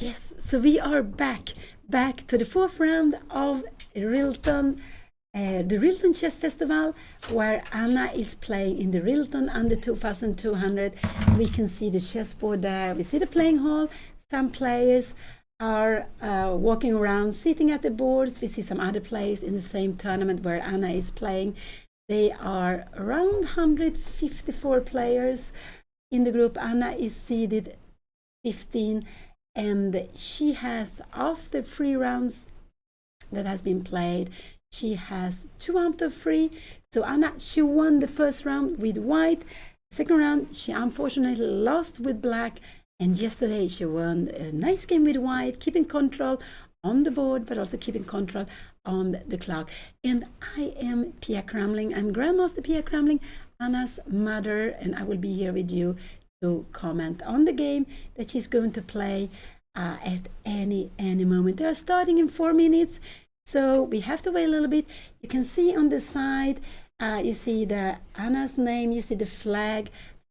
Yes, so we are back to the fourth round of RILTON, the RILTON Chess Festival, where Anna is playing in the RILTON under 2200. We can see the chessboard there. We see the playing hall. Some players are walking around, sitting at the boards. We see some other players in the same tournament where Anna is playing. They are around 154 players in the group. Anna is seeded 15. And she has, after 3 rounds that has been played, she has 2 out of 3. So Anna, she won the first round with white. Second round, she unfortunately lost with black. And yesterday, she won a nice game with white, keeping control on the board, but also keeping control on the clock. And I am Pia Cramling. I'm Grandmaster Pia Cramling, Anna's mother, and I will be here with you to comment on the game that she's going to play at any moment. They are starting in 4 minutes, so we have to wait a little bit. You can see on the side, you see the Anna's name, you see the flag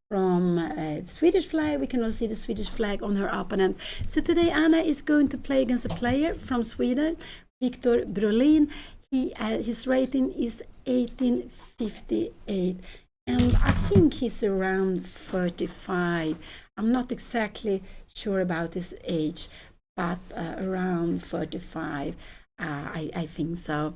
from Swedish flag. We can also see the Swedish flag on her opponent. So today Anna is going to play against a player from Sweden, Victor Brolin. His rating is 1858. And I think he's around 35. I'm not exactly sure about his age, but around 35, I think so.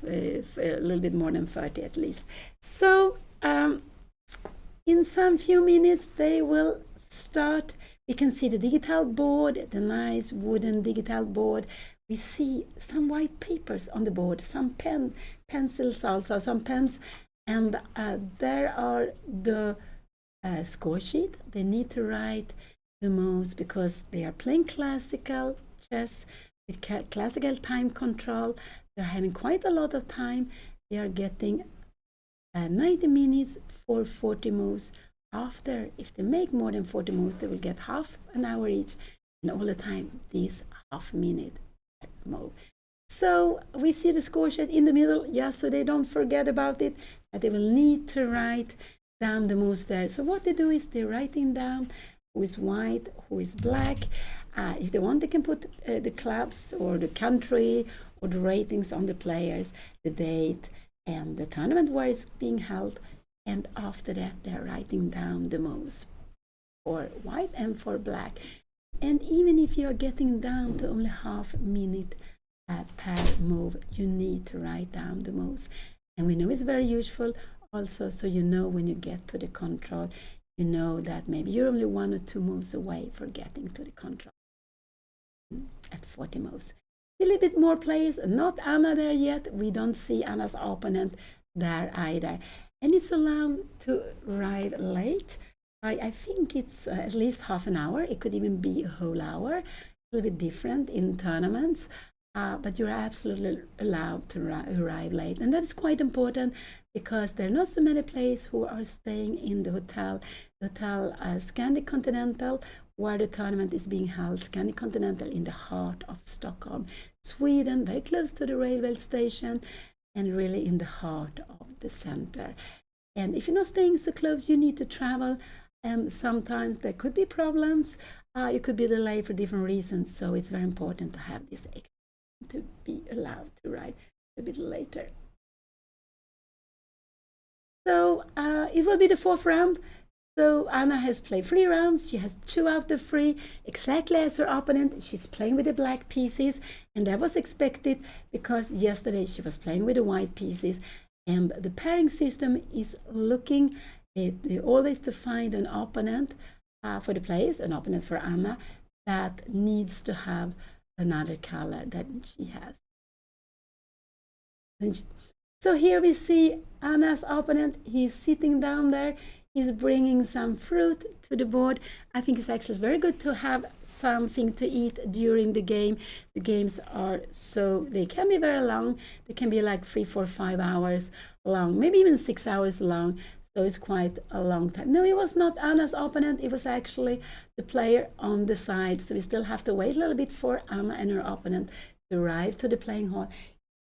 A little bit more than 30 at least. So in some few minutes they will start. We can see the digital board, the nice wooden digital board. We see some white papers on the board, some pencils also, some pens. And there are the score sheet. They need to write the moves because they are playing classical chess with classical time control. They're having quite a lot of time. They are getting 90 minutes for 40 moves. After, if they make more than 40 moves, they will get half an hour each. And all the time, this half-minute move. So we see the score sheet in the middle, just so they don't forget about it, that they will need to write down the moves there. So what they do is they're writing down who is white, who is black. If they want, they can put the clubs or the country or the ratings on the players, the date, and the tournament where it's being held. And after that, they're writing down the moves for white and for black. And even if you're getting down to only half-minute per move, you need to write down the moves. And we know it's very useful also, so you know when you get to the control, you know that maybe you're only 1 or 2 moves away for getting to the control at 40 moves. A little bit more players, not Anna there yet. We don't see Anna's opponent there either. And it's allowed to arrive late. I think it's at least half an hour. It could even be a whole hour. A little bit different in tournaments. But you're absolutely allowed to arrive late. And that is quite important because there are not so many players who are staying in the hotel Scandic Continental, where the tournament is being held, Scandic Continental in the heart of Stockholm, Sweden, very close to the railway station and really in the heart of the center. And if you're not staying so close, you need to travel, and sometimes there could be problems. You could be delayed for different reasons, so it's very important to have this to be allowed to arrive a bit later. So it will be the 4th round. So Anna has played 3 rounds. She has 2 out of 3, exactly as her opponent. She's playing with the black pieces, and that was expected because yesterday she was playing with the white pieces. And the pairing system is looking always to find an opponent for the players, an opponent for Anna that needs to have another color that she has. So here we see Anna's opponent. He's sitting down there. He's bringing some fruit to the board. I think it's actually very good to have something to eat during the game. The games are they can be very long. They can be like 3, 4, 5 hours long, maybe even 6 hours long. So it's quite a long time. No, it was not Anna's opponent. It was actually the player on the side. So we still have to wait a little bit for Anna and her opponent to arrive to the playing hall.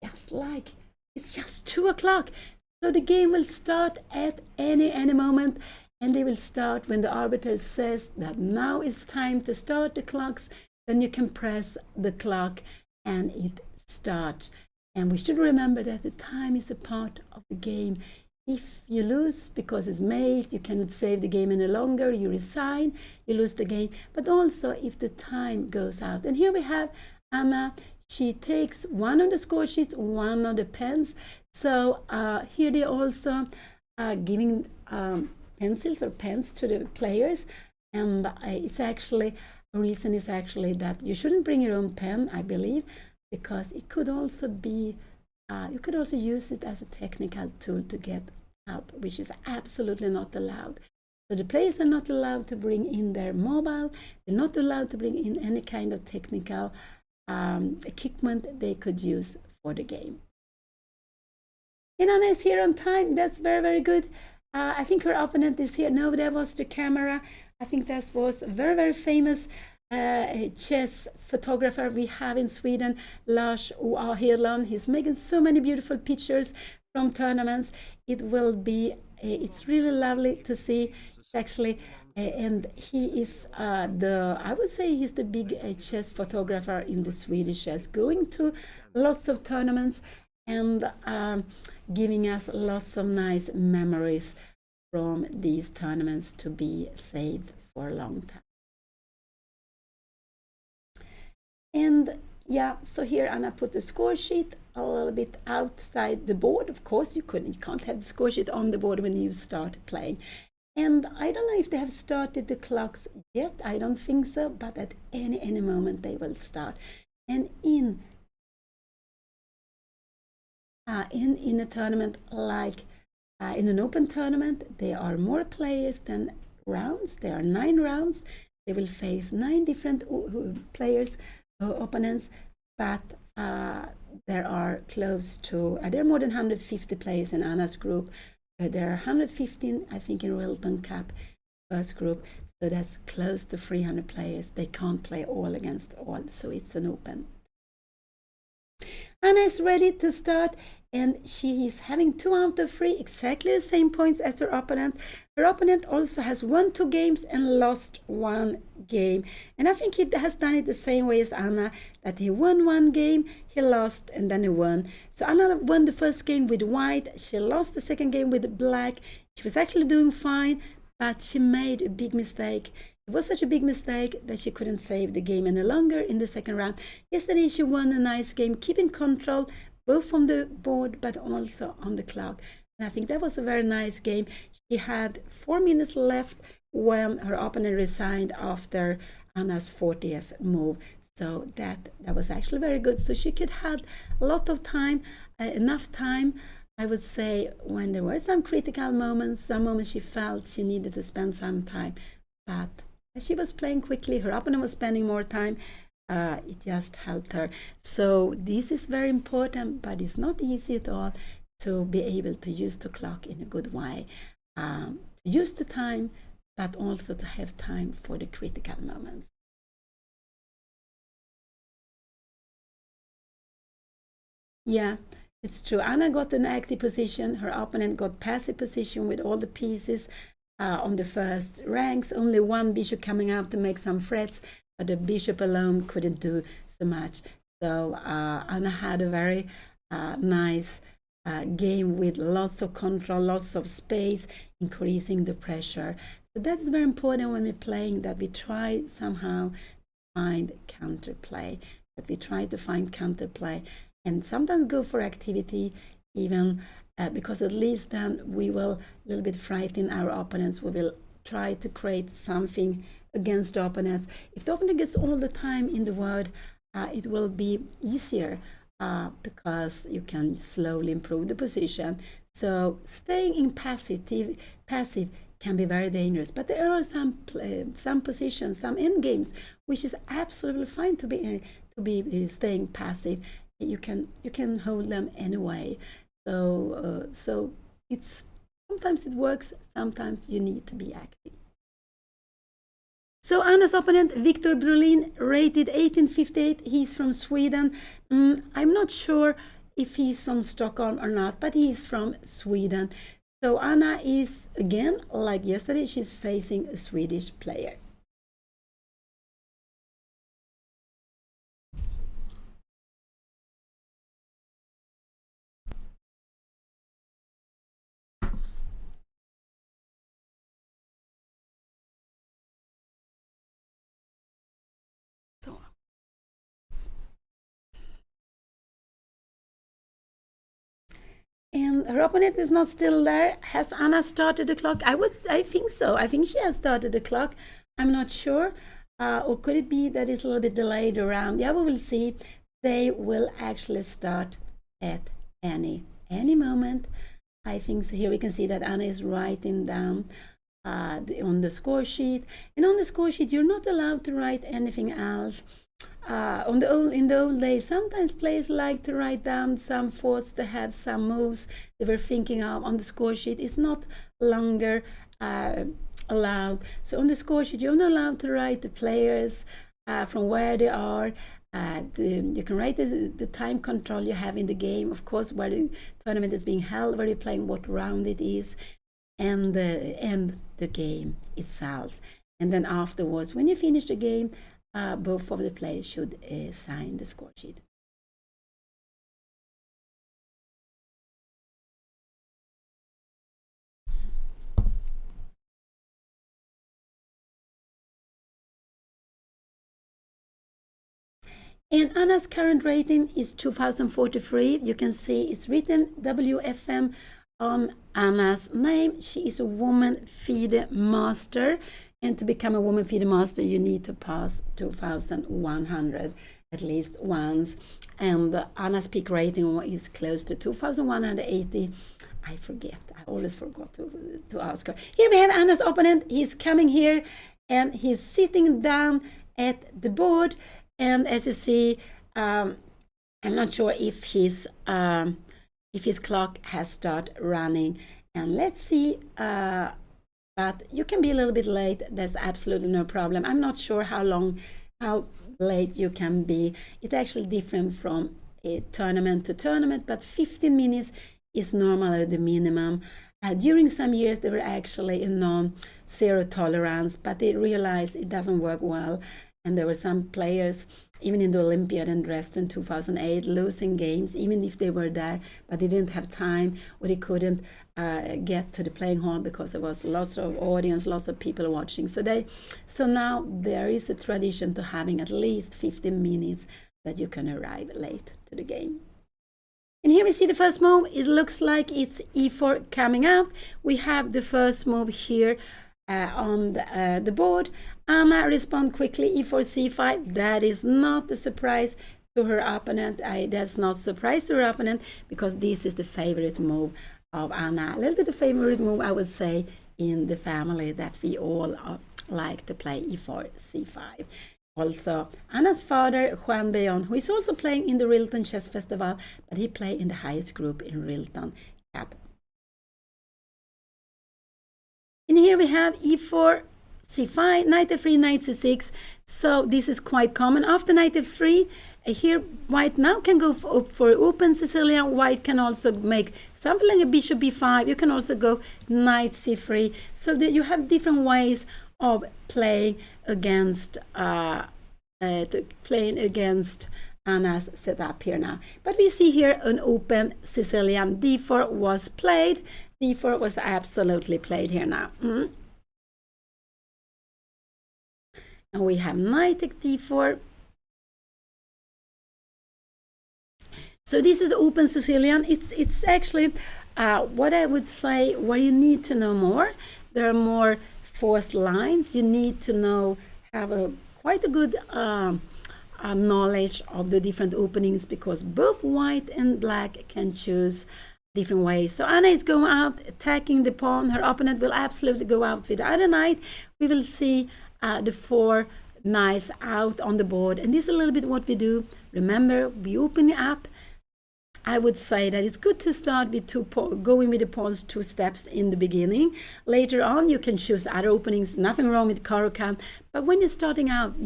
It's just 2 o'clock. So the game will start at any moment, and they will start when the arbiter says that now it's time to start the clocks. then you can press the clock and it starts. And we should remember that the time is a part of the game. If you lose because it's made, you cannot save the game any longer, you resign, you lose the game. But also if the time goes out. And here we have Anna. She takes one of the score sheets, one of the pens. So here they also giving pencils or pens to the players. And it's actually, the reason is actually that you shouldn't bring your own pen, I believe, because it could also be, you could also use it as a technical tool to get help, which is absolutely not allowed. So the players are not allowed to bring in their mobile. They're not allowed to bring in any kind of technical equipment they could use for the game. And Anna is here on time. That's very, very good. I think her opponent is here. No, that was the camera. I think that was a very, very famous chess photographer we have in Sweden, Lars Hedlund. He's making so many beautiful pictures from tournaments. It will be, it's really lovely to see. It's actually, and he is I would say he's the big chess photographer in the Swedish chess, going to lots of tournaments and giving us lots of nice memories from these tournaments to be saved for a long time. And yeah, so here Anna put the score sheet a little bit outside the board. Of course, you can't have the score sheet on the board when you start playing. And I don't know if they have started the clocks yet. I don't think so, but at any moment they will start. And in a tournament like in an open tournament, there are more players than rounds. There are 9 rounds. They will face 9 different players, opponents, but there are close to, there are more than 150 players in Anna's group. There are 115, I think, in RILTON Cup first group. So that's close to 300 players. They can't play all against all, so it's an open. Anna is ready to start, and she is having 2 out of 3, exactly the same points as her opponent. Her opponent also has won 2 games and lost 1 game. And I think he has done it the same way as Anna, that he won 1 game, he lost, and then he won. So Anna won the first game with white, she lost the second game with black. She was actually doing fine, but she made a big mistake. It was such a big mistake that she couldn't save the game any longer in the second round. Yesterday she won a nice game, keeping control both on the board but also on the clock. And I think that was a very nice game. She had 4 minutes left when her opponent resigned after Anna's 40th move. So that was actually very good. So she could have a lot of time, enough time, I would say, when there were some critical moments, some moments she felt she needed to spend some time. But as she was playing quickly, her opponent was spending more time. It just helped her. So this is very important, but it's not easy at all to be able to use the clock in a good way. To use the time, but also to have time for the critical moments. Yeah, it's true. Anna got an active position. Her opponent got passive position with all the pieces on the first ranks. Only 1 bishop coming out to make some threats, but the bishop alone couldn't do so much. So Anna had a very nice game with lots of control, lots of space, increasing the pressure. So that's very important when we're playing, that we try somehow to find counterplay, that we try to find counterplay, and sometimes go for activity even because at least then we will a little bit frighten our opponents. We will try to create something against the opponent. If the opponent gets all the time in the word, it will be easier because you can slowly improve the position. So staying in passive can be very dangerous. But there are some positions, some end games, which is absolutely fine to be staying passive. You can hold them anyway. So it's sometimes it works, sometimes you need to be active. So Anna's opponent, Victor Brolin, rated 1858. He's from Sweden. I'm not sure if he's from Stockholm or not, but he's from Sweden. So Anna is, again, like yesterday, she's facing a Swedish player. And her opponent is not still there. Has Anna started the clock? I think so. I think she has started the clock. I'm not sure. Or could it be that it's a little bit delayed around? Yeah, we will see. They will actually start at any moment. I think so. Here we can see that Anna is writing down on the score sheet. And on the score sheet, you're not allowed to write anything else. In the old days, sometimes players like to write down some thoughts to have some moves they were thinking of on the score sheet. It's not longer allowed. So on the score sheet, you're not allowed to write the players from where they are. You can write the time control you have in the game, of course, where the tournament is being held, where you're playing, what round it is, and the game itself. And then afterwards, when you finish the game, both of the players should sign the score sheet. And Anna's current rating is 2043. You can see it's written WFM on Anna's name. She is a woman FIDE master. And to become a woman FIDE master, you need to pass 2100 at least once. And Anna's peak rating is close to 2180. I forget. I always forgot to ask her. Here we have Anna's opponent. He's coming here and he's sitting down at the board. And as you see, I'm not sure if his clock has started running. And let's see. But you can be a little bit late. There's absolutely no problem. I'm not sure how late you can be. It's actually different from a tournament to tournament, but 15 minutes is normally the minimum. During some years, there were actually zero tolerance, but they realized it doesn't work well. And there were some players, even in the Olympiad in Dresden 2008, losing games, even if they were there, but they didn't have time or they couldn't get to the playing hall because there was lots of audience, lots of people watching. So now there is a tradition to having at least 15 minutes that you can arrive late to the game. And here we see the first move. It looks like it's e4 coming out. We have the first move here on the board. Anna respond quickly, e4, c5. That is not a surprise to her opponent. That's not a surprise to her opponent because this is the favorite move of Anna. A little bit of favorite move, I would say, in the family that we all like to play e4, c5. Also, Anna's father, Juan Beon, who is also playing in the RILTON Chess Festival, but he played in the highest group in RILTON Cup. And here we have e4, c5, knight f3, knight c6. So this is quite common. After knight f3, here white now can go for open Sicilian. White can also make something like a bishop b5. You can also go knight c3. So that you have different ways of playing against Anna's setup here now. But we see here an open Sicilian. d4 was played. d4 was absolutely played here now. And we have knight take d4. So this is the open Sicilian. It's actually what I would say where you need to know more. There are more forced lines. You need to have quite a good knowledge of the different openings because both white and black can choose different ways. So Anna is going out, attacking the pawn. Her opponent will absolutely go out with the other knight. We will see the 4 knights out on the board. And this is a little bit what we do. Remember, we open up. I would say that it's good to start with going with the pawns 2 steps in the beginning. Later on, you can choose other openings. Nothing wrong with Caro-Kann. But when you're starting out,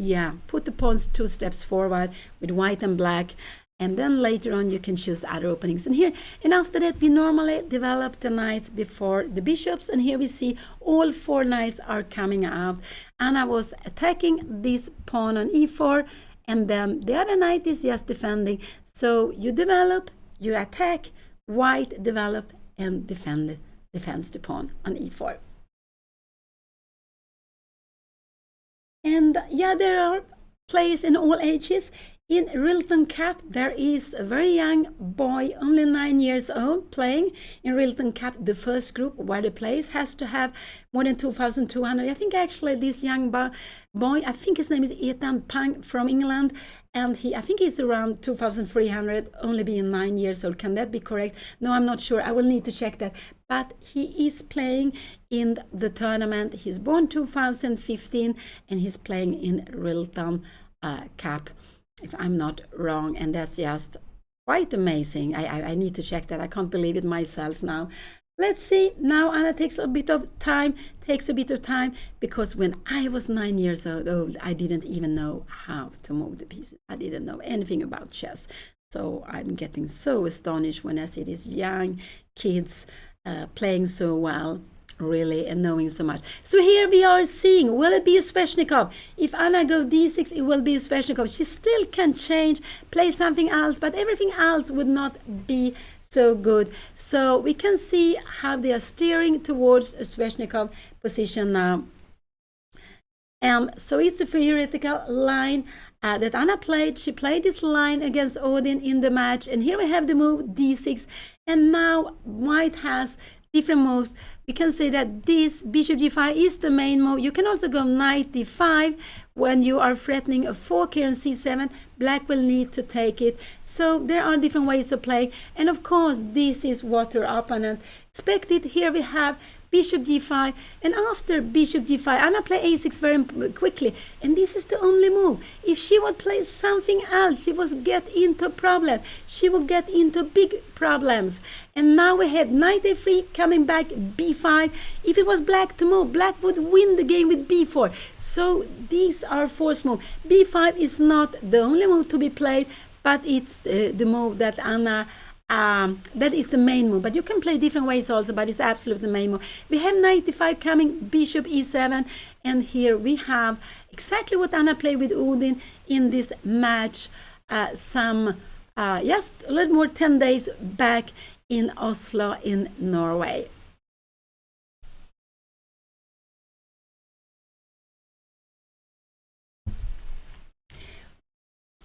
put the pawns 2 steps forward with white and black. And then later on, you can choose other openings. And after that, we normally develop the knights before the bishops. And here we see all 4 knights are coming out. Anna was attacking this pawn on e4. And then the other knight is just defending. So you develop, you attack, white develop, and defends the pawn on e4. And there are players in all ages. In RILTON Cup, there is a very young boy, only 9 years old, playing in RILTON Cup. The first group where the players has to have more than 2,200. I think actually this young boy, I think his name is Ethan Pang from England, and I think he's around 2,300, only being 9 years old. Can that be correct? No, I'm not sure. I will need to check that. But he is playing in the tournament. He's born 2015, and he's playing in RILTON Cup, if I'm not wrong, and that's just quite amazing. I need to check that. I can't believe it myself now. Let's see. Now Anna takes a bit of time, because when I was 9 years old, I didn't even know how to move the pieces. I didn't know anything about chess. So I'm getting so astonished when I see these young kids playing so well, really, and knowing so much. So here we are seeing, will it be a Sveshnikov? If Anna go d6, it will be a Sveshnikov. She still can change, play something else, but everything else would not be so good. So we can see how they are steering towards a Sveshnikov position now. And so it's a theoretical line that Anna played. She played this line against Odin in the match, and here we have the move d6, and now White has different moves. We can say that this bishop g5 is the main move. You can also go knight d5 when you are threatening a fork here in c7. Black will need to take it. So there are different ways to play, and of course this is what her opponent expected. Here we have bishop g5, and after bishop g5 Anna play a6 very quickly, and this is the only move. If she would play something else, she would get into problem. She would get into big problems. And now we have knight a3 coming back, b5. If it was black to move, black would win the game with b4. So these are forced moves. b5 is not the only move to be played, but it's the move that Anna that is the main move. But you can play different ways also, but it's absolutely the main move. We have knight d5 coming, bishop e7, and here we have exactly what Anna played with Odin in this match just a little more 10 days back in Oslo in Norway.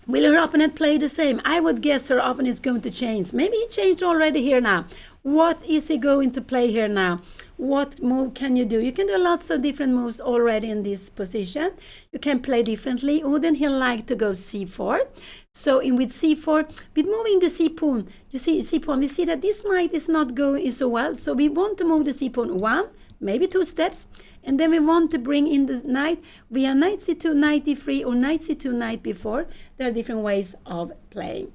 Will her opponent play the same? I would guess her opponent is going to change. Maybe he changed already here now. What is he going to play here now? What move can you do? You can do lots of different moves already in this position. You can play differently. Odin, he'll like to go c4. So with c4, with moving the c-pawn, you see c-pawn, we see that this knight is not going so well. So we want to move the c-pawn 1, maybe 2 steps. And then we want to bring in the knight via knight c2, knight d3, or knight c2, knight b4. There are different ways of playing.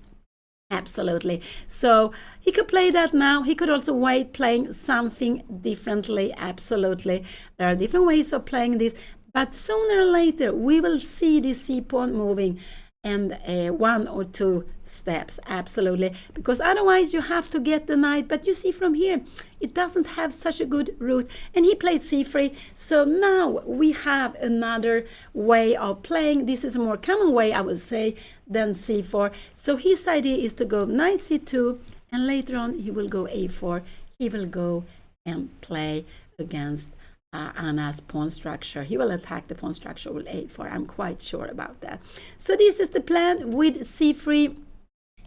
Absolutely. So he could play that now. He could also wait playing something differently. Absolutely. There are different ways of playing this. But sooner or later, we will see this c-pawn moving and 1 or 2 steps. Absolutely. Because otherwise you have to get the knight. But you see from here, it doesn't have such a good route. And he played c3. So now we have another way of playing. This is a more common way, I would say, than c4. So his idea is to go knight c2, and later on he will go a4. He will go and play against Anna's pawn structure. He will attack the pawn structure with a4. I'm quite sure about that. So this is the plan with c3.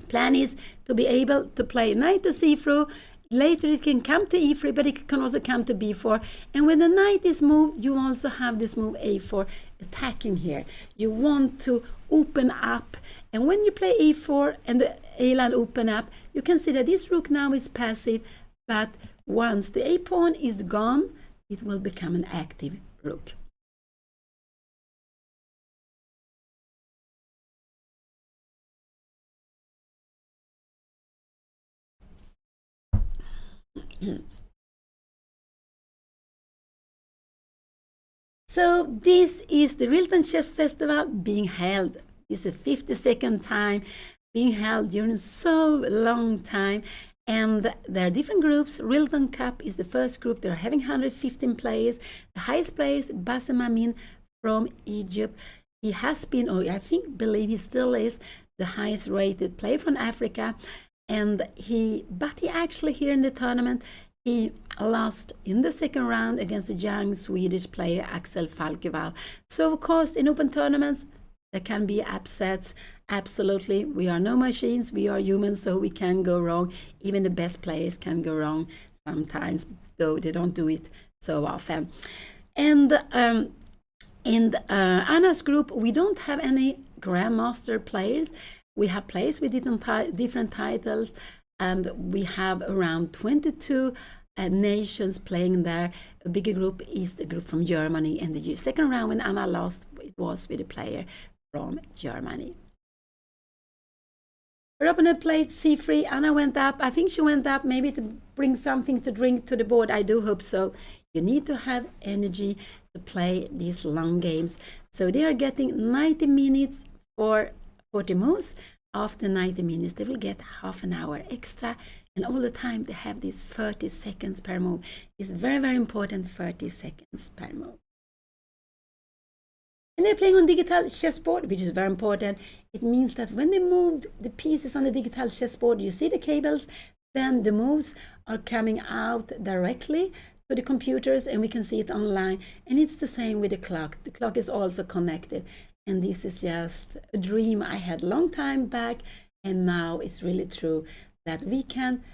Plan is to be able to play knight to c4. Later it can come to e3, but it can also come to b4. And when the knight is moved, you also have this move a4 attacking here. You want to open up. And when you play e4 and the a-line open up, you can see that this rook now is passive, but once the a-pawn is gone, it will become an active rook. So this is the RILTON Chess Festival being held. It's the 52nd time being held during so long time. And there are different groups. RILTON Cup is the first group. They're having 115 players. The highest player is Bassem Amin from Egypt. He has been, or I believe he still is, the highest rated player from Africa. And he actually here in the tournament, he lost in the second round against the young Swedish player Axel Falkevall. So of course in open tournaments there can be upsets, Absolutely, we are no machines, we are humans, so we can go wrong. Even the best players can go wrong sometimes, though they don't do it so often. And in Anna's group, we don't have any Grandmaster players. We have players with different titles, and we have around 22 nations playing there. A bigger group is the group from Germany, and the second round when Anna lost, it was with a player from Germany. Her opponent played C3. Anna went up. I think she went up maybe to bring something to drink to the board. I do hope so. You need to have energy to play these long games. So they are getting 90 minutes for 40 moves. After 90 minutes, they will get half an hour extra. And all the time, they have these 30 seconds per move. It's very, very important, 30 seconds per move. And they're playing on digital chessboard, which is very important. It means that when they move the pieces on the digital chessboard, you see the cables, then the moves are coming out directly to the computers, and we can see it online. And it's the same with the clock. The clock is also connected. And this is just a dream I had a long time back, and now it's really true that we can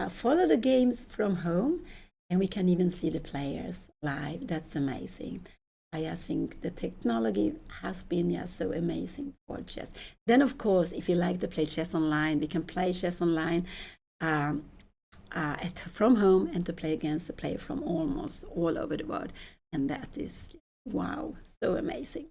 follow the games from home, and we can even see the players live. That's amazing. I just think the technology has been just so amazing for chess. Then, of course, if you like to play chess online, we can play chess online from home and to play against the player from almost all over the world. And that is, wow, so amazing.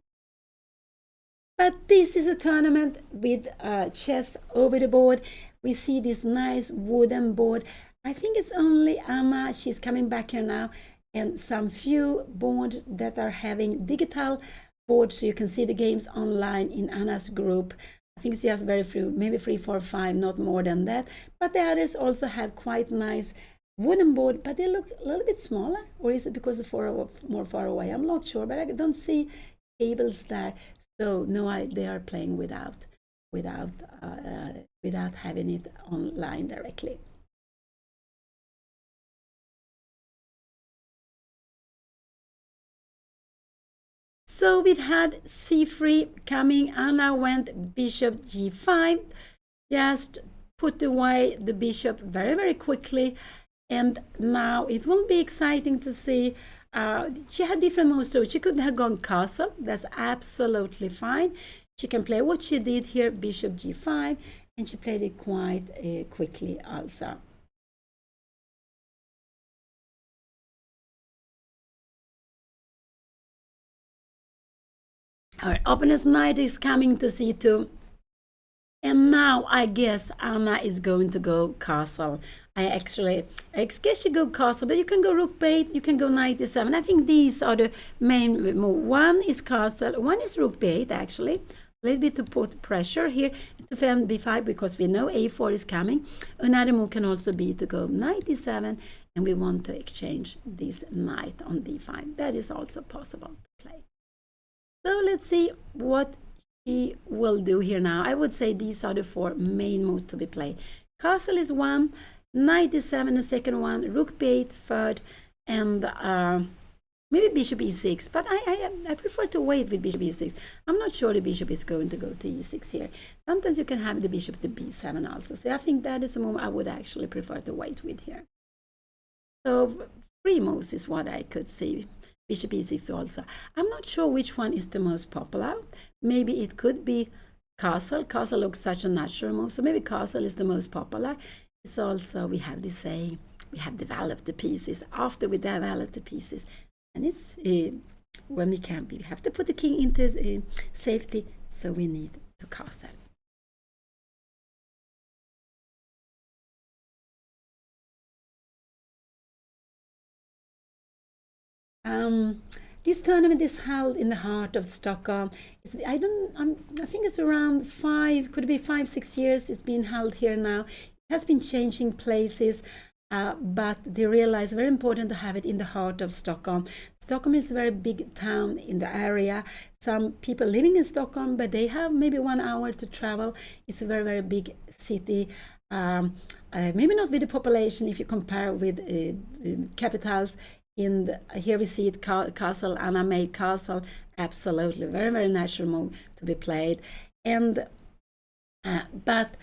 But this is a tournament with chess over the board. We see this nice wooden board. I think it's only Anna, she's coming back here now, and some few boards that are having digital boards, so you can see the games online in Anna's group. I think it's just very few, maybe 3, 4, 5, not more than that. But the others also have quite nice wooden board, but they look a little bit smaller. Or is it because they're more far away? I'm not sure, but I don't see cables there. So no, they are playing without having it online directly. So we had C3 coming. Anna went bishop G5, just put away the bishop very, very quickly. And now it will be exciting to see. She had different moves too. She could have gone castle. That's absolutely fine. She can play what she did here, bishop G5, and she played it quite quickly also. Our opponent's knight is coming to C2. And now I guess Anna is going to go castle. I guess you go castle, but you can go rook b8, you can go knight e7. I think these are the main move. One is castle, one is rook b8 actually. A little bit to put pressure here to defend b5 because we know a4 is coming. Another move can also be to go knight e7, and we want to exchange this knight on d5. That is also possible to play. So let's see what she will do here now. I would say these are the 4 main moves to be played. Castle is one, knight e7 the second one, rook b8 third, and maybe bishop e6. But I prefer to wait with bishop e6. I'm not sure the bishop is going to go to e6 here. Sometimes you can have the bishop to b7 also. So I think that is a move I would actually prefer to wait with here. So 3 moves is what I could see. Bishop e6 also. I'm not sure which one is the most popular. Maybe it could be castle. Castle looks such a natural move, so maybe castle is the most popular. It's also, we have this saying, we have developed the pieces. After we develop the pieces, and it's when we have to put the king into safety, so we need to castle. This tournament is held in the heart of Stockholm. I think it's around 5, could be 5, 6 years. It's been held here now. It has been changing places, but they realize very important to have it in the heart of Stockholm. Stockholm is a very big town in the area. Some people living in Stockholm, but they have maybe 1 hour to travel. It's a very, very big city. Maybe not with the population if you compare with capitals. Here we see it, castle, Anna made castle, absolutely, very, very natural move to be played. And But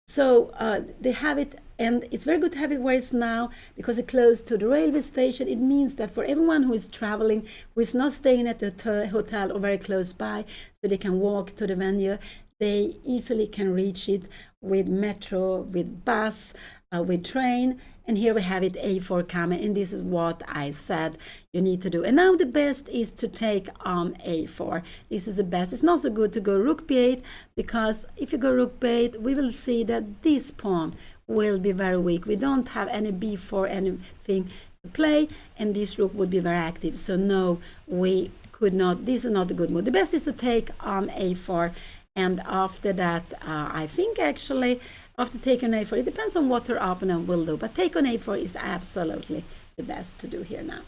so they have it, and it's very good to have it where it's now, because it's close to the railway station. It means that for everyone who is traveling, who is not staying at the hotel or very close by, so they can walk to the venue, they easily can reach it with metro, with bus, with train. And here we have it, A4 coming, and this is what I said you need to do. And now the best is to take on A4. This is the best. It's not so good to go Rook B8, because if you go Rook B8, we will see that this pawn will be very weak. We don't have any B4, anything to play, and this rook would be very active. So no, we could not. This is not a good move. The best is to take on A4, and after that, I think actually, after taking A4, it depends on what her opponent will do, but take on A4 is absolutely the best to do here now.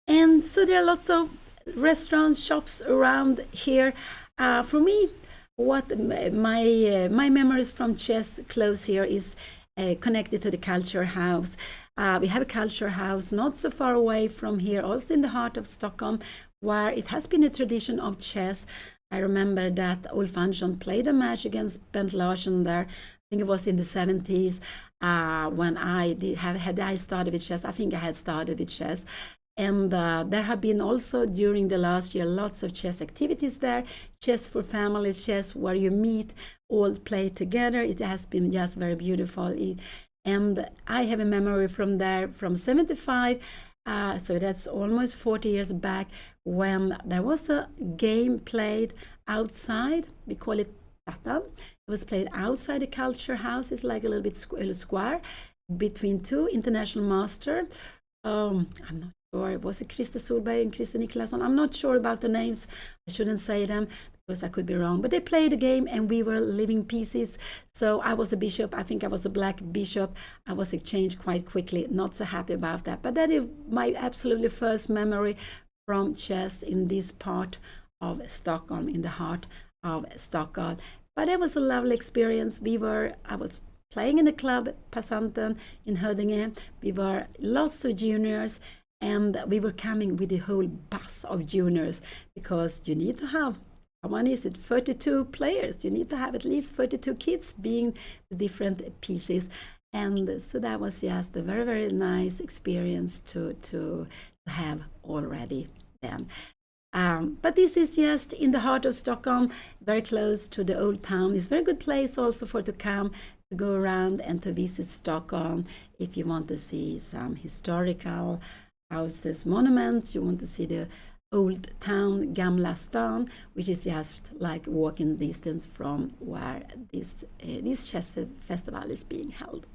And so there are lots of restaurants, shops around here. For me, what my memories from chess close here is connected to the culture house. We have a culture house not so far away from here, also in the heart of Stockholm, where it has been a tradition of chess. I remember that Ulf Andersson played a match against Bent Larsen there. I think it was in the 70s when I started with chess. I think I had started with chess. And there have been also during the last year lots of chess activities there. Chess for families, chess where you meet, all play together. It has been just very beautiful. And I have a memory from there from 75. So that's almost 40 years back, when there was a game played outside. We call it Tata. It was played outside the culture house. It's like a little bit square between two international masters. I'm not sure. Was it Christer Solberg and Christer Niklasson? I'm not sure about the names. I shouldn't say them, because I could be wrong. But they played a game, and we were living pieces. So I was a bishop. I think I was a black bishop. I was exchanged quite quickly. Not so happy about that. But that is my absolutely first memory from chess in this part of Stockholm, in the heart of Stockholm. But it was a lovely experience. I was playing in a club, Passanten, in Huddinge. We were lots of juniors, and we were coming with a whole bus of juniors, because you need to have, how many is it? 32 players. You need to have at least 32 kids being the different pieces. And so that was just a very, very nice experience to have already then. But this is just in the heart of Stockholm, very close to the old town. It's a very good place also to come, to go around and to visit Stockholm. If you want to see some historical houses, monuments, you want to see the old town, Gamla stan, which is just like walking distance from where this chess festival is being held.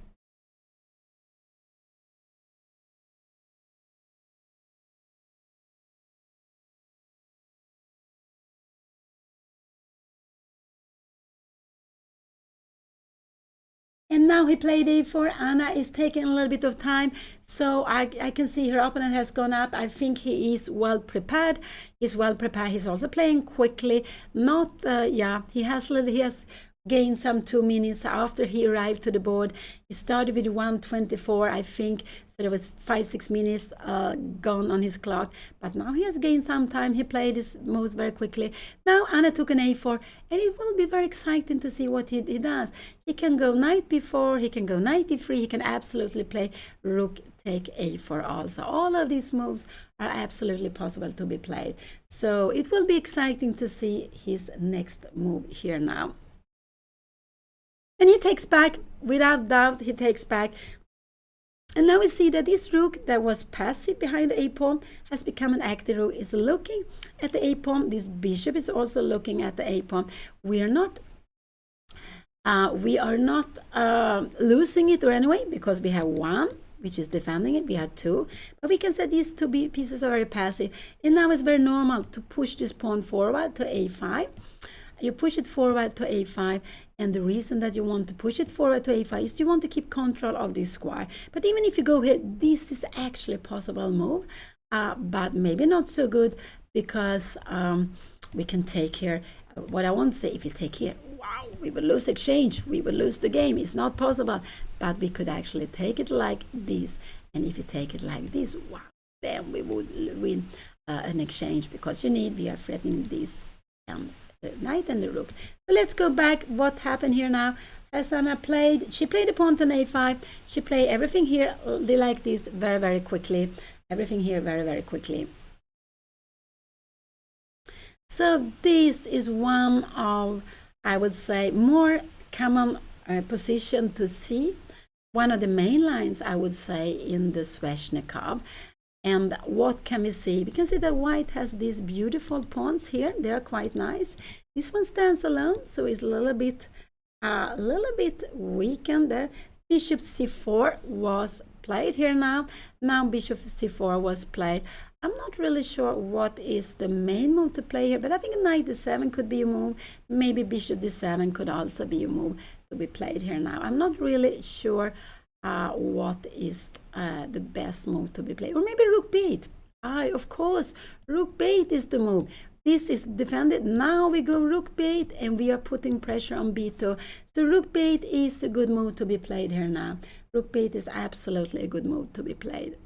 And now he played A4. Anna is taking a little bit of time. So I can see her opponent has gone up. I think he is well prepared. He's well prepared. He's also playing quickly. Not, he has gained some 2 minutes after he arrived to the board. He started with 1:24, I think. So there was 5-6 minutes gone on his clock. But now he has gained some time. He played his moves very quickly. Now Anna took an A4, and it will be very exciting to see what he does. He can go knight b4, he can go knight e3, he can absolutely play rook take A4 also. All of these moves are absolutely possible to be played. So it will be exciting to see his next move here now. And he takes back, without doubt, he takes back. And now we see that this rook that was passive behind the A-pawn has become an active rook. Is looking at the A-pawn. This bishop is also looking at the A-pawn. We are not losing it or anyway, because we have one, which is defending it. We have two. But we can say these two pieces are very passive. And now it's very normal to push this pawn forward to A5. You push it forward to A5, and the reason that you want to push it forward to A5 is you want to keep control of this square. But even if you go here, this is actually a possible move, but maybe not so good, because we can take here. What I want to say, if you take here, wow, we will lose exchange, we will lose the game. It's not possible, but we could actually take it like this, and if you take it like this, wow, then we would win an exchange, because we are threatening this and the knight and the rook. So let's go back. What happened here now? As Anna played, she played a pawn on a5. She played everything here like this very, very quickly. Everything here very, very quickly. So this is one of, I would say, more common position to see. One of the main lines, I would say, in the Sveshnikov. And what can we see? We can see that white has these beautiful pawns here. They are quite nice. This one stands alone, so it's a little bit weakened there. Bishop c4 was played here now. Now bishop c4 was played. I'm not really sure what is the main move to play here, but I think knight d7 could be a move. Maybe bishop d7 could also be a move to be played here now. I'm not really sure what is the best move to be played. Or maybe rook b8. Of course, rook b8 is the move. This is defended. Now we go rook b8 and we are putting pressure on b2. So rook b8 is a good move to be played here now. Rook b8 is absolutely a good move to be played.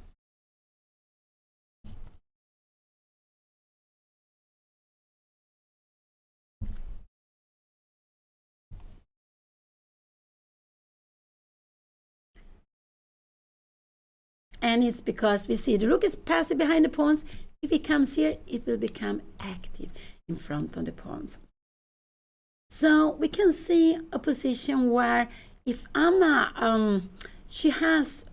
And it's because we see the rook is passive behind the pawns. If it comes here, it will become active in front of the pawns. So we can see a position where if Anna, she has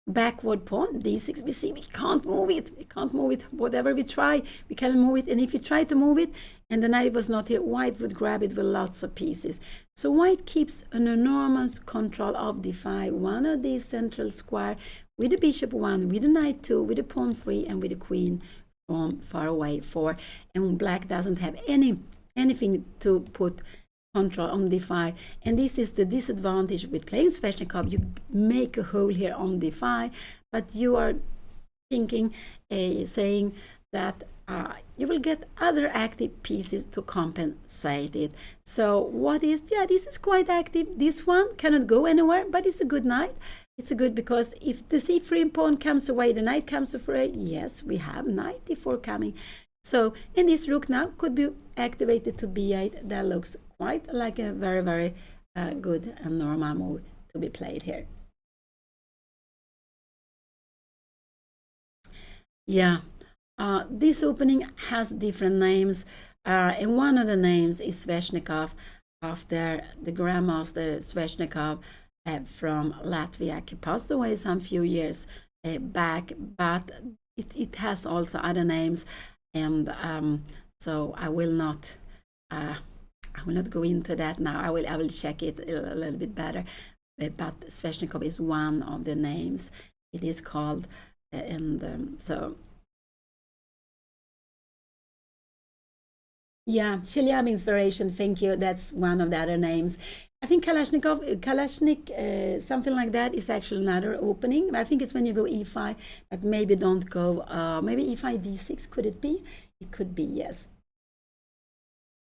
backward pawn, d6, we see we can't move it. We can't move it. Whatever we try, we cannot move it. And if you try to move it, and the knight was not here, white would grab it with lots of pieces. So white keeps an enormous control of d5, one of these central square, with the bishop 1, with the knight 2, with the pawn 3, and with the queen from far away 4. And black doesn't have anything to put control on d5. And this is the disadvantage with playing Sveshnikov. You make a hole here on d5, but you are thinking, saying that you will get other active pieces to compensate it. So what is, this is quite active. This one cannot go anywhere, but it's a good knight. It's a good because if the c3 pawn comes away, the knight comes away. Yes, we have knight d4 coming. So, and this rook now could be activated to b8. That looks quite like a very, very good and normal move to be played here. Yeah, this opening has different names, and one of the names is Sveshnikov, after the grandmaster Sveshnikov from Latvia. He passed away some few years back, but it has also other names, and so I will not go into that now. I will check it a little bit better, but Sveshnikov is one of the names. It is called, and so yeah, Chelyab inspiration. Thank you. That's one of the other names. I think Kalashnik, something like that, is actually another opening. I think it's when you go e5, but maybe don't go, maybe e5, d6, could it be? It could be, yes.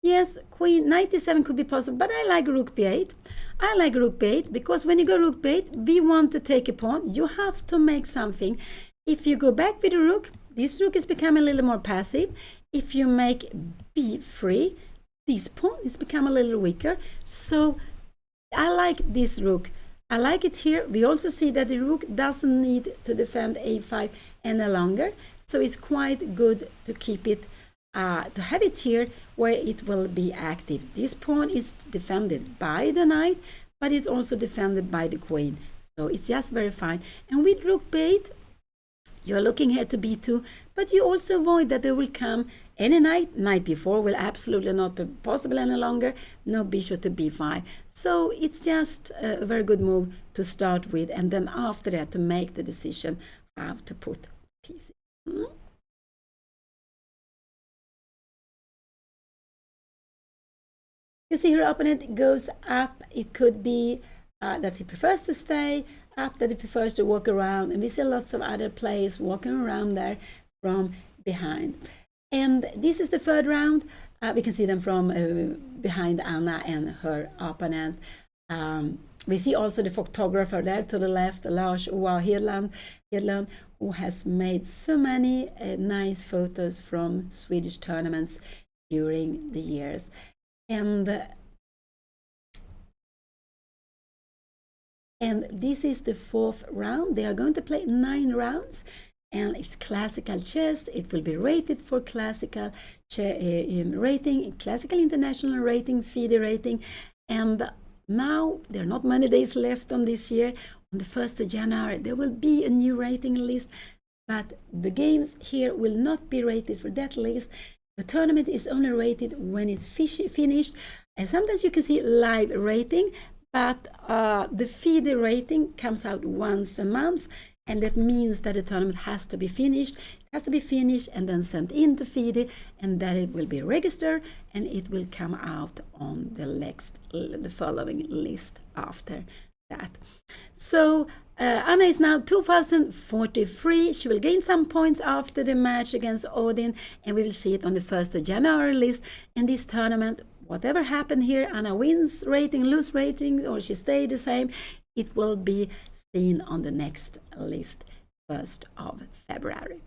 Yes, queen, knight d7 could be possible, but I like rook b8. I like rook b8 because when you go rook b8, we want to take a pawn. You have to make something. If you go back with the rook, this rook is becoming a little more passive. If you make b3, this pawn is become a little weaker. So I like this rook. I like it here. We also see that the rook doesn't need to defend a5 any longer. So it's quite good to keep it, to have it here where it will be active. This pawn is defended by the knight, but it's also defended by the queen. So it's just very fine. And with rook b8, you're looking here to b2, but you also avoid that there will come any knight. Knight b4 will absolutely not be possible any longer. No bishop to b5. So it's just a very good move to start with, and then after that to make the decision how to put pieces. You see her opponent goes up. It could be that he prefers to stay up, that he prefers to walk around, and we see lots of other players walking around there from behind. And this is the third round. We can see them from behind Anna and her opponent. We see also the photographer there to the left, Lars Hedlund, who has made so many nice photos from Swedish tournaments. during the years. And this is the 4th round. They are going to play 9 rounds, and it's classical chess. It will be rated for classical rating, classical international rating, FIDE rating. And now there are not many days left on this year. On the 1st of January, there will be a new rating list, but the games here will not be rated for that list. The tournament is only rated when it's finished. And sometimes you can see live rating, but the FIDE rating comes out once a month, and that means that the tournament has to be finished. It has to be finished and then sent in to FIDE, and then it will be registered, and it will come out on the following list after that. So Anna is now 2043. She will gain some points after the match against Odin, and we will see it on the 1st of January list. In this tournament, whatever happened here, Anna wins rating, lose rating, or she stayed the same, it will be seen on the next list, 1st of February.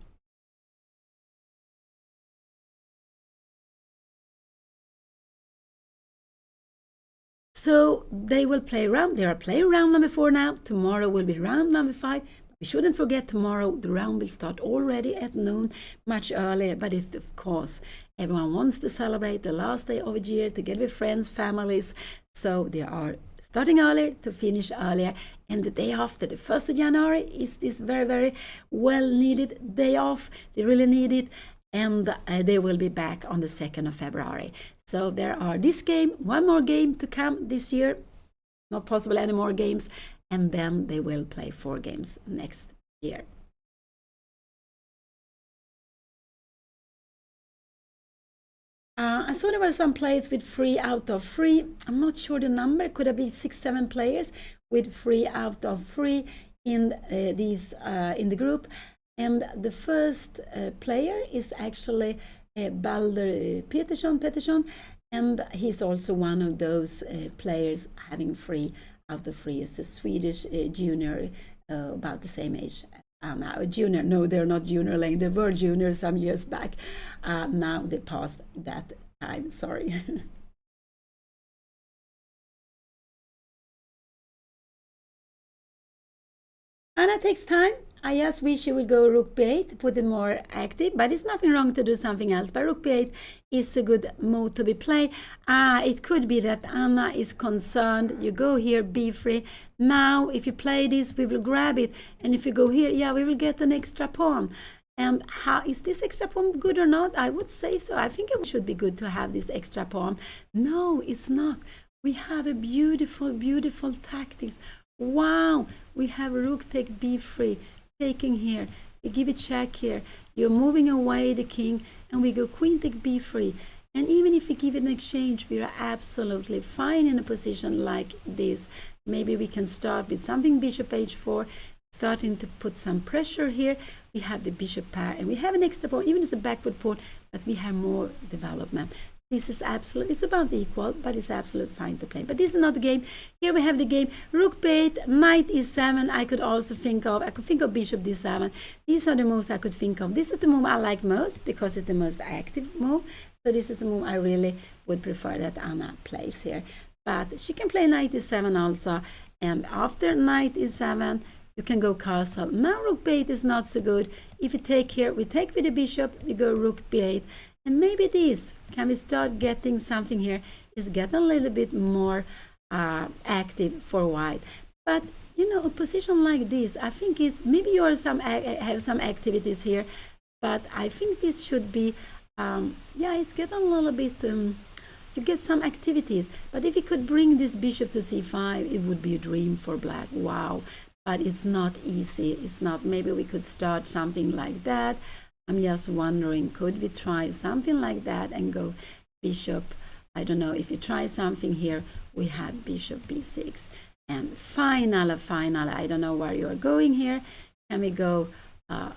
So they will play round. They are playing round number 4 now. Tomorrow will be round number 5. We shouldn't forget tomorrow the round will start already at noon, much earlier. But it's, of course, everyone wants to celebrate the last day of the year together with friends, families. So they are starting earlier to finish earlier. And the day after, the 1st of January, is this very, very well needed day off. They really need it. And they will be back on the 2nd of February. So there are this game, one more game to come this year, not possible any more games, and then they will play 4 games next year. I saw there were some players with 3 out of 3. I'm not sure the number. Could have been 6-7 players with 3 out of 3 in in the group. And the first player is actually Balder Peterson, and he's also one of those players having 3 out of 3. Is a Swedish junior, about the same age as Anna. Junior, no, they're not junior lane. They were junior some years back. Now they passed that time, sorry. Anna takes time. I just wish she would go rook b8, put it more active, but it's nothing wrong to do something else. But rook b8 is a good move to be played. It could be that Anna is concerned. You go here, b3. Now, if you play this, we will grab it. And if you go here, yeah, we will get an extra pawn. And how is this extra pawn good or not? I would say so. I think it should be good to have this extra pawn. No, it's not. We have a beautiful, beautiful tactics. Wow, we have rook take b3. Taking here, we give a check here, you're moving away the king, and we go queen take b3. And even if we give it an exchange, we are absolutely fine in a position like this. Maybe we can start with something bishop h4, starting to put some pressure here. We have the bishop pair, and we have an extra pawn, even as a backward pawn, but we have more development. This is absolute, it's about equal, but it's absolute fine to play. But this is not the game. Here we have the game, rook b8, knight e7. I could think of bishop d7. These are the moves I could think of. This is the move I like most because it's the most active move. So this is the move I really would prefer that Anna plays here. But she can play knight e7 also. And after knight e7, you can go castle. Now rook b8 is not so good. If you take here, we take with the bishop, we go rook b8. And maybe this, can we start getting something here, is getting a little bit more active for white. But, you know, a position like this, I think is, maybe you are have some activities here, but I think this should be, yeah, it's getting a little bit, you get some activities. But if you could bring this bishop to c5, it would be a dream for black. Wow. But it's not easy. It's not, maybe we could start something like that. I'm just wondering, could we try something like that and go bishop? I don't know. If you try something here, we had bishop b6. And finally, I don't know where you're going here. Can we go 5?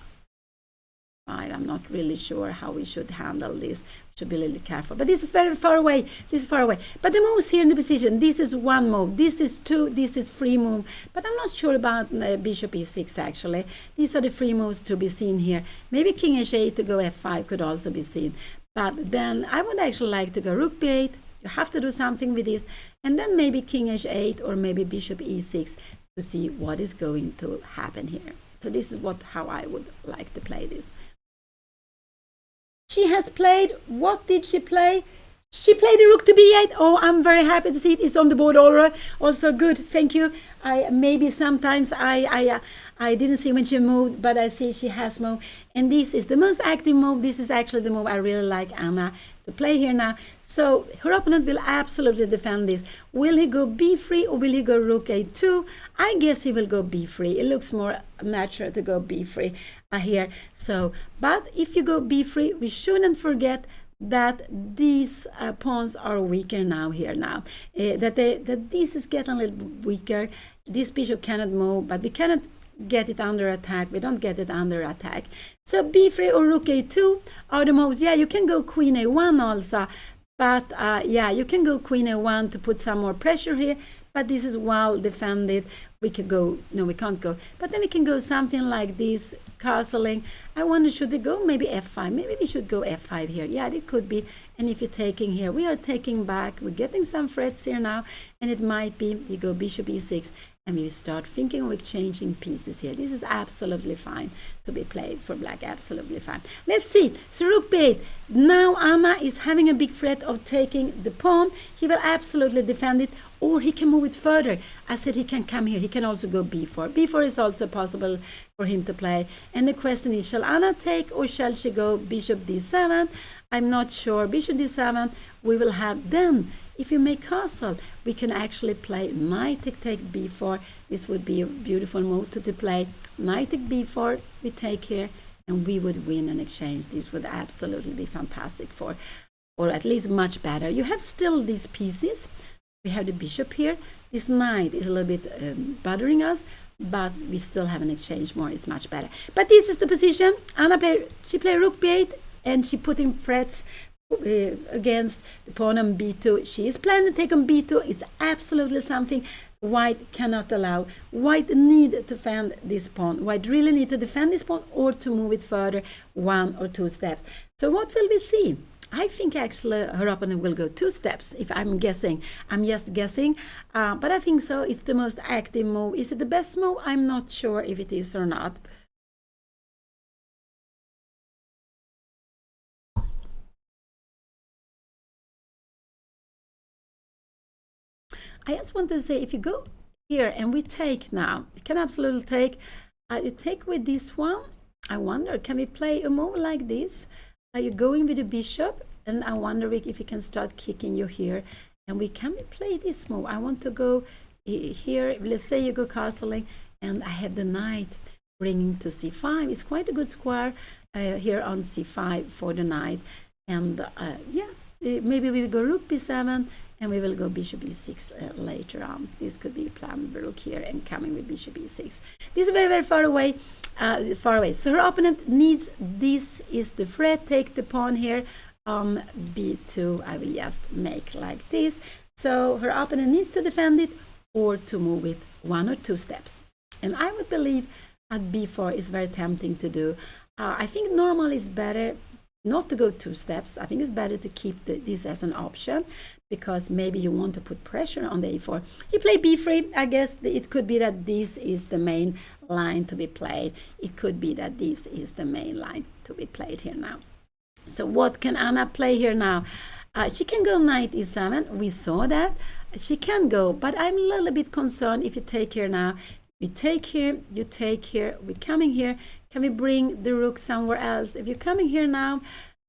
I'm not really sure how we should handle this. We should be a little careful. But this is very far away. This is far away. But the moves here in the position, this is 1 move. This is 2. This is 3 move. But I'm not sure about bishop e6 actually. These are the 3 moves to be seen here. Maybe king h8 to go f5 could also be seen. But then I would actually like to go rook b8. You have to do something with this, and then maybe king h8 or maybe bishop e6 to see what is going to happen here. So this is how I would like to play this. She has played, what did she play? She played the rook to b8. Oh, I'm very happy to see it. It's on the board already. Also good, thank you. Maybe sometimes I didn't see when she moved, but I see she has moved. And this is the most active move. This is actually the move I really like Anna to play here now. So her opponent will absolutely defend this. Will he go b3 or will he go rook a2? I guess he will go b3. It looks more natural to go b3 here. So, but if you go b3, we shouldn't forget that these pawns are weaker now here now. That this is getting a little weaker. This bishop cannot move, but we cannot get it under attack. We don't get it under attack. So b3 or rook a2 are the moves. Yeah, you can go queen a1 also, but yeah, you can go queen a1 to put some more pressure here, but this is well defended. We could go, no, we can't go, but then we can go something like this, castling. I wonder, should we go maybe f5? Maybe we should go f5 here. Yeah, it could be. And if you're taking here, we are taking back, we're getting some threats here now, and it might be you go bishop e6, and we start thinking of exchanging pieces here. This is absolutely fine to be played for black, absolutely fine. Let's see, so rook b8. Now Anna is having a big threat of taking the pawn. He will absolutely defend it, or he can move it further. I said he can come here. He can also go b4. b4 is also possible for him to play. And the question is, shall Anna take or shall she go bishop d7? I'm not sure. Bishop d7, we will have then. If you make castle, we can actually play knight take b4. This would be a beautiful move to play. Knight take b4, we take here, and we would win and exchange. This would absolutely be fantastic for, or at least much better. You have still these pieces. We have the bishop here. This knight is a little bit bothering us, but we still have an exchange more. It's much better. But this is the position. Anna she played rook b8, and she put in threats against the pawn on b2. She is planning to take on b2. It's absolutely something white cannot allow. White need to defend this pawn. White really need to defend this pawn or to move it further 1 or 2 steps. So what will we see? I think actually her opponent will go 2 steps, if I'm guessing. I'm just guessing, but I think so. It's the most active move. Is it the best move? I'm not sure if it is or not. I just want to say, if you go here and we take now, you can absolutely take, you take with this one. I wonder, can we play a move like this? Are you going with the bishop? And I wonder if we can start kicking you here. And we can play this move. I want to go here. Let's say you go castling, and I have the knight bringing to c5. It's quite a good square here on c5 for the knight. And yeah, maybe we will go rook b7. And we will go bishop e6 later on. This could be playing the rook here and coming with bishop e6. This is very, very far away. So her opponent needs, this is the threat, take the pawn here on b2. I will just make like this. So her opponent needs to defend it or to move it 1 or 2 steps. And I would believe at b4 is very tempting to do. I think normal is better not to go 2 steps. I think it's better to keep this as an option, because maybe you want to put pressure on the a4. You play b3. I guess it could be that this is the main line to be played. It could be that this is the main line to be played here now. So what can Anna play here now? She can go knight e7. We saw that. She can go, but I'm a little bit concerned if you take here now. We take here, you take here, we're coming here. Can we bring the rook somewhere else? If you're coming here now,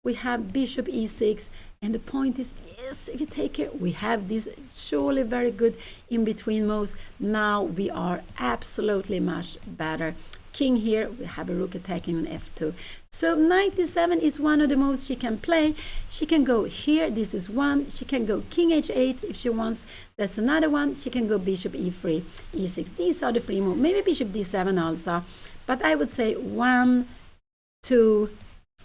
we have bishop e6, and the point is, yes, if you take here, we have this surely very good in-between moves. Now we are absolutely much better. King here, we have a rook attacking on f2. So knight e7 is one of the moves she can play. She can go here, this is one. She can go king h8 if she wants. That's another one. She can go bishop e3, e6. These are the 3 moves. Maybe bishop d7 also. But I would say 1, 2,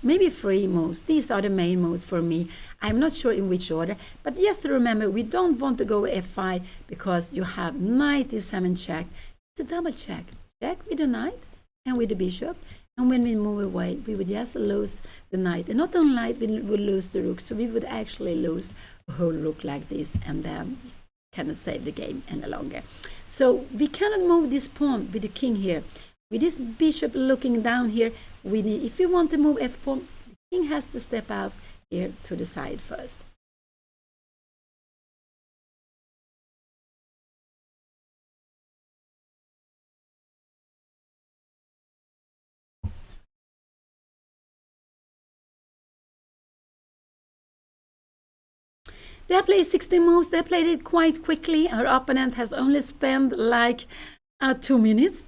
maybe 3 moves. These are the main moves for me. I'm not sure in which order, but just remember, we don't want to go f5 because you have knight e7 check. It's a double check. Check with the knight and with the bishop, And when we move away, we would just lose the knight. And not only knight, we would lose the rook. So we would actually lose a whole rook like this, and then cannot save the game any longer. So we cannot move this pawn with the king here. With this bishop looking down here, we need, if we want to move f-pawn, the king has to step out here to the side first. They played 60 moves. They played it quite quickly. Her opponent has only spent like 2 minutes,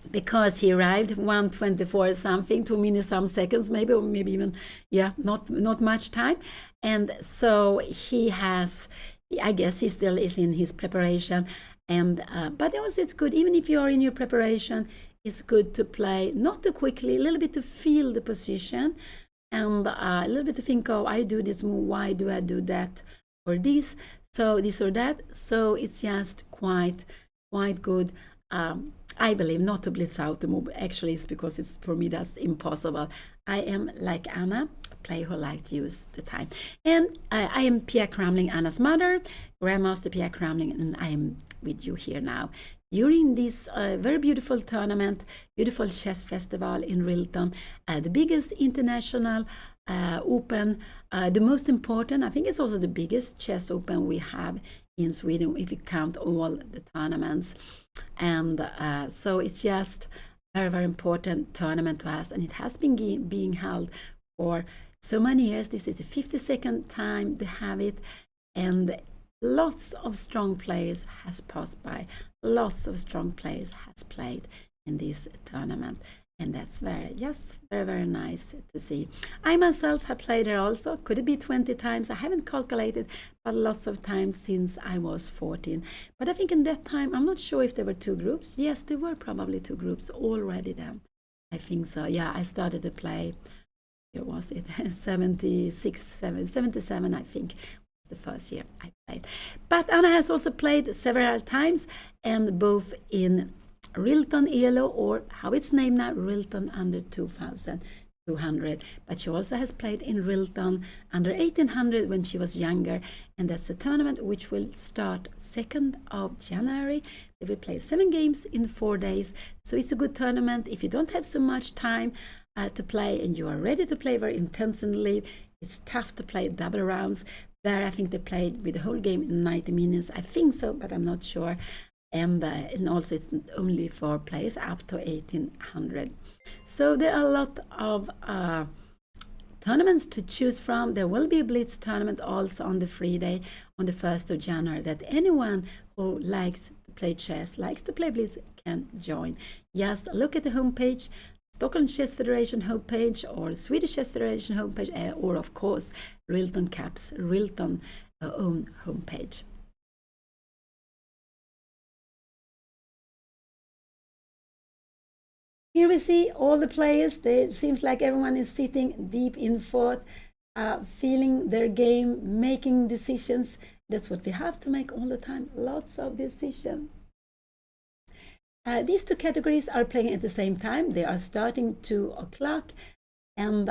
because he arrived 1:24 something, 2 minutes some seconds maybe, or maybe even, yeah, not much time. And so he has, I guess he still is in his preparation. And but also it's good, even if you are in your preparation, it's good to play not too quickly, a little bit to feel the position, and a little bit to think, oh, I do this move, why do I do that or this, so this or that. So it's just quite good. I believe not to blitz out the move. Actually, it's because it's, for me, that's impossible. I am like Anna, a player who likes to use the time. And I am Pia Cramling, Anna's mother, Grandmaster Pia Cramling, and I am with you here now during this very beautiful tournament, beautiful chess festival in RILTON, the biggest international open, the most important, I think it's also the biggest chess open we have in Sweden if you count all the tournaments. And so it's just very, very important tournament to us, and it has been being held for so many years. This is the 52nd time to have it, and lots of strong players has passed by, lots of strong players has played in this tournament, and that's very, very nice to see. I myself have played there also. Could it be 20 times? I haven't calculated, but lots of times since I was 14. But I think in that time, I'm not sure if there were 2 groups. Yes, there were probably 2 groups already then. I think so. Yeah, I started to play, here was it, 77, I think, the first year I played. But Anna has also played several times, and both in RILTON ELO, or how it's named now, RILTON under 2200. But she also has played in RILTON under 1800 when she was younger, and that's a tournament which will start 2nd of January. They will play 7 games in 4 days. So it's a good tournament if you don't have so much time to play and you are ready to play very intensively. It's tough to play double rounds. There, I think they played with the whole game in 90 minutes. I think so, but I'm not sure. And also it's only for players up to 1800. So there are a lot of tournaments to choose from. There will be a Blitz tournament also on the free day on the 1st of January that anyone who likes to play chess, likes to play Blitz, can join. Just look at the homepage, Stockholm Chess Federation homepage, or Swedish Chess Federation homepage, or of course RILTON Caps, RILTON own homepage. Here we see all the players. It seems like everyone is sitting deep in thought, feeling their game, making decisions. That's what we have to make all the time, lots of decisions. These 2 categories are playing at the same time. They are starting 2 o'clock, and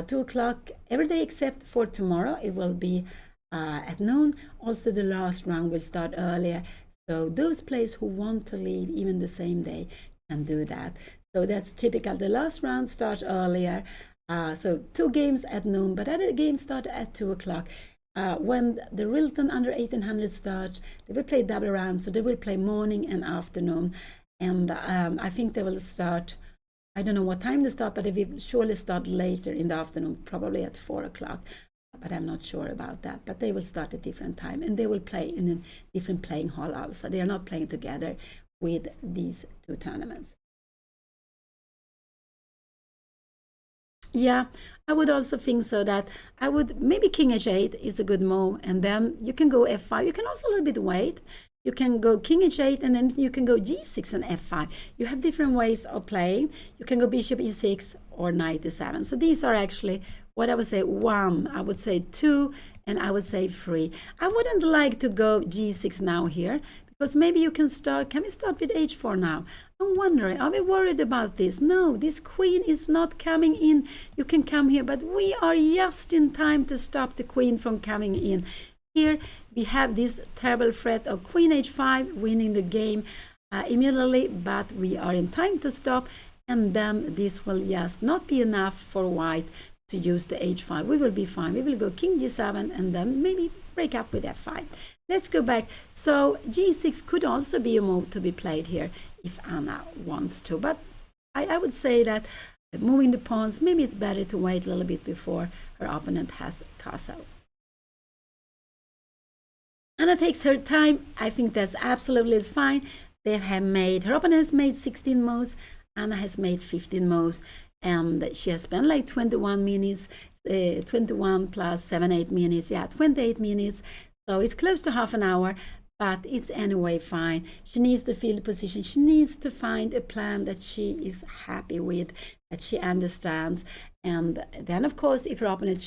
2 o'clock every day except for tomorrow. It will be at noon. Also, the last round will start earlier. So those players who want to leave even the same day can do that. So that's typical. The last round starts earlier. So 2 games at noon, but other games start at 2 o'clock. When the RILTON under 1800 starts, they will play double rounds. So they will play morning and afternoon. And I think they will start, I don't know what time they start, but they will surely start later in the afternoon, probably at 4 o'clock. But I'm not sure about that. But they will start at different time, and they will play in a different playing hall also. They are not playing together with these 2 tournaments. Yeah, I would also think so, that I would, maybe King H8 is a good move, and then you can go F5. You can also a little bit wait. You can go King H8, and then you can go G6 and F5. You have different ways of playing. You can go Bishop E6 or Knight E7. So these are actually what I would say 1, I would say 2, and I would say 3. I wouldn't like to go G6 now here, because maybe you can start. Can we start with h4 now? I'm wondering, are we worried about this? No, this queen is not coming in. You can come here, but we are just in time to stop the queen from coming in. Here we have this terrible threat of queen h5 winning the game immediately, but we are in time to stop, and then this will just not be enough for white to use the h5. We will be fine. We will go king g7 and then maybe break up with f5. Let's go back. So g6 could also be a move to be played here if Anna wants to, but I would say that moving the pawns, maybe it's better to wait a little bit before her opponent has castle. Anna takes her time. I think that's absolutely fine. They have made, her opponent has made 16 moves, Anna has made 15 moves, and she has spent like 21 minutes, 21 plus 7, 8 minutes, yeah, 28 minutes. So it's close to half an hour, but it's anyway fine. She needs to feel the position. She needs to find a plan that she is happy with, that she understands. And then, of course, if her opponent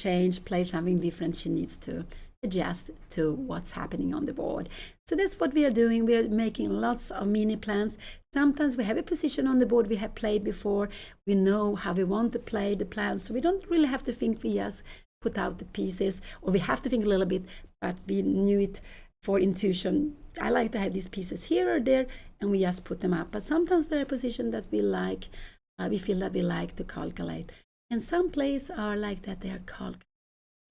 plays something different, she needs to adjust to what's happening on the board. So that's what we are doing. We are making lots of mini plans. Sometimes we have a position on the board we have played before. We know how we want to play the plans, so we don't really have to think. We just put out the pieces, or we have to think a little bit, but we knew it for intuition. I like to have these pieces here or there, and we just put them up. But sometimes there are positions that we like, we feel that we like to calculate. And some plays are like that. They are calculating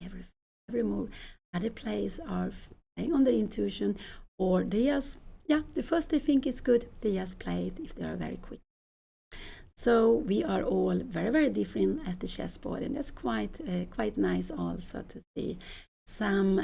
every move. Other plays are playing on their intuition, or they just, yeah, the first they think is good, they just play it if they are very quick. So we are all very, very different at the chessboard, and that's quite nice also to see. Some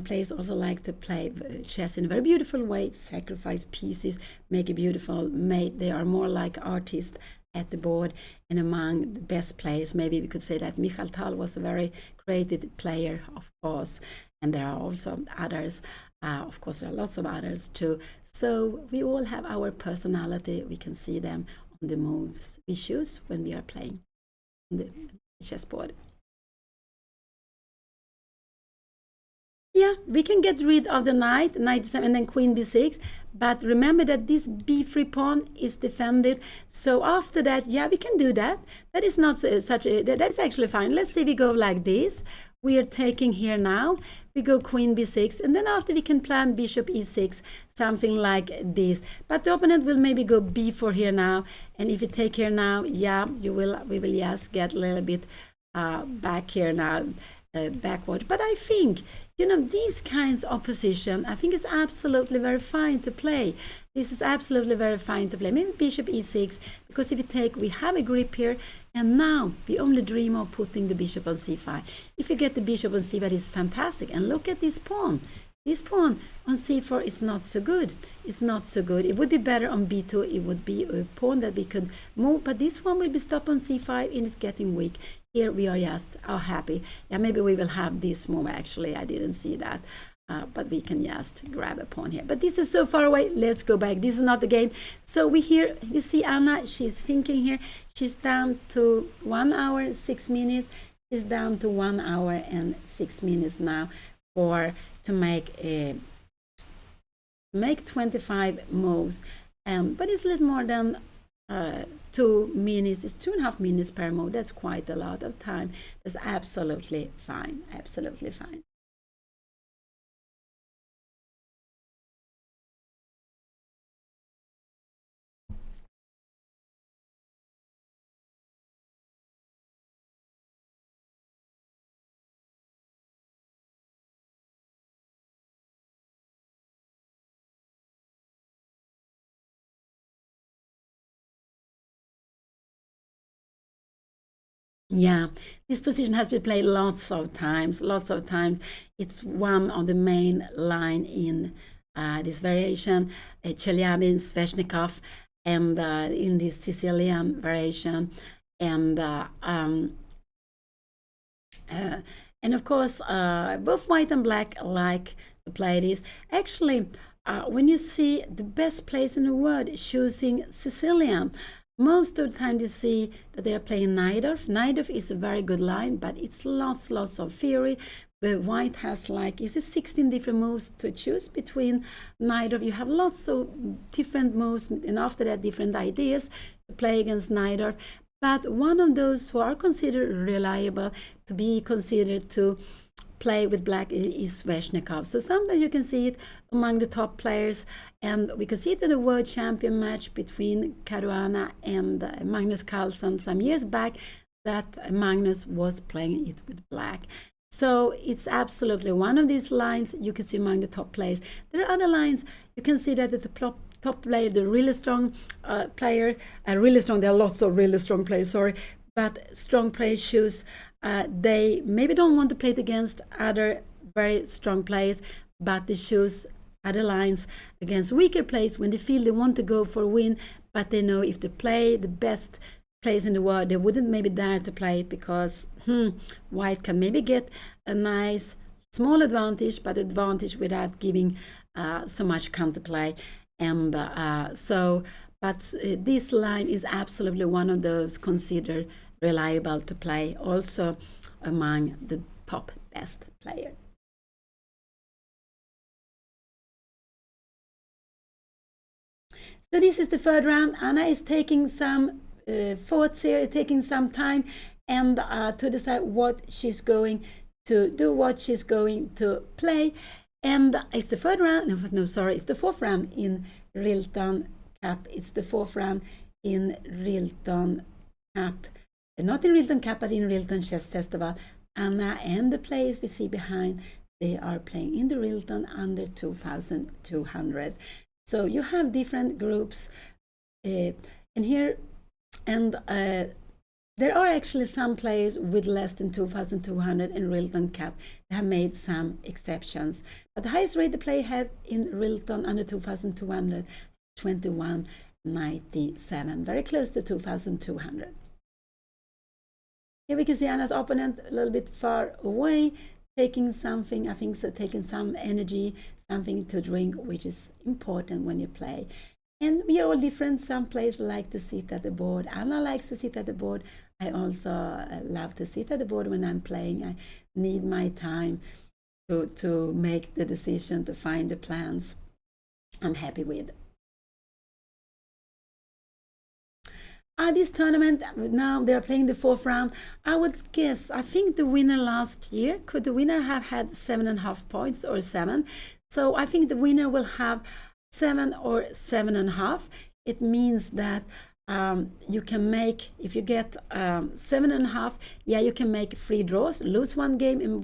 players also like to play chess in a very beautiful way, sacrifice pieces, make a beautiful mate. They are more like artists at the board. And among the best players, maybe we could say that Michael Tal was a very creative player, of course, and there are also others. Of course, there are lots of others too. So we all have our personality. We can see them on the moves we choose when we are playing on the chessboard. Yeah, we can get rid of the knight, knight 7, and then queen b6. But remember that this b3 pawn is defended. So after that, yeah, we can do that. That is not that is actually fine. Let's say we go like this. We are taking here now. We go queen b6, and then after we can plan bishop e6, something like this. But the opponent will maybe go b4 here now. And if you take here now, yeah, we will just get a little bit back here now. Backward. But I think, you know, these kinds of position, I think is absolutely very fine to play. This is absolutely very fine to play. Maybe bishop e6, because if you take, we have a grip here, and now we only dream of putting the bishop on c5. If you get the bishop on c5, it's fantastic. And look at this pawn. This pawn on c4 is not so good. It's not so good. It would be better on b2. It would be a pawn that we could move, but this one will be stopped on c5 and it's getting weak. Here we are just happy. Yeah, maybe we will have this move. Actually, I didn't see that. But we can just grab a pawn here. But this is so far away. Let's go back. This is not the game. So we see Anna. She's thinking here. She's down to 1 hour, 6 minutes. She's down to 1 hour and 6 minutes now to make 25 moves. But it's a little more than 2 minutes. It's 2.5 minutes per move. That's quite a lot of time. That's absolutely fine. Absolutely fine. Yeah, this position has been played lots of times. It's one of the main line in this variation, Chelyabin, Sveshnikov, and in this Sicilian variation, and of course both white and black like to play this. Actually, when you see the best place in the world choosing Sicilian, Most of the time you see that they are playing Najdorf. Najdorf is a very good line, but it's lots of fury. But white has like, is it 16 different moves to choose between Najdorf? You have lots of different moves, and after that different ideas to play against Najdorf. But one of those who are considered reliable to be considered to play with black is Sveshnikov. So sometimes you can see it among the top players, and we can see it in the world champion match between Caruana and Magnus Carlsen some years back, that Magnus was playing it with black. So it's absolutely one of these lines you can see among the top players. There are other lines you can see that at the top player, the really strong player, really strong, there are lots of really strong players, sorry, but strong players choose, they maybe don't want to play it against other very strong players, but they choose other lines against weaker players when they feel they want to go for a win, but they know if they play the best players in the world, they wouldn't maybe dare to play it because white can maybe get a nice small advantage, but advantage without giving so much counterplay. And this line is absolutely one of those considered reliable to play also among the top best player. So this is the third round. Anna is taking some thoughts here, taking some time and to decide what she's going to do, what she's going to play. And it's the third round, no, sorry, it's the fourth round in RILTON Cup. It's the fourth round in RILTON Cup. Not in RILTON Cup, but in RILTON Chess Festival. Anna and the players we see behind, they are playing in the RILTON under 2200. So you have different groups in here, and there are actually some players with less than 2200 in RILTON Cup. They have made some exceptions. But the highest rate the player have in RILTON under 2200, 2197, very close to 2200. Here we can see Anna's opponent a little bit far away, taking something, I think so, taking some energy, something to drink, which is important when you play. And we are all different. Some players like to sit at the board. Anna likes to sit at the board. I also love to sit at the board when I'm playing. I need my time to make the decision, to find the plans I'm happy with. This tournament, now they're playing the fourth round. I would guess, I think the winner last year, could the winner have had 7.5 points or 7? So I think the winner will have 7 or 7.5. It means that you can make, if you get 7.5, yeah, you can make 3 draws, lose 1 game and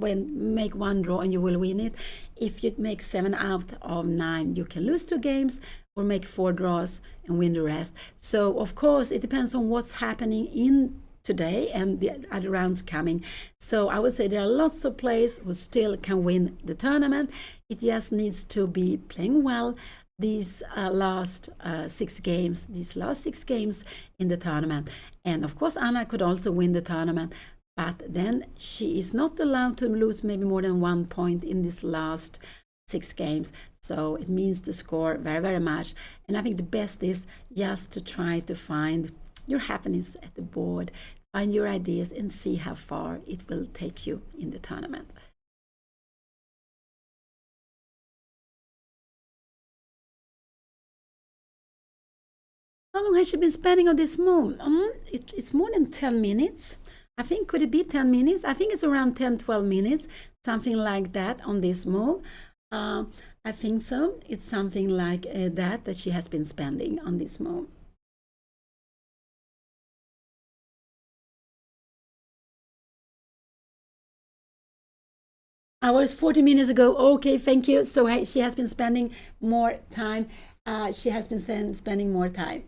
make 1 draw and you will win it. If you make 7 out of 9, you can lose 2 games or make 4 draws and win the rest. So of course it depends on what's happening in today and the other rounds coming. So I would say there are lots of players who still can win the tournament. It just needs to be playing well these last 6 games in the tournament. And of course Anna could also win the tournament, but then she is not allowed to lose maybe more than 1 point in this last 6 games. So it means to score very, very much. And I think the best is just to try to find your happiness at the board, find your ideas and see how far it will take you in the tournament. How long has she been spending on this move? It's more than 10 minutes. I think, could it be 10 minutes? I think it's around 10-12 minutes, something like that on this move. I think so. It's something like that she has been spending on this move. Hours 40 minutes ago. Okay, thank you. So she has been spending more time. She has been spending more time.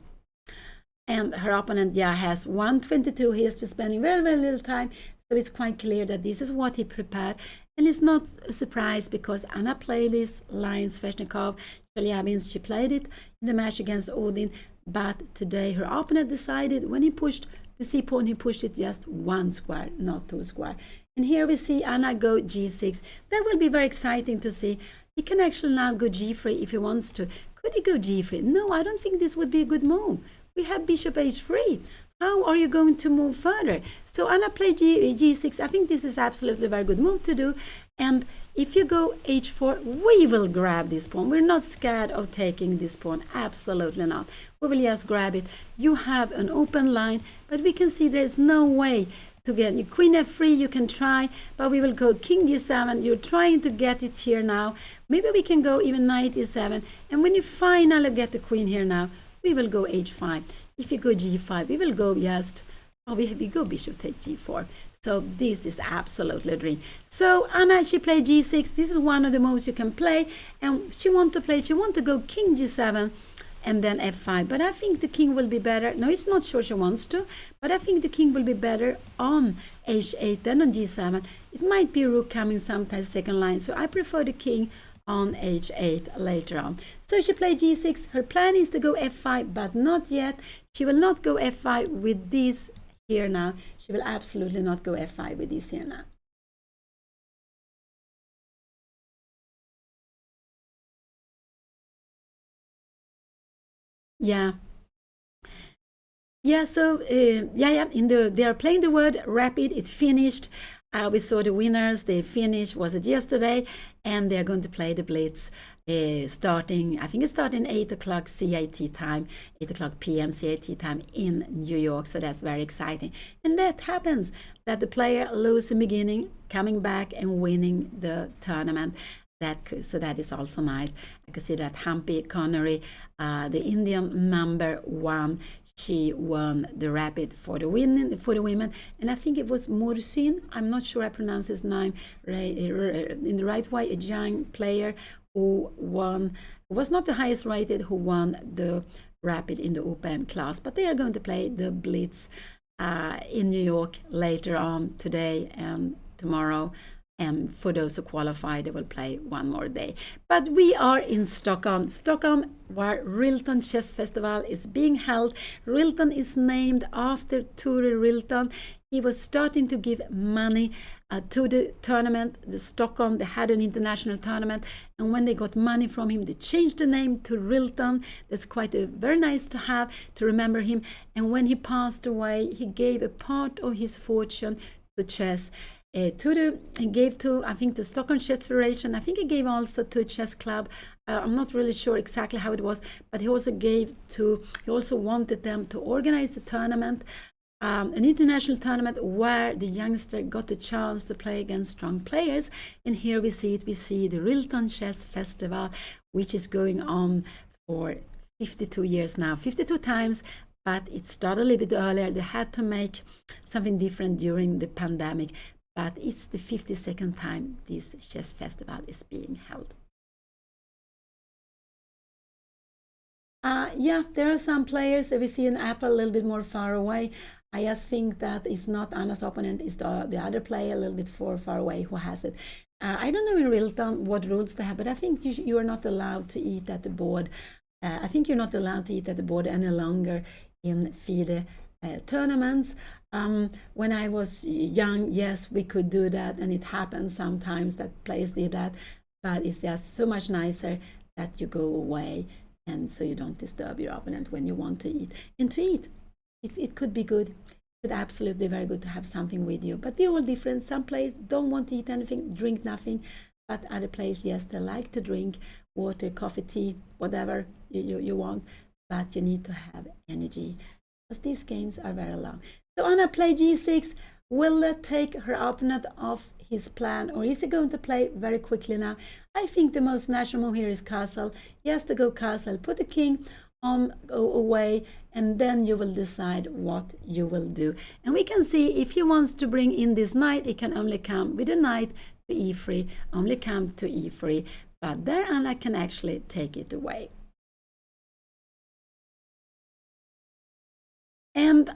And her opponent, yeah, has 122. He has been spending very, very little time. So it's quite clear that this is what he prepared. And it's not a surprise because Anna played this line, Sveshnikov, Chelyabinsk. She played it in the match against Odin. But today her opponent decided when he pushed the c-pawn, he pushed it just 1 square, not 2 square. And here we see Anna go g6. That will be very exciting to see. He can actually now go g3 if he wants to. Could he go g3? No, I don't think this would be a good move. We have bishop h3. How are you going to move further? So Anna played g6. I think this is absolutely a very good move to do. And if you go h4, we will grab this pawn. We're not scared of taking this pawn. Absolutely not. We will just grab it. You have an open line, but we can see there's no way to get you. Queen f3, you can try, but we will go king d7. You're trying to get it here now. Maybe we can go even knight e7. And when you finally get the queen here now, we will go h5. If you go g5, we will go just, oh, we go bishop take g4. So this is absolutely a dream. So Anna, she played g6. This is one of the moves you can play. And she want to go king g7 and then f5. But I think the king will be better. No, it's not sure she wants to, but I think the king will be better on h8 than on g7. It might be a rook coming sometimes second line. So I prefer the king on h8 later on. So she played g6. Her plan is to go f5, but not yet. She will not go f5 with this here now. She will absolutely not go f5 with this here now. Yeah. Yeah, so they are playing the word rapid. It finished. We saw the winners. They finished. Was it yesterday? And they're going to play the blitz starting. I think it's starting 8 o'clock CIT time, 8 o'clock p.m. CIT time in New York. So that's very exciting. And that happens that the player loses in the beginning, coming back and winning the tournament. So that is also nice. I could see that Humpy Connery, the Indian #1, she won the rapid for the women, and I think it was Morsin. I'm not sure I pronounce his name in the right way. A young player who won, was not the highest rated, who won the rapid in the open class. But they are going to play the blitz in New York later on today and tomorrow. And for those who qualify, they will play one more day. But we are in Stockholm, where RILTON Chess Festival is being held. RILTON is named after Ture RILTON. He was starting to give money to the tournament, the Stockholm. They had an international tournament, and when they got money from him, they changed the name to RILTON. That's quite very nice to have, to remember him. And when he passed away, he gave a part of his fortune to chess. He gave to, I think, the Stockholm Chess Federation. I think he gave also to a chess club. I'm not really sure exactly how it was, but he also wanted them to organize a tournament, an international tournament where the youngster got the chance to play against strong players. And here we see the RILTON Chess Festival, which is going on for 52 years now, 52 times. But it started a little bit earlier. They had to make something different during the pandemic. But it's the 52nd time this chess festival is being held. Yeah, there are some players that we see an apple a little bit more far away. I just think that it's not Anna's opponent, it's the other player a little bit far away who has it. I don't know in RILTON what rules they have, but I think you are not allowed to eat at the board. I think you're not allowed to eat at the board any longer in FIDE tournaments. When I was young, yes, we could do that, and it happens sometimes that players did that, but it's just so much nicer that you go away, and so you don't disturb your opponent when you want to eat. And to eat, it could be good. It could absolutely be very good to have something with you, but we're all different. Some players don't want to eat anything, drink nothing, but other players, yes, they like to drink water, coffee, tea, whatever you want, but you need to have energy, because these games are very long. So Anna played g6. Will that take her opponent off his plan, or is he going to play very quickly now? I think the most natural move here is castle. He has to go castle, put the king on away, and then you will decide what you will do. And we can see if he wants to bring in this knight, he can only come with a knight to e3, only come to e3, but there Anna can actually take it away. And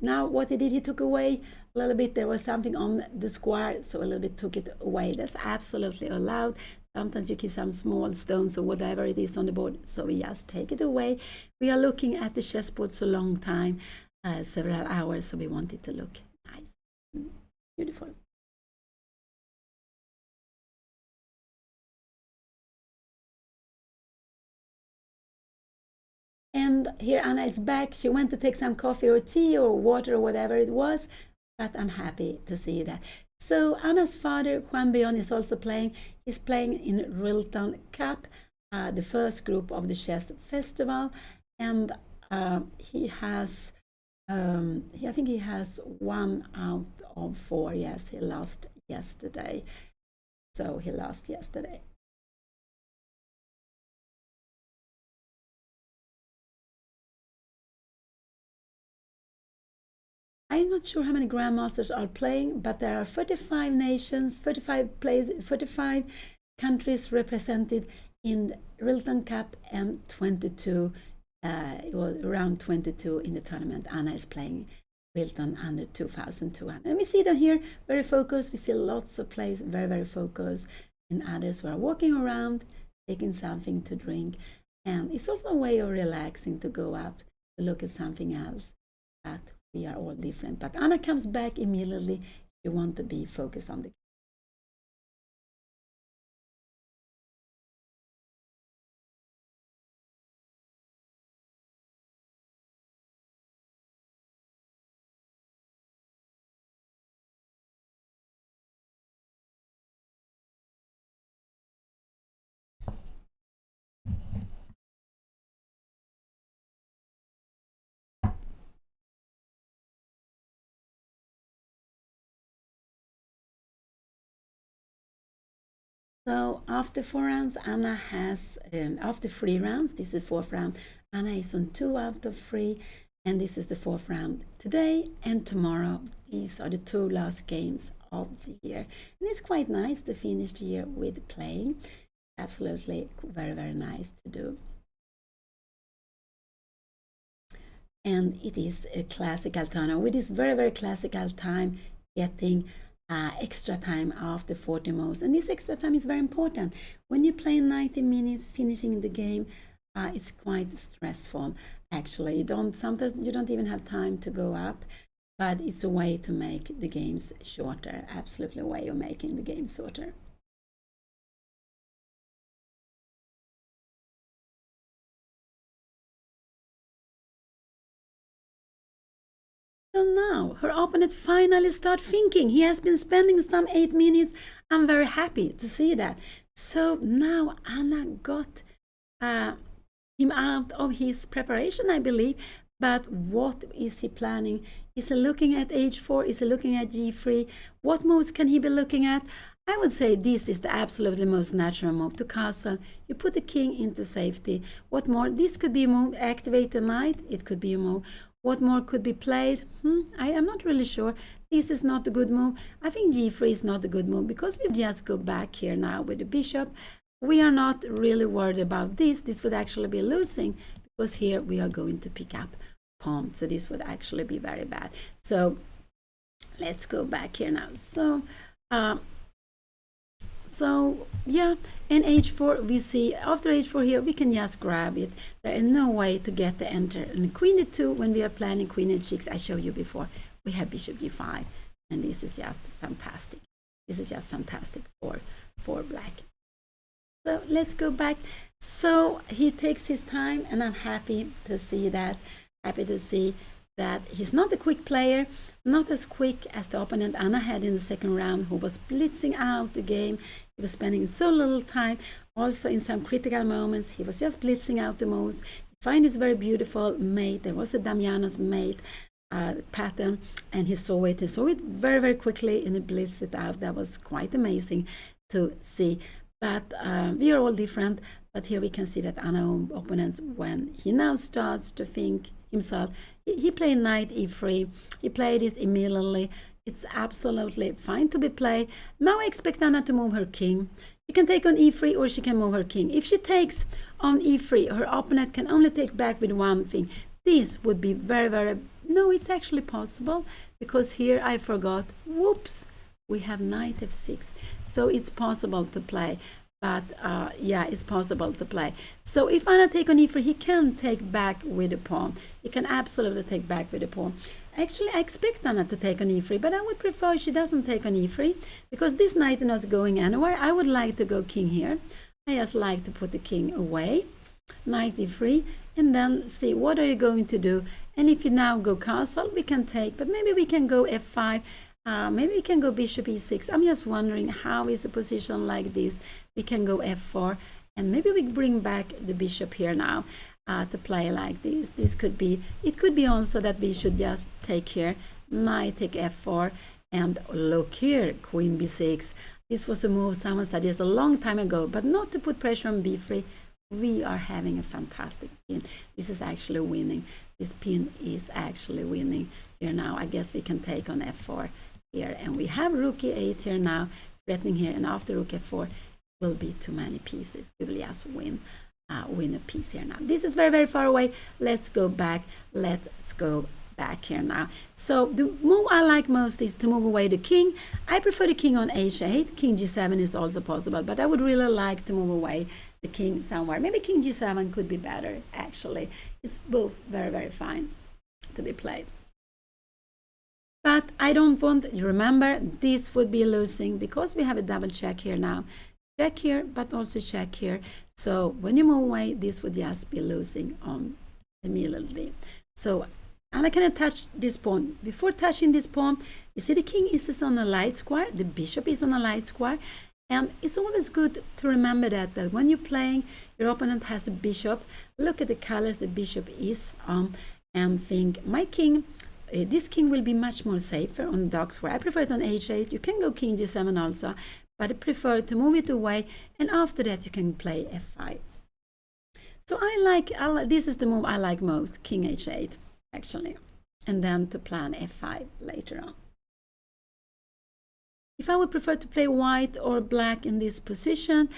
now what he did, he took away a little bit. There was something on the square, so a little bit took it away. That's absolutely allowed. Sometimes you get some small stones or whatever it is on the board, so we just take it away. We are looking at the chessboard so long time, several hours, so we want it to look nice, beautiful. And here Anna is back. She went to take some coffee or tea or water or whatever it was, but I'm happy to see that. So Anna's father, Juan Beon, is also playing. He's playing in RILTON Cup, the first group of the chess festival, and he has, I think he has 1 out of 4. Yes, he lost yesterday. So he lost yesterday. I'm not sure how many grandmasters are playing, but there are 35 nations, 45 countries represented in RILTON Cup, and 22, it was around 22 in the tournament. Anna is playing RILTON under 2200. And we see them here, very focused. We see lots of players, very, very focused, and others who are walking around, taking something to drink. And it's also a way of relaxing to go out to look at something else. But we are all different. But Anna comes back immediately. She wants to be focused on the game. So after 4 rounds, Anna has, after 3 rounds, this is the 4th round, Anna is on 2 out of 3, and this is the 4th round today and tomorrow. These are the 2 last games of the year. And it's quite nice to finish the year with playing. Absolutely very, very nice to do. And it is a classical time. With this very, very classical time, getting extra time after 40 moves, and this extra time is very important. When you play 90 minutes finishing the game, it's quite stressful actually. Sometimes you don't even have time to go up, but it's a way to make the games shorter. Absolutely a way of making the game shorter. So now her opponent finally start thinking. He has been spending some 8 minutes. I'm very happy to see that. So now Anna got him out of his preparation, I believe. But what is he planning? Is he looking at h4? Is he looking at g3? What moves can he be looking at? I would say this is the absolutely most natural move to castle. You put the king into safety. What more? This could be a move. Activate the knight. It could be a move. What more could be played? I am not really sure. This is not a good move. I think g3 is not a good move because we just go back here now with the bishop. We are not really worried about this. This would actually be losing because here we are going to pick up pawn. So this would actually be very bad. So let's go back here now. So yeah, in h4 we see after h4 here we can just grab it. There is no way to get the enter. And queen e2 when we are planning queen h6, I showed you before, we have bishop g5, and this is just fantastic. This is just fantastic for black. So let's go back. So he takes his time, and I'm happy to see that. Happy to see that he's not a quick player, not as quick as the opponent Anna had in the second round, who was blitzing out the game. He was spending so little time. Also in some critical moments, he was just blitzing out the moves. Find this very beautiful mate. There was a Damiano's mate pattern, and he saw it. He saw it very, very quickly, and he blitzed it out. That was quite amazing to see. But we are all different. But here we can see that Anna's opponents, when he now starts to think himself, he played knight e3. He played this immediately. It's absolutely fine to be played. Now I expect Anna to move her king. She can take on e3 or she can move her king. If she takes on e3, her opponent can only take back with one thing. This would be very, very... No, it's actually possible because here I forgot. Whoops! We have knight f6. So it's possible to play. But yeah, it's possible to play. So if Anna take on e3, he can take back with a pawn. He can absolutely take back with a pawn. Actually, I expect Anna to take on e3, but I would prefer she doesn't take on e3 because this knight is not going anywhere. I would like to go king here. I just like to put the king away. Knight e3. and then see what are you going to do. And if you now go castle, we can take, but maybe we can go f5. Maybe we can go bishop e6. I'm just wondering how is a position like this. We can go f4, and maybe we bring back the bishop here now to play like this. This could be, it could be also that we should just take here, knight take f4, and look here, queen b6. This was a move someone suggested a long time ago, but not to put pressure on b3. We are having a fantastic pin. This is actually winning. This pin is actually winning here now. I guess we can take on f4 here, and we have rook e8 here now, threatening here, and after rook f4 will be too many pieces. We will just win a piece here now. This is very, very far away. Let's go back. Let's go back here now. So the move I like most is to move away the king. I prefer the king on h8. King g7 is also possible, but I would really like to move away the king somewhere. Maybe king g7 could be better, actually. It's both very, very fine to be played. But I don't want, remember, this would be losing because we have a double check here now. Check here, but also check here. So when you move away, this would just be losing on immediately. So, and I can touch this pawn. Before touching this pawn, you see the king is on a light square, the bishop is on a light square. And it's always good to remember that when you're playing, your opponent has a bishop. Look at the colors the bishop is on and think, my king, this king will be much more safer on the dark square. I prefer it on h8. You can go king g7 also, but I prefer to move it away, and after that you can play f5. So I like this is the move I like most, king h8 actually, and then to plan f5 later on. If I would prefer to play white or black in this position,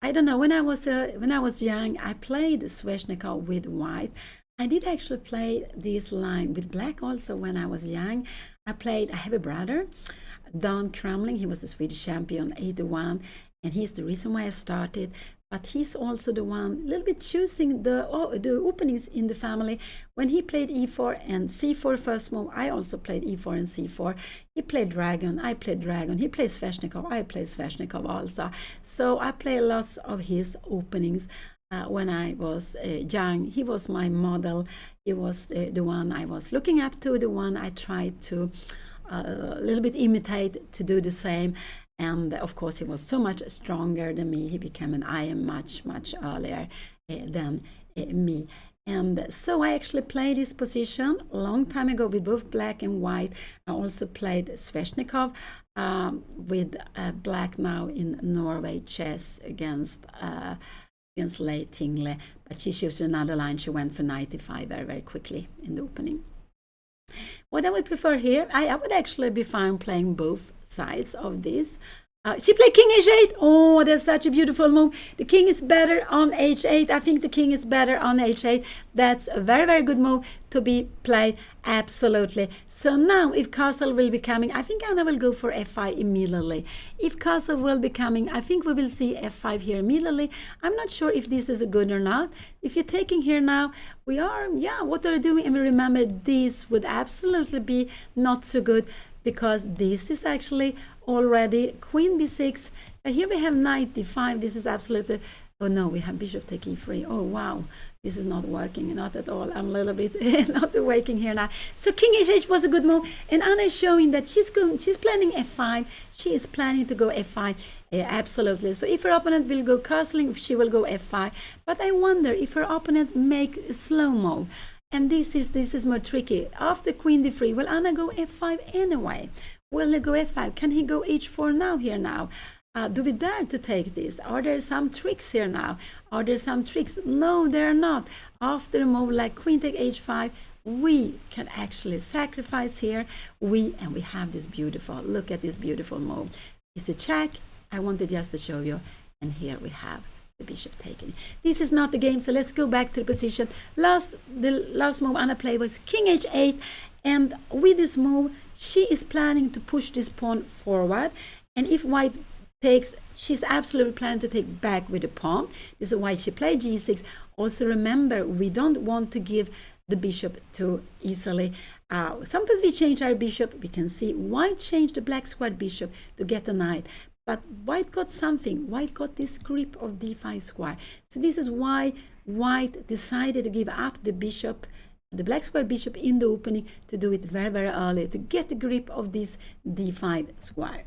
I don't know. When I was young, I played Sveshnikov with white. I did actually play this line with black also when I was young. I have a brother, Pia Cramling. He was the Swedish champion, 81, and he's the reason why I started. But he's also the one a little bit choosing the openings in the family. When he played e4 and c4 first move, I also played e4 and c4. He played dragon, I played dragon. He plays Sveshnikov, I played Sveshnikov also. So I played lots of his openings when I was young. He was my model. He was the one I was looking up to, the one I tried to a little bit imitate, to do the same. And of course, he was so much stronger than me. He became an IM much, much earlier than me. And so I actually played this position a long time ago with both black and white. I also played Sveshnikov with black now in Norway chess against Lei Tingle. But she chose another line. She went for 95 very, very quickly in the opening. What I would prefer here, I would actually be fine playing both sides of this. She played king h8. Oh, that's such a beautiful move. The king is better on h8. I think the king is better on h8. That's a very, very good move to be played. Absolutely. So now if castle will be coming, I think Anna will go for f5 immediately. If castle will be coming, I think we will see f5 here immediately. I'm not sure if this is a good or not. If you're taking here now, we are, yeah, what are we doing? And remember, this would absolutely be not so good, because this is actually already queen b6. Here we have knight d5. This is absolutely, oh no, we have bishop take e3. Oh wow, this is not working, not at all. I'm a little bit not awaking here now. So king h8 was a good move, and Anna is showing that she's planning f5. She is planning to go f5. Absolutely. So if her opponent will go castling, she will go f5. But I wonder if her opponent make a slow move. And this is more tricky. After queen d3, will Anna go f5 anyway? Will he go f5? Can he go h4 now here now? Do we dare to take this? Are there some tricks here now? Are there some tricks? No, there are not. After a move like queen take h5, we can actually sacrifice here. And we have this beautiful, look at this beautiful move. It's a check. I wanted just to show you. And here we have the bishop taken. This is not the game, so let's go back to the position. The last move Anna played was king h8, and with this move she is planning to push this pawn forward, and if white takes, she's absolutely planning to take back with the pawn. This is why she played g6. Also remember, we don't want to give the bishop too easily. Sometimes we change our bishop. We can see white change the black squared bishop to get the knight. but white got something. White got this grip of d5 square. So this is why white decided to give up the bishop, the black square bishop in the opening, to do it very, very early, to get the grip of this d5 square.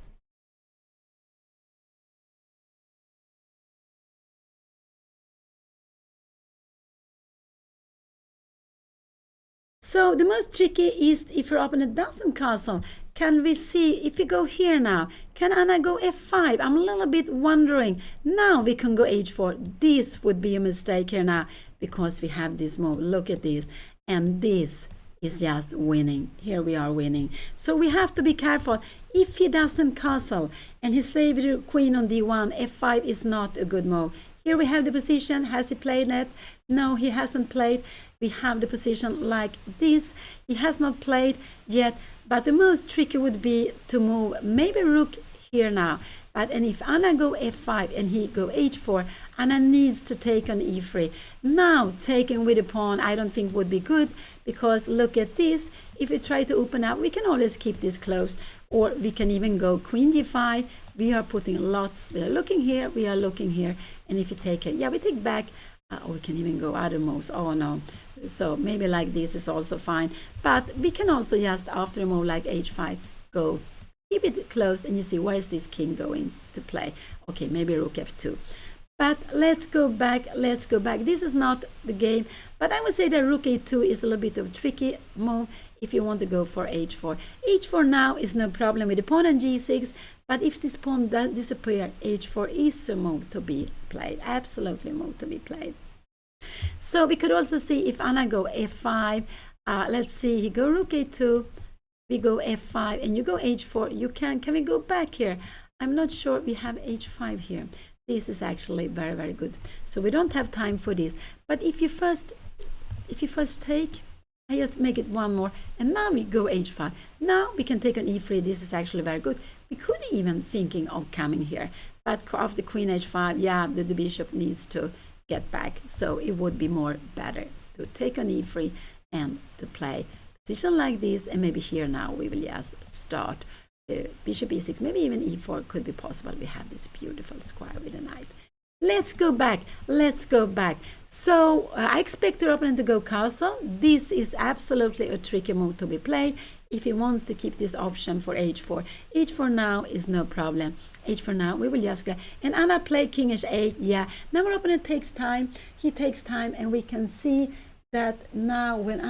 So the most tricky is if your opponent doesn't castle. Can we see, if we go here now, can Anna go f5? I'm a little bit wondering. Now we can go h4. This would be a mistake here now, because we have this move. Look at this. And this is just winning. Here we are winning. So we have to be careful. If he doesn't castle and he slaves the queen on d1, f5 is not a good move. Here we have the position. Has he played it? No, he hasn't played. We have the position like this. He has not played yet, but the most tricky would be to move maybe rook here now. And if Anna go f5 and he go h4, Anna needs to take on e3. Now taking with a pawn I don't think would be good, because look at this. If we try to open up, we can always keep this closed, or we can even go queen g5. We are putting lots, we are looking here, we are looking here, and if you take it, yeah, we take back, or we can even go other moves. Oh no, so maybe like this is also fine, but we can also just after a move like h5 go keep it closed, and you see, where is this king going to play? Okay, maybe rook f2. But let's go back, let's go back. This is not the game, but I would say that rook a2 is a little bit of a tricky move if you want to go for h4. h4 now is no problem with the pawn on g6, but if this pawn does disappear, h4 is a move to be played, absolutely a move to be played. So we could also see if Anna go f5, let's see, he go rook a2, we go f5, and you go h4. You can we go back here? I'm not sure. We have h5 here. This is actually very, very good. So we don't have time for this. But if you first take, I just make it one more, and now we go h5. Now we can take on e3. This is actually very good. We could even thinking of coming here, but after queen h5, yeah, the bishop needs to get back. So it would be more better to take on e3 and to play position like this, and maybe here now we will just start bishop e6, maybe even e4 could be possible. We have this beautiful square with a knight. Let's go back, let's go back. So I expect your opponent to go castle. This is absolutely a tricky move to be played if he wants to keep this option for h4. h4 now is no problem. h4 now, we will just go, and Anna play king h8. Yeah, now our opponent takes time, he takes time, and we can see that now when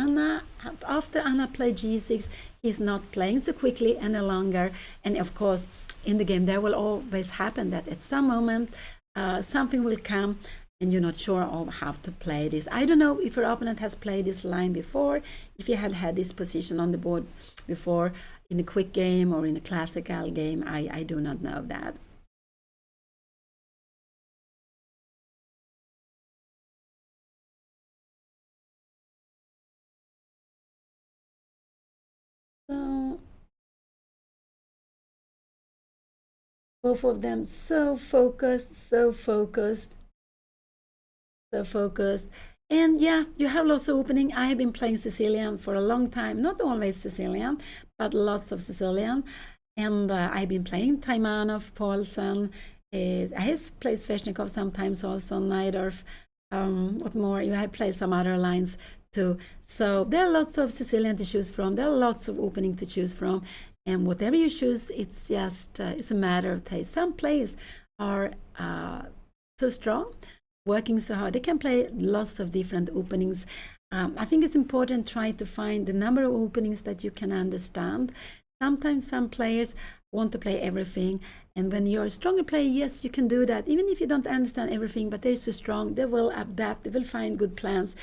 after Anna played g6, he's not playing so quickly any longer. And of course, in the game, there will always happen that at some moment, something will come and you're not sure of how to play this. I don't know if your opponent has played this line before, if he had this position on the board before in a quick game or in a classical game. I do not know that. So both of them so focused, so focused, so focused. And yeah, you have lots of opening. I have been playing Sicilian for a long time, not always Sicilian, but lots of Sicilian. And I've been playing Taimanov, Paulsen. I have played Sveshnikov sometimes also, Najdorf. What more? You have played some other lines too. So there are lots of Sicilian to choose from. There are lots of opening to choose from. And whatever you choose, it's just, it's a matter of taste. Some players are so strong, working so hard. They can play lots of different openings. I think it's important to try to find the number of openings that you can understand. Sometimes some players want to play everything. And when you're a stronger player, yes, you can do that. Even if you don't understand everything, but they're so strong, they will adapt, they will find good plans.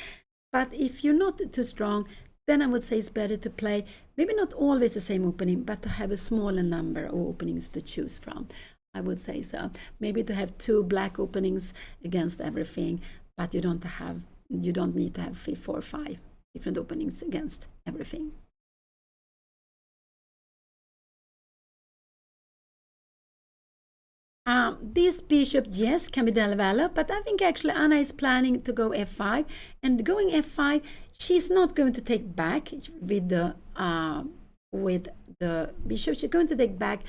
But if you're not too strong, then I would say it's better to play, maybe not always the same opening, but to have a smaller number of openings to choose from. I would say so. Maybe to have 2 black openings against everything, but you don't need to have 3, 4, 5 different openings against everything. This bishop, yes, can be developed, but I think actually Anna is planning to go f5, and going f5, she's not going to take back with the bishop. She's going to take back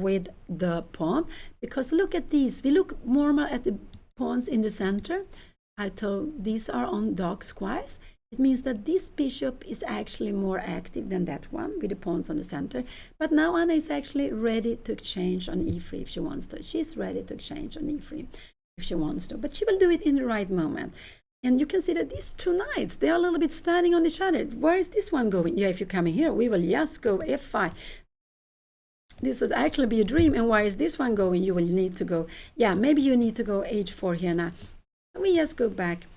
with the pawn, because look at these. We look more at the pawns in the center. I told these are on dark squares. It means that this bishop is actually more active than that one with the pawns on the center. But now Anna is actually ready to exchange on e3 if she wants to. She's ready to exchange on e3 if she wants to, but she will do it in the right moment. And you can see that these two knights, they are a little bit standing on each other. Where is this one going? Yeah, if you come in here, we will just go f5. This would actually be a dream. And where is this one going? You will need to go, yeah, maybe you need to go h4 here now. We just go back.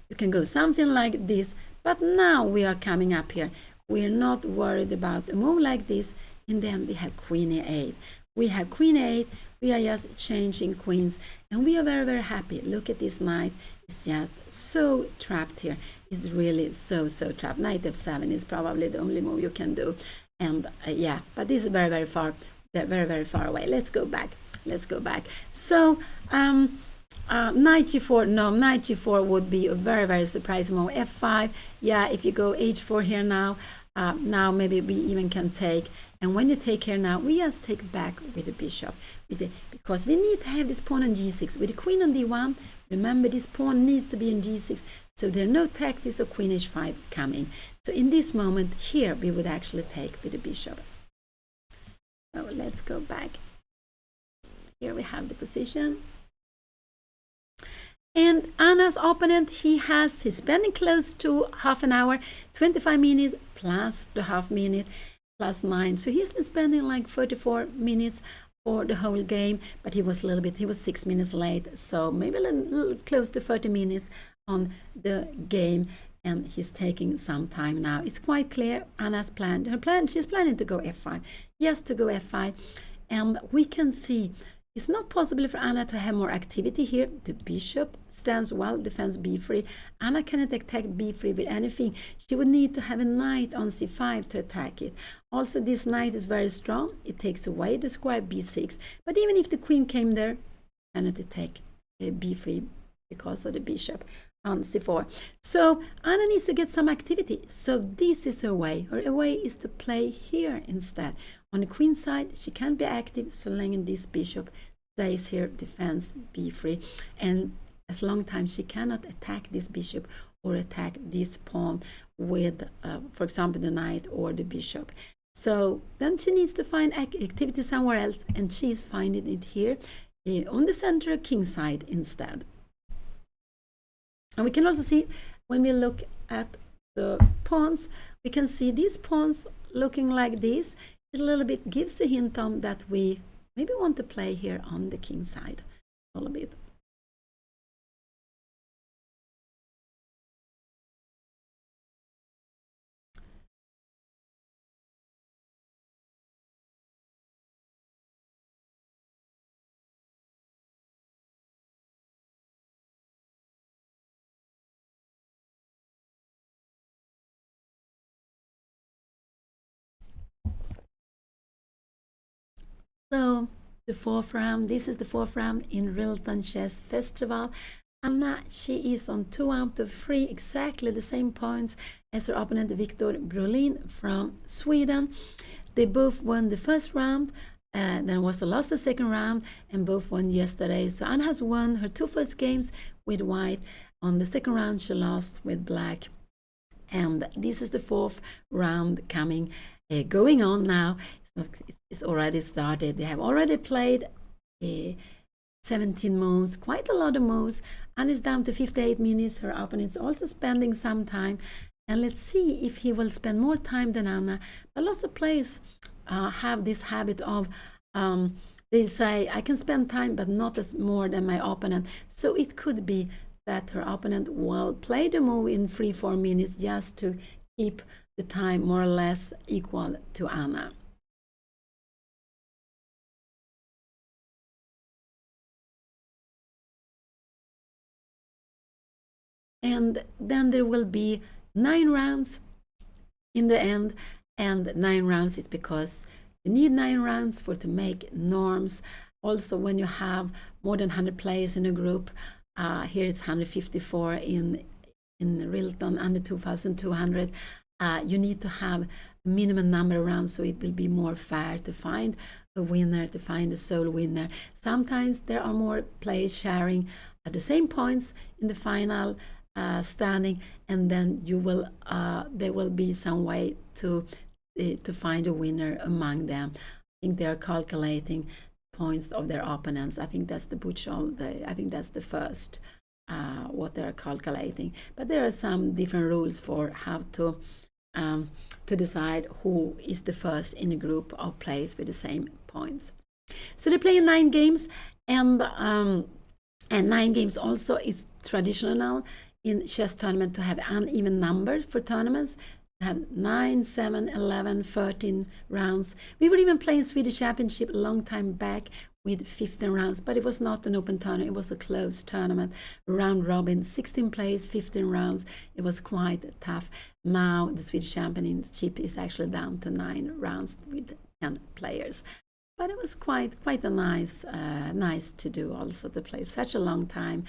You can go something like this, but now we are coming up here. We're not worried about a move like this. And then we have queen e8. We have queen e8. We are just changing queens, and we are very, very happy. Look at this knight. It's just so trapped here. It's really so trapped. Knight f7 is probably the only move you can do. And yeah, but this is very, very far. They're very, very far away. Let's go back. Let's go back. So knight g4. No, knight g4 would be a very, very surprising move. f5. Yeah, if you go h4 here now, now maybe we even can take. And when you take here now, we just take back with the bishop, because we need to have this pawn on g6 with the queen on d1. Remember, this pawn needs to be on g6, so there are no tactics of queen h5 coming. So in this moment here, we would actually take with the bishop. So let's go back. Here we have the position. And Anna's opponent, he's spending close to half an hour, 25 minutes plus the half minute. Plus 9, so he's been spending like 34 minutes for the whole game, but he was 6 minutes late, so maybe a little close to 30 minutes on the game, and he's taking some time now. It's quite clear Anna's plan. She's planning to go f5, yes, to go f5, and we can see it's not possible for Anna to have more activity here. The bishop stands well, defends b3. Anna cannot attack b3 with anything. She would need to have a knight on c5 to attack it. Also, this knight is very strong. It takes away the square b6. But even if the queen came there, cannot attack b3 because of the bishop on c4. So Anna needs to get some activity. So this is her way. Her way is to play here instead. On the queen side, she can't be active so long as this bishop stays here, defends b3, and as long time she cannot attack this bishop or attack this pawn with, for example, the knight or the bishop. So then she needs to find activity somewhere else, and she's finding it here on the center king side instead. And we can also see when we look at the pawns, we can see these pawns looking like this. It a little bit gives a hint on that we maybe want to play here on the king side a little bit. So the fourth round, this is the fourth round in RILTON Chess Festival. Anna, she is on 2 out of 3, exactly the same points as her opponent Victor Brolin from Sweden. They both won the first round, then was lost the second round, and both won yesterday. So Anna has won her 2 first games with white. On the second round, she lost with black. And this is the fourth round coming, going on now. It's already started. They have already played 17 moves, quite a lot of moves, and it's down to 58 minutes. Her opponent's also spending some time, and let's see if he will spend more time than Anna. But lots of players have this habit of they say, I can spend time but not as more than my opponent. So it could be that her opponent will play the move in 3-4 minutes just to keep the time more or less equal to Anna. And then there will be 9 rounds in the end, and 9 rounds is because you need 9 rounds to make norms. Also, when you have more than 100 players in a group, here it's 154 in RILTON, under 2200, you need to have minimum number of rounds, so it will be more fair to find a winner, to find a sole winner. Sometimes there are more players sharing at the same points in the final standing, and then you will there will be some way to find a winner among them. I think they are calculating points of their opponents. I think that's the Butchol. I think that's the first what they're calculating. But there are some different rules for how to decide who is the first in a group of players with the same points. So they play 9 games, and 9 games also is traditional in chess tournament to have uneven number for tournaments. Have 9, 7, 11, 13 rounds. We were even playing Swedish Championship a long time back with 15 rounds, but it was not an open tournament. It was a closed tournament, round robin, 16 players, 15 rounds. It was quite tough. Now the Swedish Championship is actually down to 9 rounds with 10 players. But it was quite a nice to do also to play such a long time.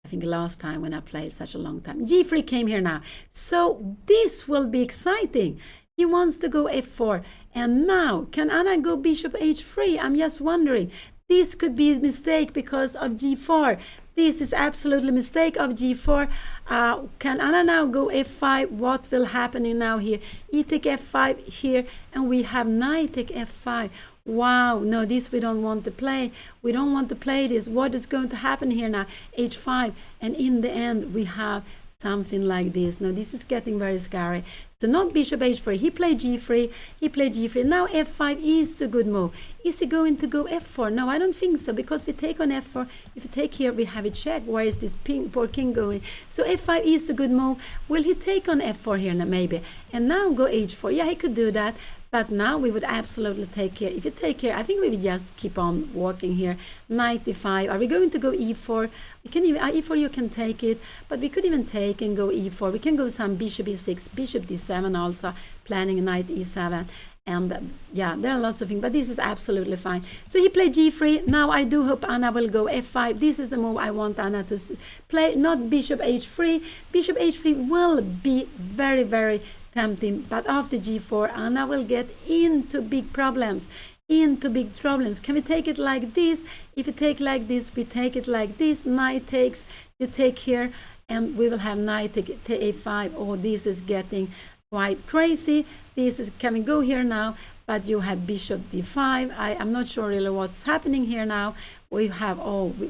I think last time when I played such a long time. G3 came here now. So this will be exciting. He wants to go f4. And now, can Anna go bishop h3? I'm just wondering. This could be a mistake because of g4. This is absolutely a mistake of g4. Can Anna now go f5? What will happen now here? E take f5 here, and we have knight take f5. Wow, no, this we don't want to play. We don't want to play this. What is going to happen here now? h5, and in the end we have something like this. Now this is getting very scary. So not bishop h3. He played g3. He played g3. Now f5 is a good move. Is he going to go f4? No, I don't think so, because we take on f4. If we take here, we have a check. Where is this poor king going? So f5 is a good move. Will he take on f4 here? Now, maybe. And now go h4. Yeah, he could do that. But now we would absolutely take here. If you take here, I think we would just keep on walking here. Knight d5. Are we going to go e4? We can even e4. You can take it, but we could even take and go e4. We can go some bishop e6, bishop d7 also, planning a knight e7. And yeah, there are lots of things, but this is absolutely fine. So he played g3. Now I do hope Anna will go f5. This is the move I want Anna to play, not bishop h3. Bishop h3 will be very, very tempting, but after g4, Anna will get into big problems. Can we take it like this? If you take like this, we take it like this. Knight takes, you take here, and we will have knight take a5. Oh, this is getting quite crazy. This is, can we go here now? But you have bishop d5. I'm not sure really what's happening here now. We have, the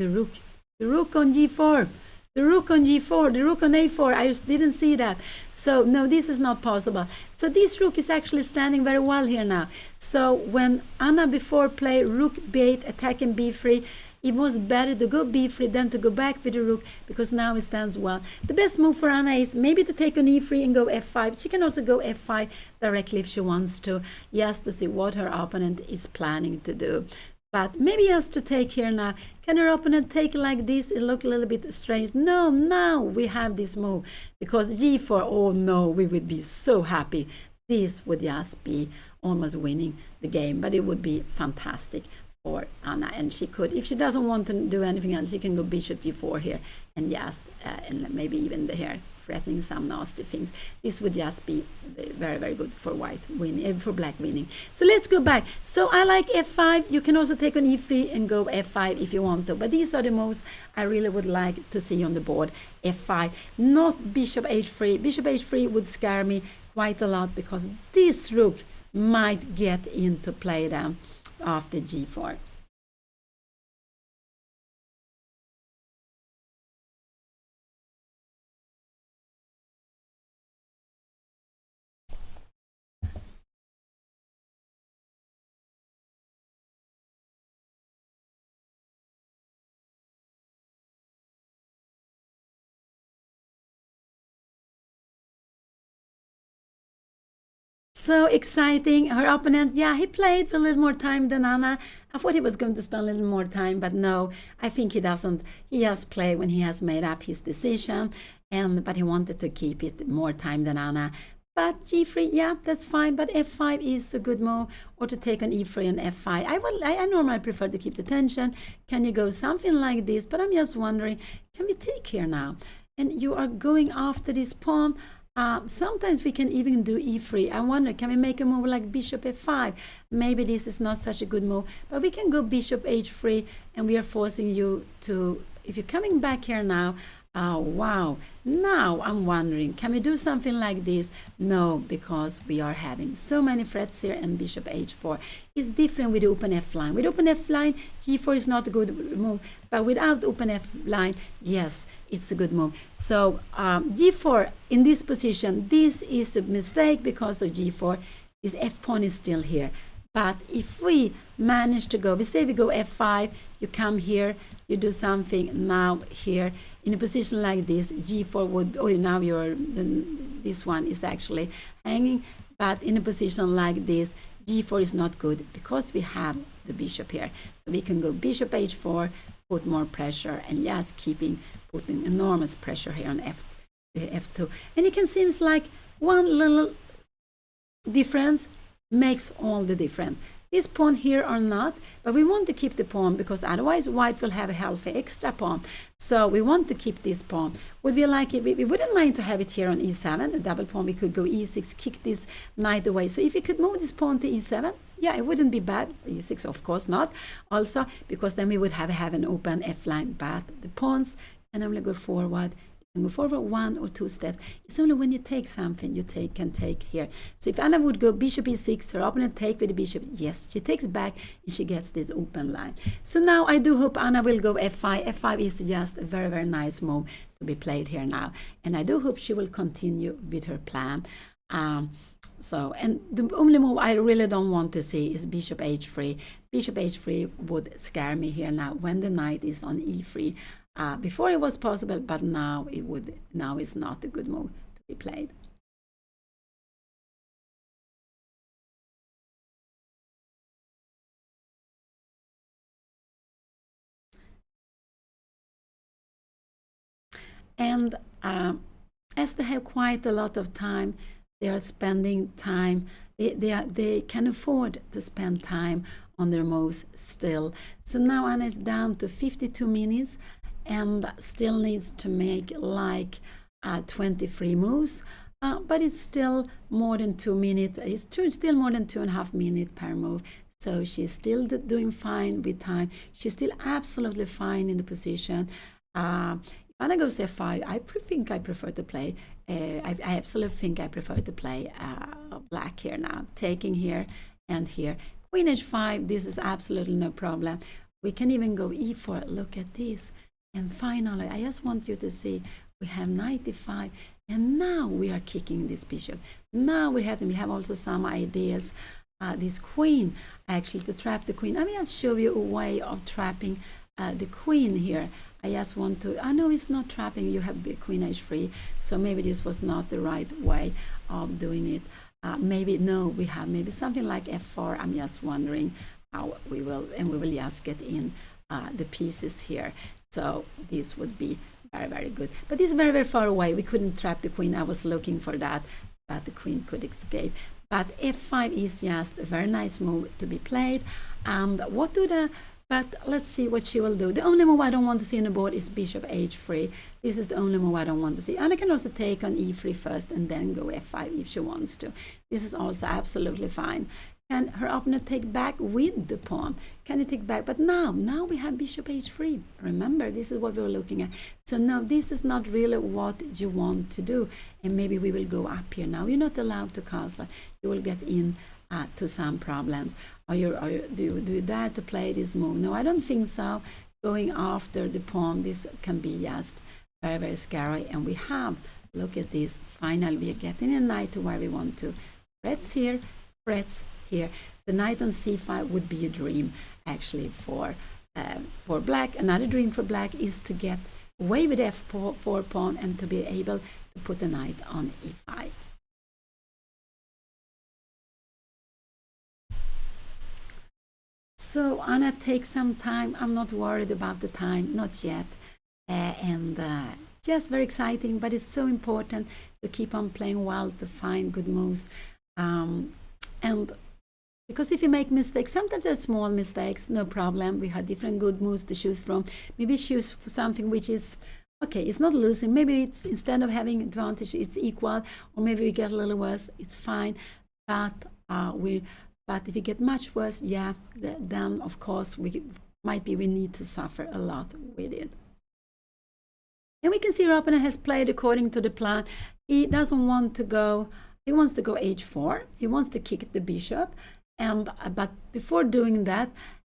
rook on g4. The rook on g4, the rook on a4, I just didn't see that. So no, this is not possible. So this rook is actually standing very well here now. So when Anna before played rook b8 attacking b3, it was better to go b3 than to go back with the rook, because now it stands well. The best move for Anna is maybe to take on e3 and go f5. She can also go f5 directly if she wants to, just to see what her opponent is planning to do. But maybe just to take here now. Can her opponent take like this? It looked a little bit strange. No, now we have this move. Because g4, oh no, we would be so happy. This would just be almost winning the game. But it would be fantastic for Anna. And she could, if she doesn't want to do anything else, she can go bishop g4 here. And just, and maybe even the here, threatening some nasty things. This would just be very, very good for white winning, for black winning. So let's go back. So I like f5. You can also take on e3 and go f5 if you want to. But these are the moves I really would like to see on the board. f5, not bishop h3. Bishop h3 would scare me quite a lot, because this rook might get into play then after g4. So exciting. Her opponent, yeah, he played for a little more time than Anna. I thought he was going to spend a little more time, but no, I think he doesn't. He just play when he has made up his decision, but he wanted to keep it more time than Anna. But g3, yeah, that's fine. But f5 is a good move, or to take on e3 and f5. I normally prefer to keep the tension. Can you go something like this? But I'm just wondering, can we take here now? And you are going after this pawn. Sometimes we can even do e3. I wonder, can we make a move like bishop f5? Maybe this is not such a good move, but we can go bishop h3, and we are forcing you to, if you're coming back here now, wow, now I'm wondering, can we do something like this? No, because we are having so many threats here, and bishop h4 is different with the open f line. With open f line, g4 is not a good move, but without open f line, yes, it's a good move. So g4 in this position, this is a mistake because of g4. This f pawn is still here. But if we manage to go, we say we go f5, you come here, you do something now here in a position like this, g4 would, oh, now this one is actually hanging, but in a position like this, g4 is not good because we have the bishop here. So we can go bishop h4, put more pressure, and yes, putting enormous pressure here on f2. And it can seem like one little difference makes all the difference. This pawn here or not, but we want to keep the pawn because otherwise white will have a healthy extra pawn. So we want to keep this pawn. Would we like it? We wouldn't mind to have it here on e7, a double pawn. We could go e6, kick this knight away. So if we could move this pawn to e7, yeah, it wouldn't be bad. e6, of course not. Also, because then we would have an open f line, but the pawns can only go forward. And go forward 1 or 2 steps. It's only when you take something you can take here. So if Anna would go bishop e6, her opponent take with the bishop, yes, she takes back and she gets this open line. So now I do hope Anna will go f5. f5 is just a very, very nice move to be played here now. And I do hope she will continue with her plan. And the only move I really don't want to see is bishop h3. Bishop h3 would scare me here now when the knight is on e3. Before it was possible, but now it's not a good move to be played. And as they have quite a lot of time, they are spending time. They can afford to spend time on their moves still. So now Anna is down to 52 minutes. And still needs to make like 23 moves, but it's still more than 2 minutes. It's still more than 2.5 minutes per move. So she's still doing fine with time. She's still absolutely fine in the position. If Anna goes f5, I think I prefer to play. I absolutely think I prefer to play black here now, taking here and here. Queen h5. This is absolutely no problem. We can even go e4. Look at this. And finally, I just want you to see, we have knight e5, and now we are kicking this bishop. Now we have also some ideas, this queen, actually, to trap the queen. Let me just show you a way of trapping the queen here. I just want to, I know it's not trapping, you have queen h3, so maybe this was not the right way of doing it. Maybe, no, we have maybe something like f4. I'm just wondering how we will just get in the pieces here. So this would be very, very good. But this is very, very far away. We couldn't trap the queen. I was looking for that, but the queen could escape. But f5 is just a very nice move to be played. And but let's see what she will do. The only move I don't want to see on the board is bishop h3. This is the only move I don't want to see. And I can also take on e3 first and then go f5 if she wants to. This is also absolutely fine. Can her opponent take back with the pawn? Can he take back? But now we have bishop h3. Remember, this is what we were looking at. So no, this is not really what you want to do. And maybe we will go up here now. You're not allowed to castle. You will get in to some problems. Do you dare to play this move? No, I don't think so. Going after the pawn, this can be just very, very scary. And we have, look at this. Finally, we are getting a knight to where we want to. Threats here, threats here. So knight on c5 would be a dream actually for black. Another dream for black is to get away with f4 pawn and to be able to put a knight on e5. So Anna takes some time. I'm not worried about the time, not yet. Just very exciting, but it's so important to keep on playing well, to find good moves. And because if you make mistakes, sometimes they're small mistakes, no problem. We have different good moves to choose from. Maybe choose for something which is Okay, it's not losing. Maybe it's, instead of having advantage, it's equal, or maybe we get a little worse. It's fine, but but if we get much worse, yeah, then of course we need to suffer a lot with it. And we can see our opponent has played according to the plan. He doesn't want to go. He wants to go h4. He wants to kick the bishop, and but before doing that,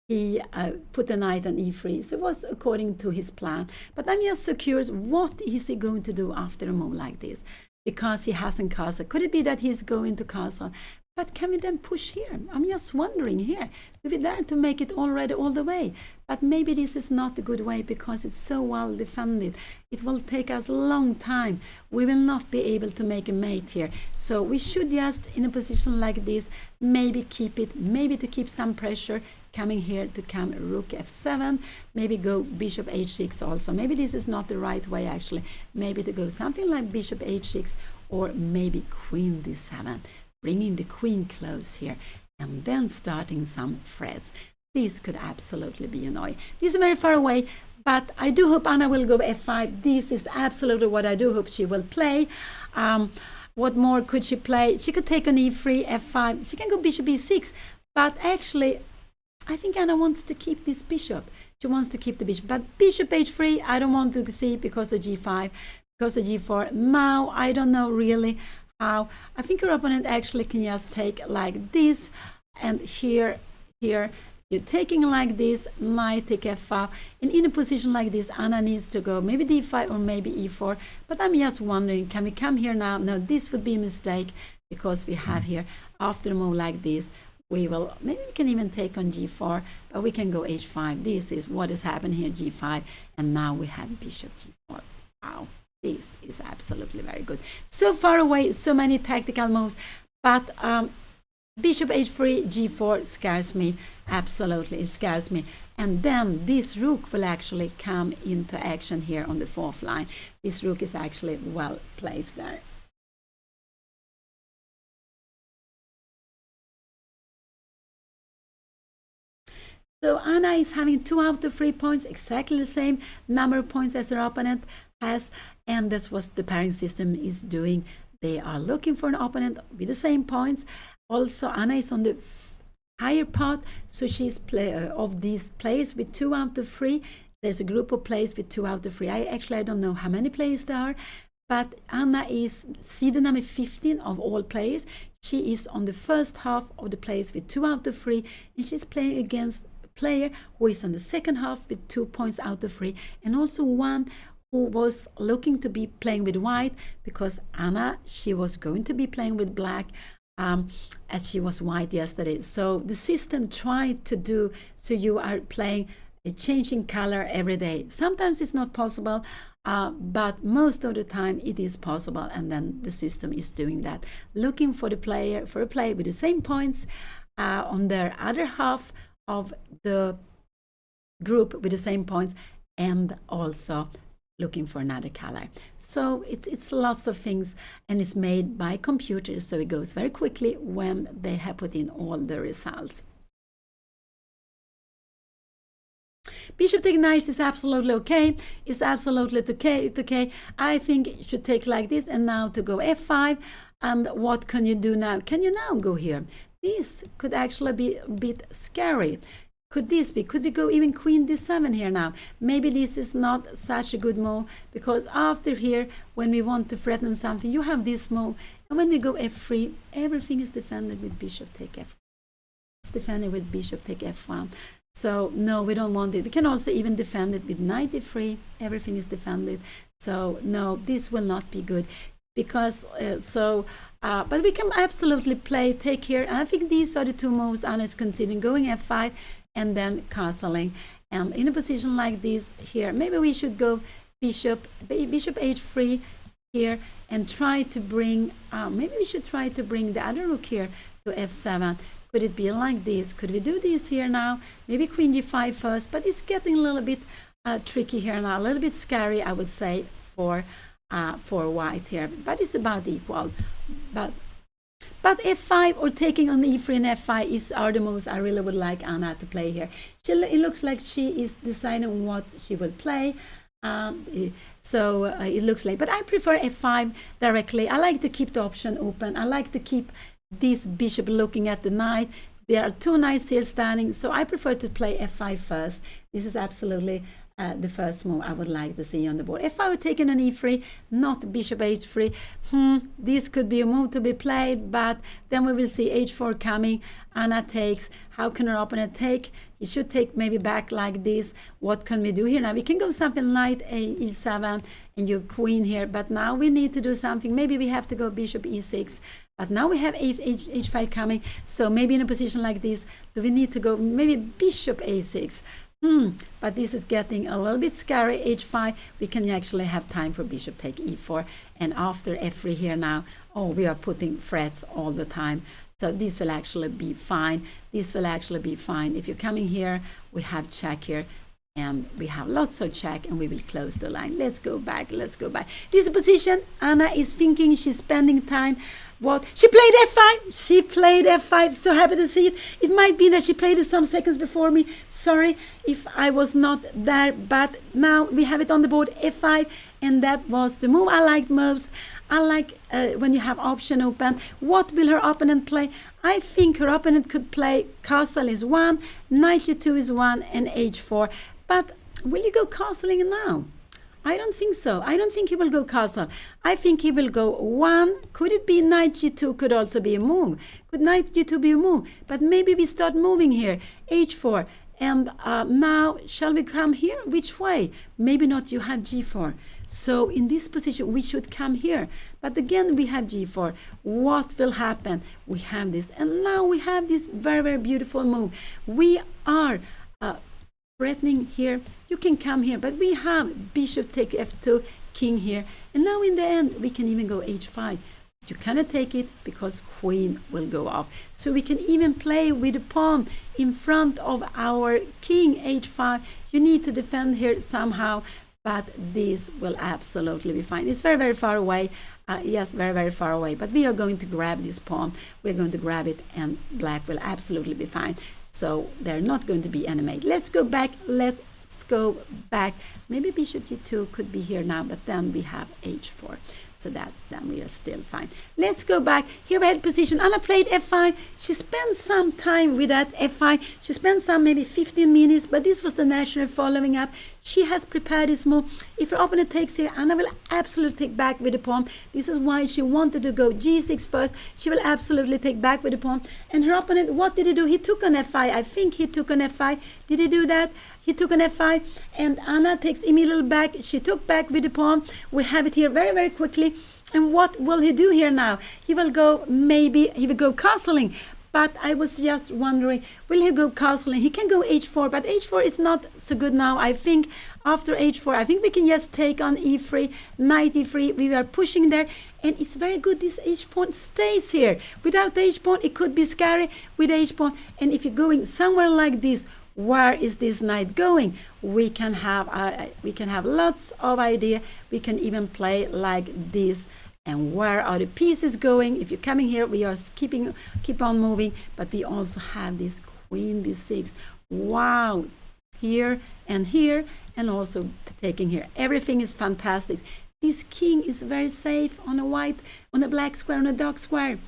he put the knight on e3. So it was according to his plan. But I'm just so curious, what is he going to do after a move like this? Because he hasn't castled. Could it be that he's going to castle? But can we then push here? I'm just wondering here. Do we dare to make it already all the way? But maybe this is not a good way because it's so well defended. It will take us a long time. We will not be able to make a mate here. So we should just, in a position like this, maybe keep it, maybe to keep some pressure, coming here to come rook f7, maybe go bishop h6 also. Maybe this is not the right way actually. Maybe to go something like bishop h6 or maybe queen d7. Bringing the queen close here and then starting some threads. This could absolutely be annoying. This is very far away, but I do hope Anna will go f5. This is absolutely what I do hope she will play. What more could she play? She could take on e3, f5. She can go bishop e6, but actually I think Anna wants to keep this bishop. She wants to keep the bishop, but bishop h3 I don't want to see because of g5, because of g4. Now I don't know really how. I think your opponent actually can just take like this, and here you're taking like this, knight take f5, and in a position like this Anna needs to go maybe d5 or maybe e4. But I'm just wondering, can we come here now? No, this would be a mistake because we have here, after a move like this, we will, maybe we can even take on g4, but we can go h5. This is what has happened here, g5, and now we have bishop g4. Wow. This is absolutely very good. So far away, so many tactical moves, but bishop h3, g4 scares me. Absolutely, it scares me. And then this rook will actually come into action here on the fourth line. This rook is actually well placed there. So Anna is having 2 out of 3 points, exactly the same number of points as her opponent has, and that's what the pairing system is doing. They are looking for an opponent with the same points. Also, Anna is on the higher part, so she's of these players with 2 out of 3. There's a group of players with 2 out of 3. I don't know how many players there are, but Anna is seeded number 15 of all players. She is on the first half of the players with 2 out of 3, and she's playing against player who is on the second half with 2 points out of 3, and also one who was looking to be playing with white, because Anna, she was going to be playing with black as she was white yesterday. So the system tried to do so you are playing a changing color every day. Sometimes it's not possible, but most of the time it is possible, and then the system is doing that, looking for the player for a play with the same points on their other half of the group with the same points, and also looking for another color. So it's lots of things, and it's made by computers, so it goes very quickly when they have put in all the results. Bishop take knight is absolutely okay. It's absolutely okay. I think it should take like this, and now to go f5. And what can you do now? Can you now go here? This could actually be a bit scary. Could this be? Could we go even queen d7 here now? Maybe this is not such a good move, because after here, when we want to threaten something, you have this move. And when we go f3, everything is defended with bishop take f1. It's defended with bishop take f1. So no, we don't want it. We can also even defend it with knight e3. Everything is defended. So no, this will not be good, because but we can absolutely play take here. And I think these are the two moves Anna is considering: going f5 and then castling. And in a position like this here, maybe we should go bishop h3 here and try to bring. Maybe we should try to bring the other rook here to f7. Could it be like this? Could we do this here now? Maybe queen g5 first, but it's getting a little bit tricky here now, a little bit scary, I would say, for white here. But it's about equal. But f5 or taking on e3 and f5 are the moves I really would like Anna to play here. It looks like she is deciding what she will play. It looks like, but I prefer f5 directly. I like to keep the option open. I like to keep this bishop looking at the knight. There are two knights here standing, so I prefer to play f5 first. This is absolutely the first move I would like to see on the board. If I were taking an e3, not bishop h3, this could be a move to be played, but then we will see h4 coming. Anna takes. How can her opponent take? He should take maybe back like this. What can we do here? Now we can go something knight e7 and your queen here, but now we need to do something. Maybe we have to go bishop e6, but now we have h5 coming, so maybe in a position like this, do we need to go maybe bishop a6? But this is getting a little bit scary. h5, we can actually have time for bishop take e4, and after f3 here now, we are putting threats all the time. So this will actually be fine. This will actually be fine. If you're coming here, we have check here, and we have lots of check, and we will close the line. Let's go back. Let's go back. This position, Anna is thinking, she's spending time. What? She played f5. She played f5. So happy to see it. It might be that she played it some seconds before me. Sorry if I was not there, but now we have it on the board, f5, and that was the move I liked most. I like when you have option open. What will her opponent play? I think her opponent could play castle is 1, knight g2 is 1, and h4. But will you go castling now? I don't think so. I don't think he will go castle. I think he will go 1. Could it be knight g2 could also be a move? Could knight g2 be a move? But maybe we start moving here. h4. And now, shall we come here? Which way? Maybe not, you have g4. So in this position, we should come here. But again, we have g4. What will happen? We have this. And now we have this very, very beautiful move. We are threatening here. You can come here, but we have bishop take f2, king here. And now in the end, we can even go h5. You cannot take it because queen will go off. So we can even play with the pawn in front of our king, h5. You need to defend here somehow, but this will absolutely be fine. It's very, very far away. Yes, very, very far away. But we are going to grab this pawn. We're going to grab it, and black will absolutely be fine. So they're not going to be any mate. Let's go back. Let's go back. Maybe bishop g2 could be here now, but then we have h4. So that then we are still fine. Let's go back. Here we had position. Anna played f5. She spent some time with that f5. She spent some maybe 15 minutes, but this was the natural following up. She has prepared this move. If her opponent takes here, Anna will absolutely take back with the pawn. This is why she wanted to go g6 first. She will absolutely take back with the pawn. And her opponent, what did he do? He took an f5. I think he took an f5. Did he do that? He took an f5, and Anna takes immediately back. She took back with the pawn. We have it here very, very quickly. And what will he do here now? He will go, maybe he will go castling. But I was just wondering, will he go castling? He can go h4, but h4 is not so good now. I think after h4, I think we can just take on e3, knight e3. We are pushing there, and it's very good. This h-pawn stays here. Without the h-pawn, it could be scary. With h-pawn, and if you're going somewhere like this, where is this knight going? We can have lots of idea. We can even play like this. And where are the pieces going? If you're coming here, we are keep on moving, but we also have this queen b6. Wow, here, and also taking here. Everything is fantastic. This king is very safe on a black square, on a dark square.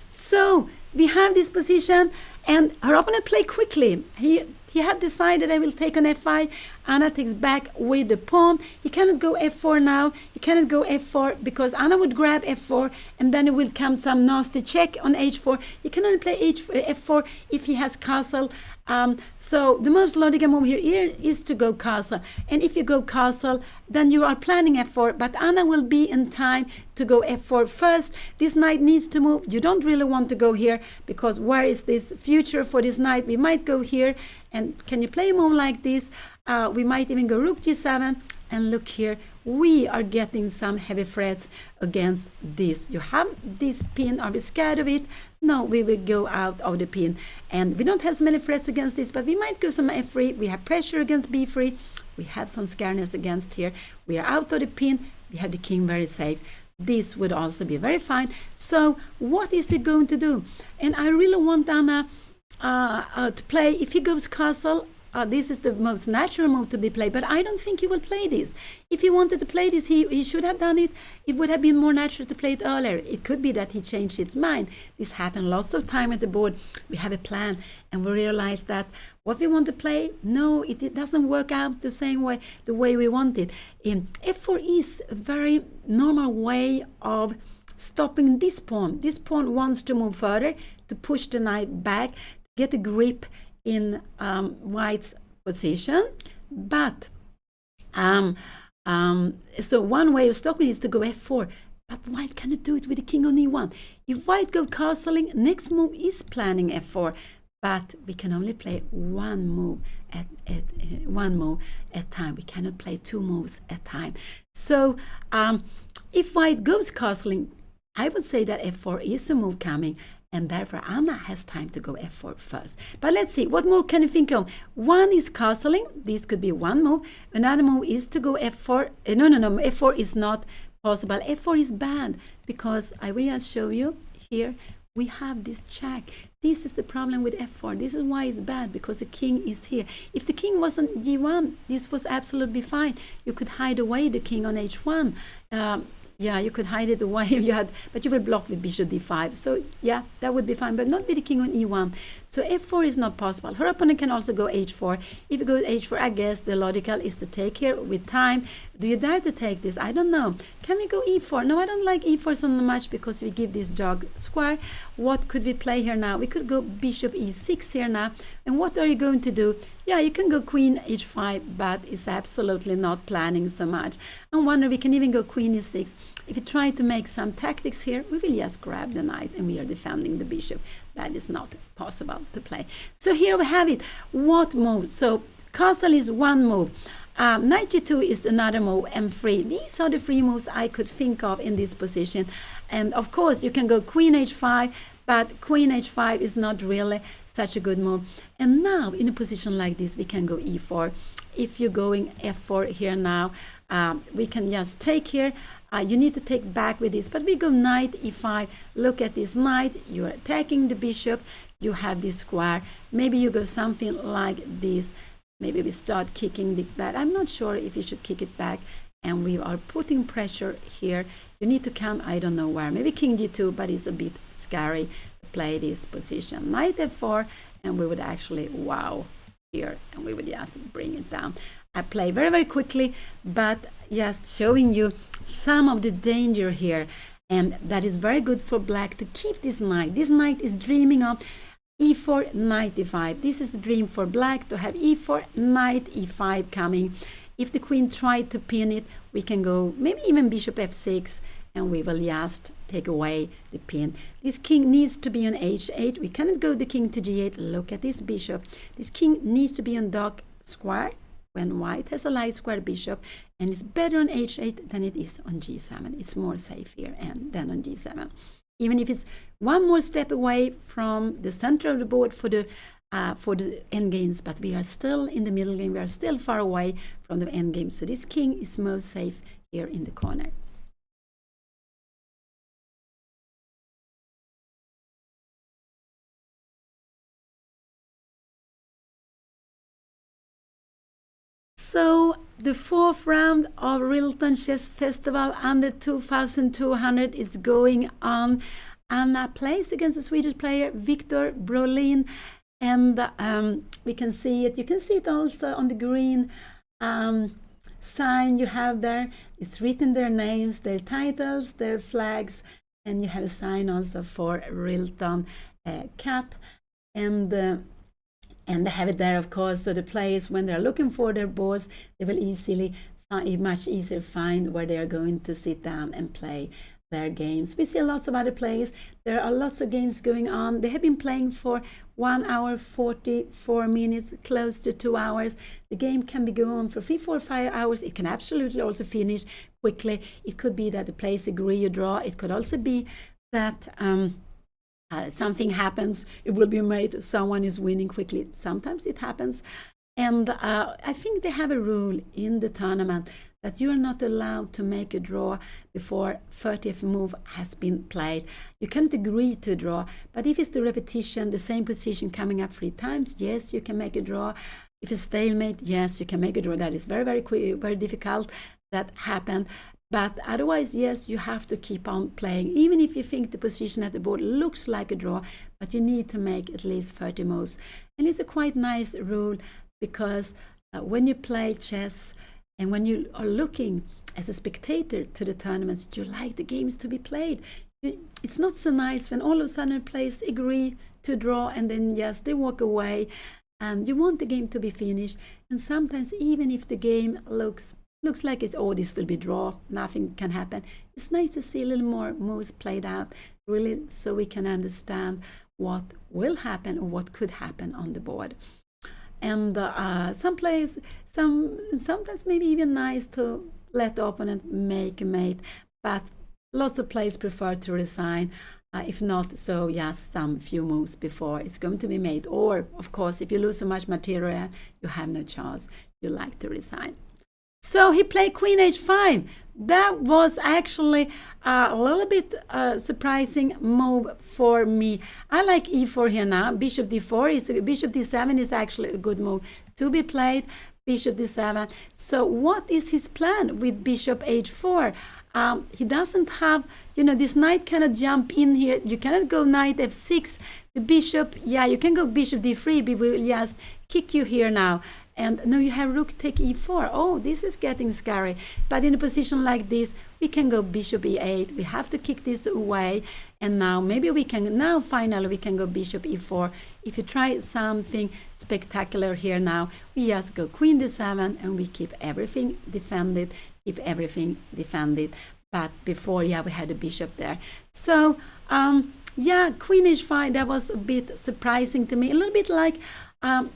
So we have this position, and her opponent played quickly. He had decided, I will take on f5. Anna takes back with the pawn. He cannot go f4 now. He cannot go f4 because Anna would grab f4, and then it will come some nasty check on h4. He can only play f4 if he has castle. So the most logical move here is to go castle. And if you go castle, then you are planning f4, but Anna will be in time to go f4 first. This knight needs to move. You don't really want to go here, because where is this future for this knight? We might go here, and can you play a move like this? We might even go rook g7, and look here, we are getting some heavy threats against this. You have this pin. Are we scared of it? No, we will go out of the pin, and we don't have so many threats against this, but we might go some f3. We have pressure against b3. We have some scareness against here. We are out of the pin. We have the king very safe. This would also be very fine. So what is he going to do? And I really want Anna to play. If he goes castle, this is the most natural move to be played, but I don't think he will play this. If he wanted to play this, he should have done it. It would have been more natural to play it earlier. It could be that he changed his mind. This happened lots of time at the board. We have a plan and we realize that what we want to play, no, it doesn't work out the same way, the way we want it. F4 is a very normal way of stopping this pawn. This pawn wants to move further, to push the knight back, get a grip in white's position. But so one way of stopping is to go f4, but white cannot do it with the king on e1. If white go castling, next move is planning f4, but we can only play one move at time. We cannot play two moves at time. So if white goes castling, I would say that f4 is a move coming, and therefore Anna has time to go f4 first. But let's see, what more can you think of? One is castling. This could be one move. Another move is to go f4. No, f4 is not possible. f4 is bad because I will just show you here. We have this check. This is the problem with f4. This is why it's bad, because the king is here. If the king was on g1, this was absolutely fine. You could hide away the king on h1. Yeah, you could hide it away if you had, but you will block with bishop d5. So yeah, that would be fine, but not with the king on e1. So f4 is not possible. Her opponent can also go h4. If you go h4, I guess the logical is to take here with time. Do you dare to take this? I don't know. Can we go e4? No, I don't like e4 so much because we give this dog square. What could we play here now? We could go bishop e6 here now. And what are you going to do? Yeah, you can go queen h5, but it's absolutely not planning so much. I wonder, we can even go queen e6. If you try to make some tactics here, we will just grab the knight and we are defending the bishop. That is not possible to play. So here we have it. What move? So castle is one move. Knight g2 is another move, m3. These are the three moves I could think of in this position. And of course, you can go queen h5, but queen h5 is not really such a good move. And now, in a position like this, we can go e4. If you're going f4 here now, we can just take here. You need to take back with this, but we go knight e5. Look at this knight. You're attacking the bishop. You have this square. Maybe you go something like this. Maybe we start kicking it back. I'm not sure if you should kick it back. And we are putting pressure here. You need to come, I don't know where. Maybe king g2, but it's a bit scary to play this position. Knight f4, and we would actually, wow, here, and we would just bring it down. I play very, very quickly, but just showing you some of the danger here. And that is very good for black to keep this knight. This knight is dreaming of e4, knight e5. This is the dream for black, to have e4, knight e5 coming. If the queen tried to pin it, we can go maybe even bishop f6, and we will just take away the pin. This king needs to be on h8. We cannot go the king to g8. Look at this bishop. This king needs to be on dark square when white has a light square bishop, and it's better on h8 than it is on g7. It's more safe here and than on g7. Even if it's one more step away from the center of the board for the end games, but we are still in the middle game. We are still far away from the end game. So this king is most safe here in the corner. So the fourth round of RILTON Chess Festival under 2200 is going on. Anna plays against a Swedish player, Victor Brolin. And we can see it. You can see it also on the green sign you have there. It's written their names, their titles, their flags, and you have a sign also for RILTON Cup. And they have it there, of course, so the players, when they're looking for their boards, they will much easier find where they are going to sit down and play their games. We see lots of other players. There are lots of games going on. They have been playing for 1 hour 44 minutes, close to 2 hours. The game can be going on for 3, 4, 5 hours. It can absolutely also finish quickly. It could be that the players agree or draw. It could also be that something happens. It will be made. Someone is winning quickly. Sometimes it happens. And I think they have a rule in the tournament that you are not allowed to make a draw before 30th move has been played. You can't agree to draw, but if it's the repetition, the same position coming up 3 times, yes, you can make a draw. If a stalemate, yes, you can make a draw. That is very, very quick, very difficult. That happened. But otherwise, yes, you have to keep on playing, even if you think the position at the board looks like a draw, but you need to make at least 30 moves. And it's a quite nice rule, because when you play chess and when you are looking as a spectator to the tournaments, you like the games to be played. It's not so nice when all of a sudden players agree to draw and then, yes, they walk away. And you want the game to be finished. And sometimes, even if the game looks like it's, oh, this will be draw, nothing can happen, it's nice to see a little more moves played out, really, so we can understand what will happen or what could happen on the board. And some players, sometimes maybe even nice to let the opponent make a mate, but lots of players prefer to resign. If not, so yes, some few moves before it's going to be made. Or, of course, if you lose so much material, you have no chance, you like to resign. So he played Queen H5. That was actually a little bit surprising move for me. I like E4 here now. Bishop D4 Bishop D7 is actually a good move to be played. Bishop D7. So what is his plan with Bishop H4? He doesn't have, this knight cannot jump in here. You cannot go knight F6. The bishop, yeah, you can go Bishop D3, but we will just kick you here now. And now you have rook take E4. Oh, this is getting scary. But in a position like this, we can go Bishop E8. We have to kick this away. And now maybe we can, now finally we can go Bishop E4. If you try something spectacular here now, we just go Queen D7 and we keep everything defended. But before, yeah, we had a bishop there. So, yeah, Queen H5, that was a bit surprising to me. A little bit like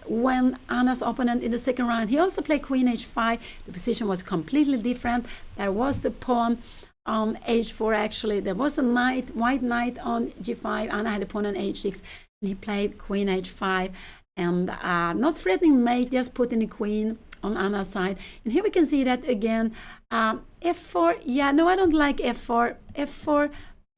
when Anna's opponent in the second round, he also played Queen H5. The position was completely different. There was a pawn on H4 actually. There was a knight, white knight on G5. Anna had a pawn on H6. And he played Queen H5. And not threatening mate, just putting the queen on Anna's side. And here we can see that again. F4, yeah, no, I don't like F4. F4,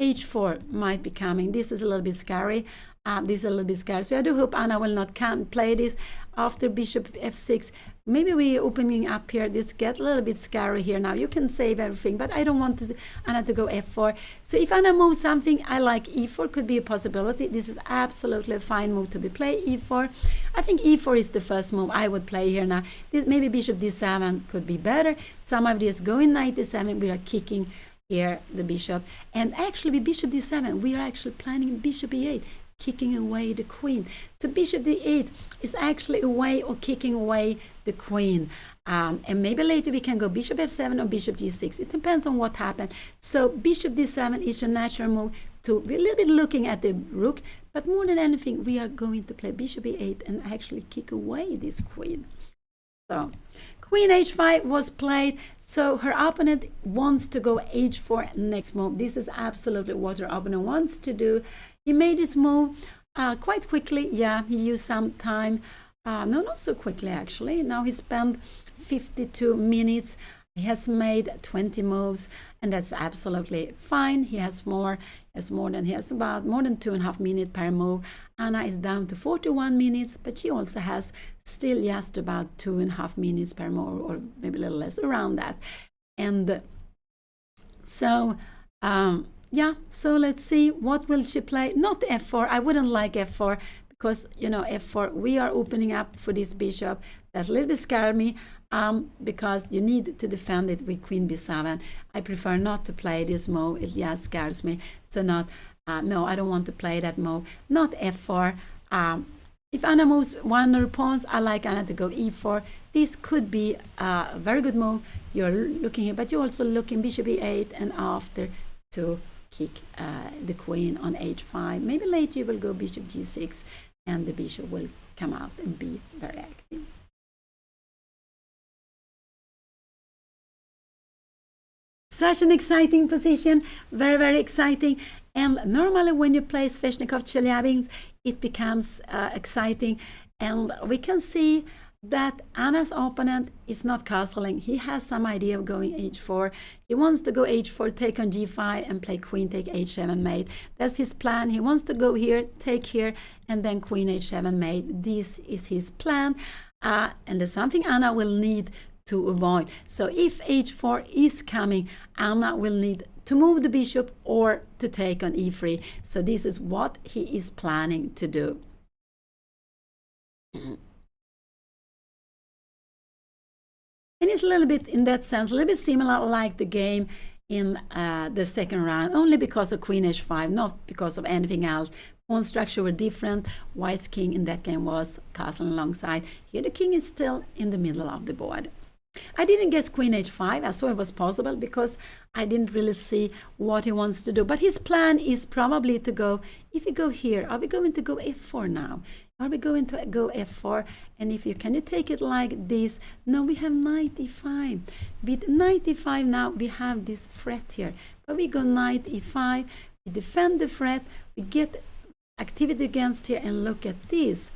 H4 might be coming. This is a little bit scary. So I do hope Anna will not play this after Bishop F6. Maybe we're opening up here. This gets a little bit scary here now. You can save everything, but I don't want Anna to go F4. So if Anna moves something, I like E4 could be a possibility. This is absolutely a fine move to be played, E4. I think E4 is the first move I would play here now. Maybe Bishop D7 could be better. Some of these going Knight D7, we are kicking here the bishop. And actually with Bishop D7, we are actually planning Bishop E8. Kicking away the queen. So Bishop D8 is actually a way of kicking away the queen. And maybe later we can go Bishop F7 or Bishop G6. It depends on what happened. So Bishop D7 is a natural move to be a little bit looking at the rook. But more than anything, we are going to play Bishop E8 and actually kick away this queen. So Queen H5 was played. So her opponent wants to go H4 next move. This is absolutely what her opponent wants to do. He made this move quite quickly. Yeah, he used some time. No, not so quickly actually. Now he spent 52 minutes. He has made 20 moves, and that's absolutely fine. He has about more than 2.5 minutes per move. Anna is down to 41 minutes, but she also has still just about 2.5 minutes per move, or maybe a little less, around that. And so yeah, so let's see, what will she play? Not F4. I wouldn't like F4 because, F4, we are opening up for this bishop. That a little bit scared me because you need to defend it with Queen B7. I prefer not to play this move. It just scares me. So no, I don't want to play that move. Not F4. If Anna moves one of her pawns, I like Anna to go E4. This could be a very good move. You're looking here, but you're also looking Bishop E8 and after to kick the queen on H5. Maybe later you will go Bishop G6 and the bishop will come out and be very active. Such an exciting position, very, very exciting. And normally when you play Sveshnikov Chelyabinsk, it becomes exciting. And we can see that Anna's opponent is not castling. He has some idea of going H4. He wants to go H4, take on G5 and play queen take H7 mate. That's his plan. He wants to go here, take here, and then queen H7 mate. This is his plan. and there's something Anna will need to avoid. So if h4 is coming, Anna will need to move the bishop or to take on e3. So this is what he is planning to do. And it's a little bit, in that sense, a little bit similar like the game in the second round, only because of queen h5, not because of anything else. Pawn structure were different. White's king in that game was castle alongside. Here the king is still in the middle of the board. I didn't guess queen h5. I saw it was possible because I didn't really see what he wants to do. But his plan is probably to go, if we go here, are we going to go f4 now? Are we going to go f4? And if you, can you take it like this? No, we have knight e5. With knight e5 now, we have this threat here. But we go knight e5, we defend the threat, we get activity against here, and look at this.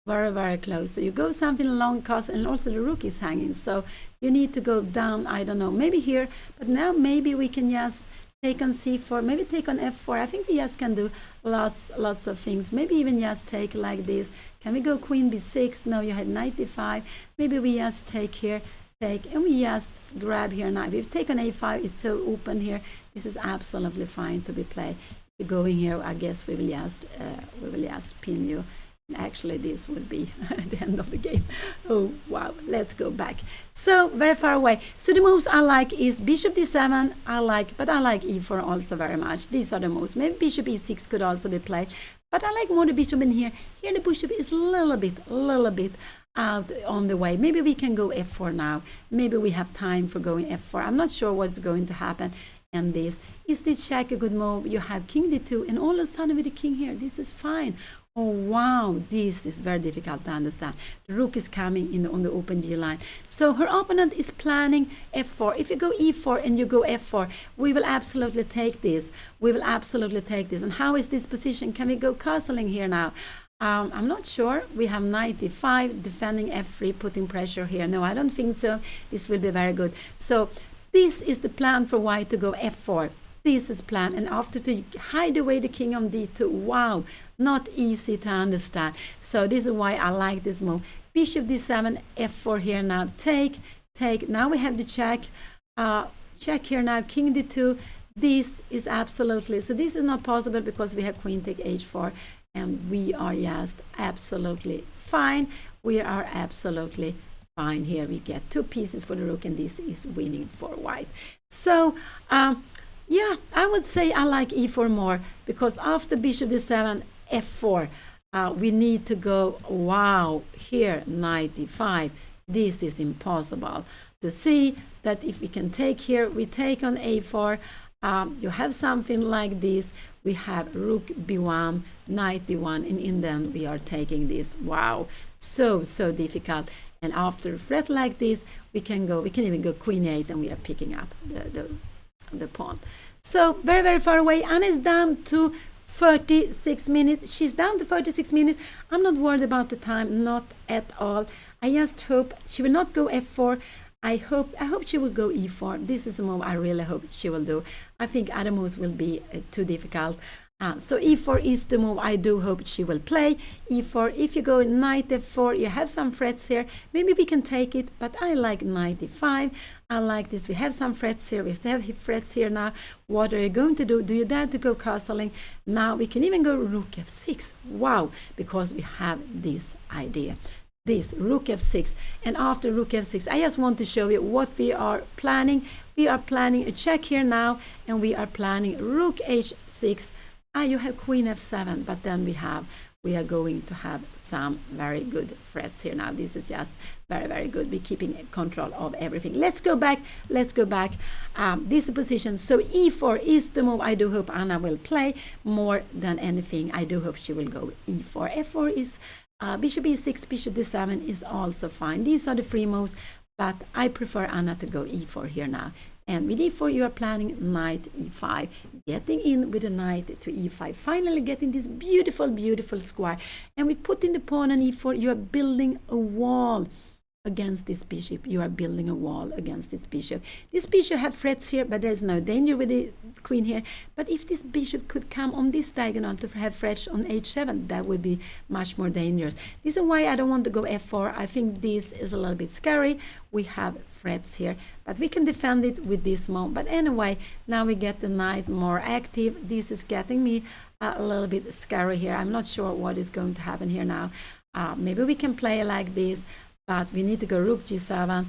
Very, very close. So you go something along castle, and also the rook is hanging. So you need to go down, I don't know, maybe here. But now maybe we can just take on c4, maybe take on f4. I think we just can do lots of things. Maybe even just take like this. Can we go queen b6? No, you had knight d5. Maybe we just take here, take, and we just grab here now. If we've taken a5, it's so open here. This is absolutely fine to be played. If you're going here, I guess we will just pin you. Actually, this would be the end of the game. Oh wow, let's go back. So very far away. So the moves I like is bishop d7. I like, but I like e4 also very much. These are the moves. Maybe bishop e6 could also be played, but I like more the bishop in here. Here the bishop is a little bit out on the way. Maybe we can go f4 now. Maybe we have time for going f4. I'm not sure what's going to happen. And this is this check a good move. You have king d2, and all of a sudden with the king here, this is fine. Oh wow, this is very difficult to understand. The rook is coming in on the open G line. So her opponent is planning f4. If you go e4 and you go f4, we will absolutely take this. We will absolutely take this. And how is this position? Can we go castling here now? I'm not sure. We have knight d5, defending f3, putting pressure here. No, I don't think so. This will be very good. So this is the plan for white to go f4. This is plan, and after to hide away the king on d2. Wow, not easy to understand. So this is why I like this move. Bishop d7, f4 here now. Take. Now we have the check. Check here now. King d2. This is absolutely, so this is not possible because we have queen take h4, and we are just absolutely fine. We are absolutely fine here. We get 2 pieces for the rook, and this is winning for white. So yeah, I would say I like e4 more, because after bishop d7, f4, we need to go, wow, here, knight d5. This is impossible to see that if we can take here, we take on a4. You have something like this. We have rook b1, knight d1, and in then we are taking this. Wow, so difficult. And after a threat like this, we can even go queen 8, and we are picking up the pawn. So very far away. Anna is down to 36 minutes. She's down to 36 minutes. I'm not worried about the time, not at all. I just hope she will not go f4. I hope she will go e4. This is a move I really hope she will do. I think other moves will be too difficult. So e4 is the move I do hope she will play. e4, if you go knight f4, you have some threats here. Maybe we can take it, but I like knight e5. I like this. We have some threats here. We have threats here now. What are you going to do? Do you dare to go castling? Now we can even go rook f6. Wow, because we have this idea. This rook f6, and after rook f6, I just want to show you what we are planning. We are planning a check here now, and we are planning rook h6. You have queen f7, but then we are going to have some very good threats here now. This is just very good. We're keeping control of everything. Let's go back. This position. So e4 is the move I do hope Anna will play more than anything. I do hope she will go e4. f4 is bishop e6, bishop d7 is also fine. These are the free moves, but I prefer Anna to go e4 here now. And with e4, you are planning knight e5, getting in with a knight to e5, finally getting this beautiful square. And we put in the pawn on e4, you are building a wall against this bishop. You are building a wall against this bishop. This bishop have threats here, but there's no danger with the queen here. But if this bishop could come on this diagonal to have threats on h7, that would be much more dangerous. This is why I don't want to go f4. I think this is a little bit scary. We have threats here, but we can defend it with this move. But anyway, now we get the knight more active. This is getting me a little bit scary here. I'm not sure what is going to happen here now. Maybe we can play like this, but we need to go rook g7.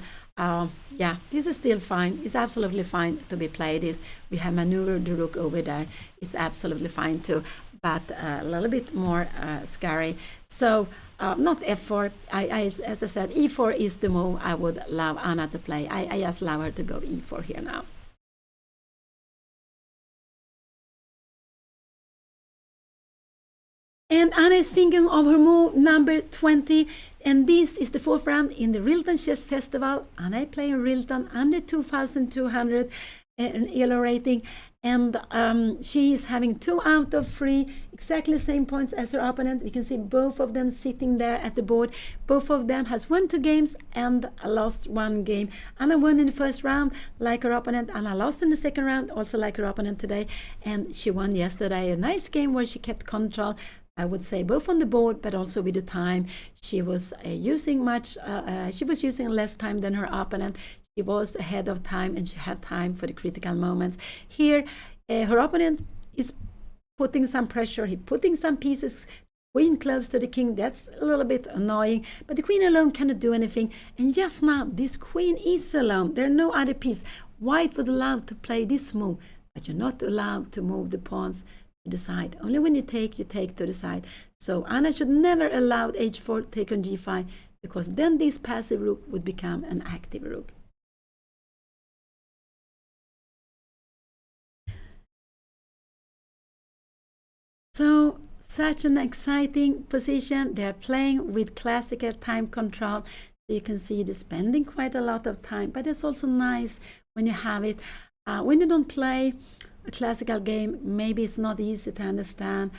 Yeah, this is still fine. It's absolutely fine to be played. We have maneuvered the rook over there. It's absolutely fine too, but a little bit more scary. So not f4. As I said, e4 is the move I would love Anna to play. I just love her to go e4 here now. And Anna is thinking of her move number 20, and this is the 4th round in the RILTON Chess Festival. Anna is playing RILTON under 2200 ELO rating, and she is having 2 out of 3, exactly the same points as her opponent. We can see both of them sitting there at the board. Both of them has won 2 games and lost 1 game. Anna won in the 1st round like her opponent. Anna lost in the 2nd round, also like her opponent today, and she won yesterday a nice game where she kept control, I would say, both on the board but also with the time. She was using less time than her opponent. She was ahead of time and she had time for the critical moments. Here, her opponent is putting some pressure. He's putting some pieces, queen close to the king. That's a little bit annoying, but the queen alone cannot do anything. And just now, this queen is alone. There are no other piece. White would allow to play this move, but you're not allowed to move the pawns to the side. Only when you take to the side. So Anna should never allow h4 take on g5, because then this passive rook would become an active rook. So such an exciting position. They're playing with classical time control. So you can see they're spending quite a lot of time, but it's also nice when you have it. When you don't play a classical game, maybe it's not easy to understand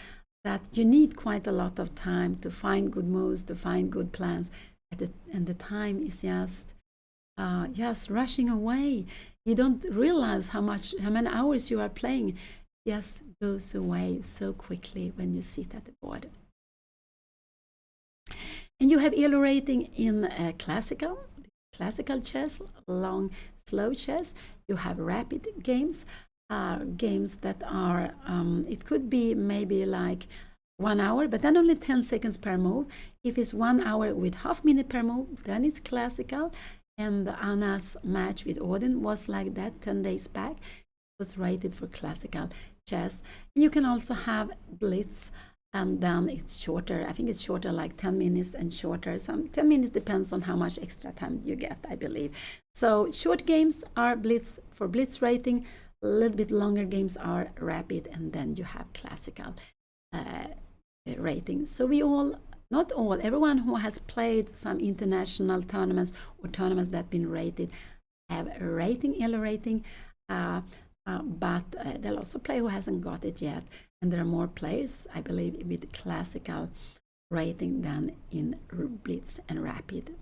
that you need quite a lot of time to find good moves, to find good plans, and the time is just rushing away. You don't realize how many hours you are playing. Just goes away so quickly when you sit at the board. And you have ELO rating in classical chess, long, slow chess. You have rapid games. Games that are, it could be maybe like 1 hour, but then only 10 seconds per move. If it's 1 hour with half minute per move, then it's classical. And Anna's match with Odin was like that 10 days back. It was rated for classical chess. And you can also have blitz, and then it's shorter. I think it's shorter, like 10 minutes and shorter. Some 10 minutes depends on how much extra time you get, I believe. So short games are blitz for blitz rating. A little bit longer games are rapid, and then you have classical rating. So not all, everyone who has played some international tournaments or tournaments that have been rated have a rating, ELO rating, but they'll also play who hasn't got it yet. And there are more players, I believe, with classical rating than in blitz and rapid,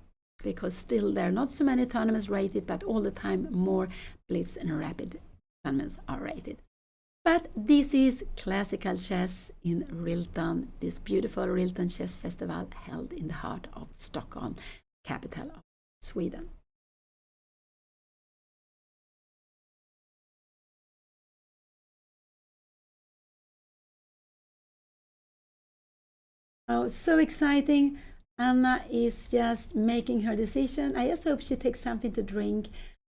because still there are not so many tournaments rated, but all the time more blitz and rapid tournaments are rated. But this is classical chess in RILTON, this beautiful RILTON Chess Festival held in the heart of Stockholm, capital of Sweden. Oh, so exciting. Anna is just making her decision. I just hope she takes something to drink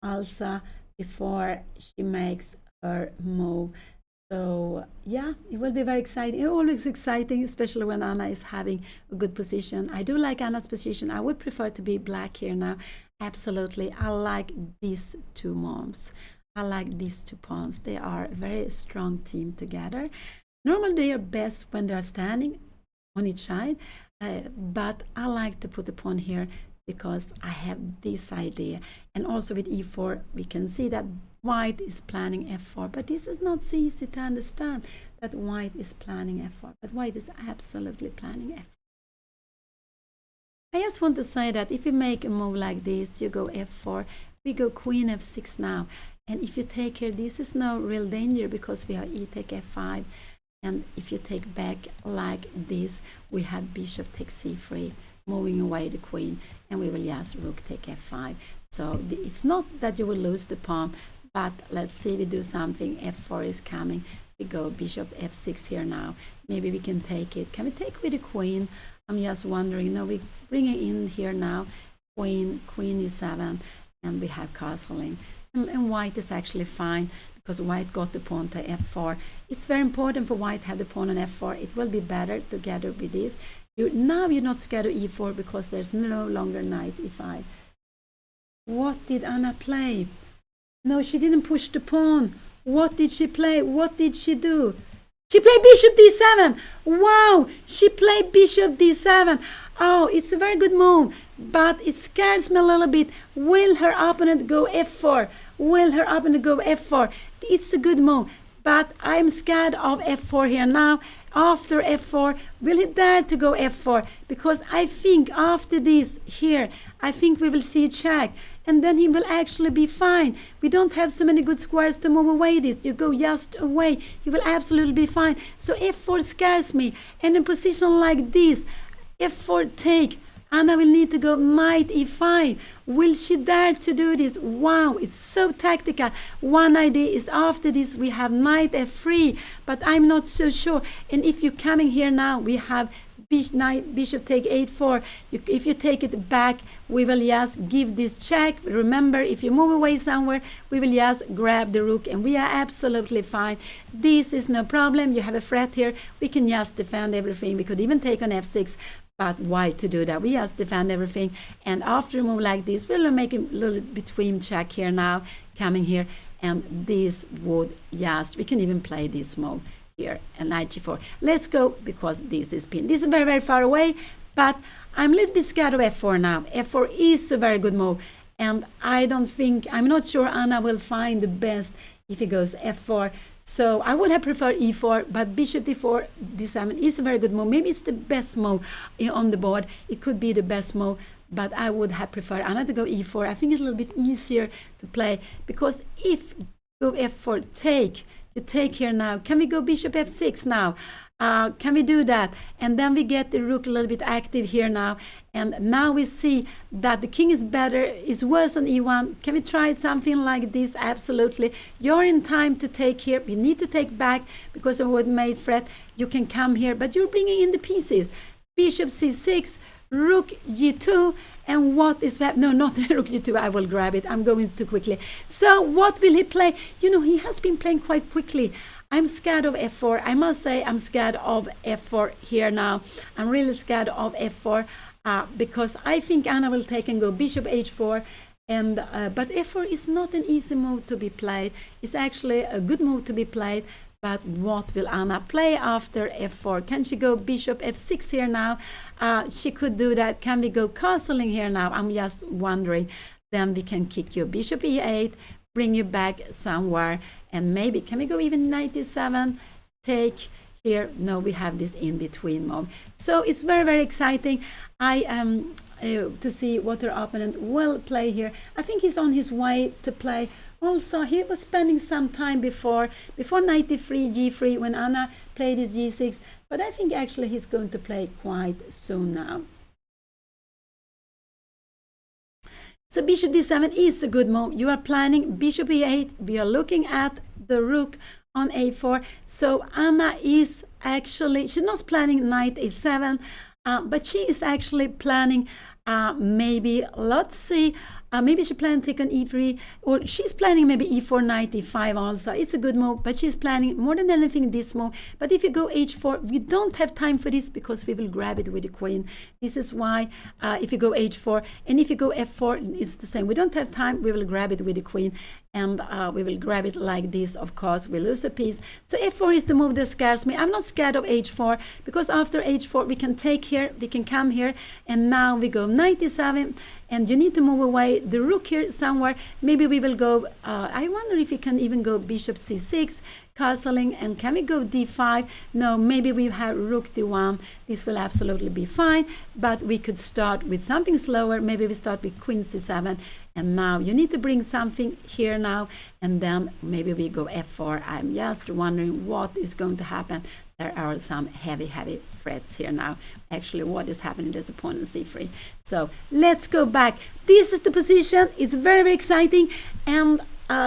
also before she makes her move. So yeah, it will be very exciting. It's always exciting, especially when Anna is having a good position. I do like Anna's position. I would prefer to be black here now. Absolutely. I like these 2 moves. I like these 2 pawns. They are a very strong team together. Normally they are best when they are standing on each side, but I like to put a pawn here because I have this idea. And also with e4, we can see that white is planning f4, but this is not so easy to understand, that white is planning f4, but white is absolutely planning f4. I just want to say that if you make a move like this, you go f4, we go queen f6 now. And if you take here, this is no real danger because we have e take f5. And if you take back like this, we have bishop takes c3, moving away the queen, and we will just rook take f5. So it's not that you will lose the pawn, but let's see, we do something. f4 is coming. We go bishop f6 here now. Maybe we can take it. Can we take with the queen? I'm just wondering. No, we bring it in here now. Queen e7, and we have castling. And white is actually fine because white got the pawn to f4. It's very important for white to have the pawn on f4. It will be better together with this. Now you're not scared of e4 because there's no longer knight e5. What did Anna play? No, she didn't push the pawn. What did she play? What did she do? She played bishop d7. Wow, she played bishop d7. Oh, it's a very good move, but it scares me a little bit. Will her opponent go f4? Will her opponent go f4? It's a good move, but I'm scared of f4 here now. After f4, will he dare to go f4? Because I think after this here, I think we will see a check, and then he will actually be fine. We don't have so many good squares to move away this. You go just away, he will absolutely be fine. So f4 scares me, and in a position like this, f4 take, Anna will need to go knight e5. Will she dare to do this? Wow, it's so tactical. One idea is after this we have knight f3, but I'm not so sure. And if you're coming here now, we have bishop take a4. If you take it back, we will just give this check. Remember, if you move away somewhere, we will just grab the rook, and we are absolutely fine. This is no problem. You have a threat here. We can just defend everything. We could even take on f6. But why to do that? We just defend everything, and after a move like this, we'll make a little between check here now, coming here, and this would just, we can even play this move here, and knight g4. Let's go, because this is pinned. This is very, very far away, but I'm a little bit scared of f4 now. f4 is a very good move, and I'm not sure Anna will find the best if he goes f4. So I would have preferred e4, but bishop d4, d7 is a very good move. Maybe it's the best move on the board. It could be the best move, but I would have preferred Anna to go e4. I think it's a little bit easier to play, because if go f4, take, you take here now. Can we go bishop f6 now? Can we do that? And then we get the rook a little bit active here now. And now we see that the king is better, is worse on e1. Can we try something like this? Absolutely. You're in time to take here. We need to take back because of what made threat. You can come here, but you're bringing in the pieces. Bishop c6, rook g2, and what is that? No, not rook g2. I will grab it. I'm going too quickly. So what will he play? You know, he has been playing quite quickly. I'm scared of f4. I must say I'm scared of f4 here now. I'm really scared of f4 because I think Anna will take and go bishop h4. And but f4 is not an easy move to be played. It's actually a good move to be played. But what will Anna play after f4? Can she go bishop f6 here now? She could do that. Can we go castling here now? I'm just wondering. Then we can kick your bishop e8, bring you back somewhere, and maybe can we go even knight e7, take here? No, we have this in between move. So it's very, very exciting. I am to see what her opponent will play here. I think he's on his way to play. Also, he was spending some time before knight e3, g3, when Anna played his g6, but I think actually he's going to play quite soon now. So bishop d7 is a good move. You are planning bishop e8. We are looking at the rook on a4. So Anna is actually, she's not planning knight a7, but she is actually planning maybe, let's see, maybe she planned to take on e3, or she's planning maybe e4, knight e5 also. It's a good move, but she's planning more than anything this move. But if you go h4, we don't have time for this because we will grab it with the queen. This is why if you go h4, and if you go f4, it's the same. We don't have time, we will grab it with the queen, and we will grab it like this. Of course, we lose a piece. So f4 is the move that scares me. I'm not scared of h4, because after h4, we can take here, we can come here, and now we go knight e7, and you need to move away the rook here somewhere. Maybe we will go, I wonder if you can even go bishop c6, castling, and can we go d5? No, maybe we have rook d1. This will absolutely be fine, but we could start with something slower. Maybe we start with queen c7, and now you need to bring something here now, and then maybe we go f4. I'm just wondering what is going to happen. There are some heavy threats here now. Actually, what is happening to this opponent c3. So let's go back. This is the position. It's very exciting, and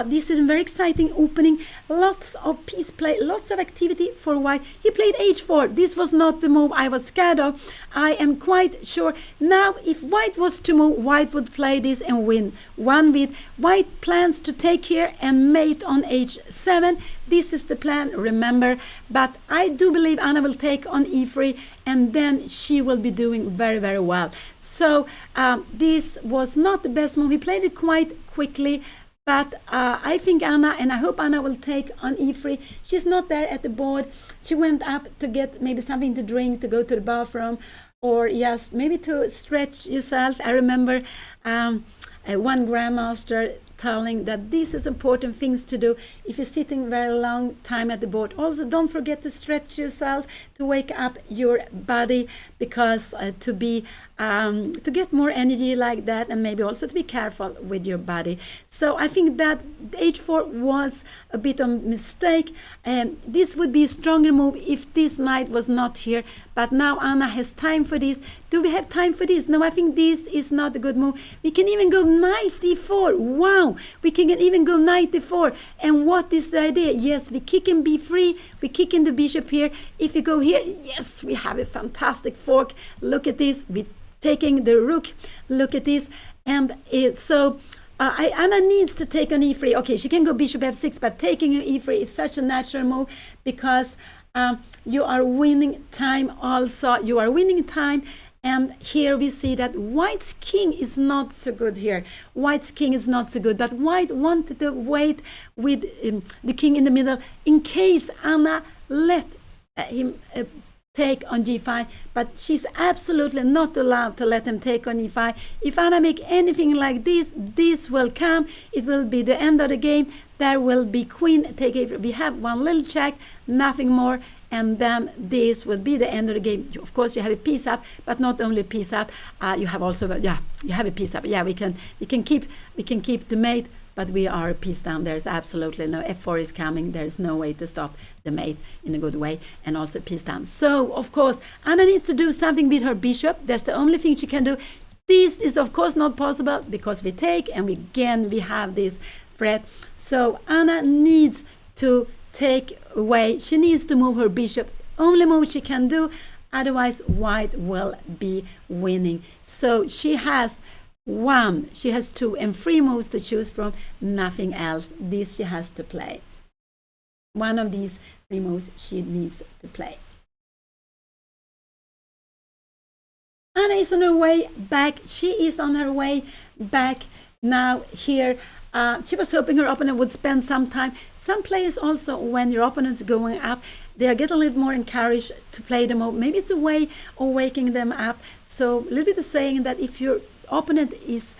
this is a very exciting opening. Lots of piece play, lots of activity for white. He played h4. This was not the move I was scared of. I am quite sure. Now, if white was to move, white would play this and win. One with white plans to take here and mate on h7. This is the plan, remember. But I do believe Anna will take on e3, and then she will be doing very well. So this was not the best move. He played it quite quickly. But I think Anna, and I hope Anna will take on e3. She's not there at the board. She went up to get maybe something to drink, to go to the bathroom, or yes, maybe to stretch yourself. I remember one grandmaster telling that this is important things to do if you're sitting very long time at the board. Also, don't forget to stretch yourself, to wake up your body, because to get more energy like that, and maybe also to be careful with your body. So I think that h4 was a bit of a mistake, and this would be a stronger move if this knight was not here. But now Anna has time for this. Do we have time for this? No, I think this is not a good move. We can even go knight d4. Wow, we can even go knight d4. And what is the idea? Yes, we kick in b3, we kick in the bishop here. If you go here, yes, we have a fantastic fork. Look at this, we taking the rook. Look at this. And so Anna needs to take on e3. Okay, she can go bishop f6, but taking on e3 is such a natural move, because you are winning time also. You are winning time. And here we see that white's king is not so good here. White's king is not so good, but white wanted to wait with the king in the middle in case Anna let him take on g5, but she's absolutely not allowed to let him take on e5. If Anna make anything like this, this will come. It will be the end of the game. There will be queen take a. We have one little check, nothing more, and then this will be the end of the game. Of course, you have a piece up, but not only a piece up. You have also you have a piece up. Yeah, we can keep the mate. But we are a piece down. There's absolutely no f4 is coming. There's no way to stop the mate in a good way, and also piece down. So, of course, Anna needs to do something with her bishop. That's the only thing she can do. This is, of course, not possible because we take, and we have this threat. So, Anna needs to take away. She needs to move her bishop. Only move she can do. Otherwise, white will be winning. So, she has two and three moves to choose from, nothing else. This she has to play. One of these three moves she needs to play. Anna is on her way back. She is on her way back now here. She was hoping her opponent would spend some time. Some players also, when your opponent's going up, they are getting a little more encouraged to play the move. Maybe it's a way of waking them up. So a little bit of saying that if your opponent is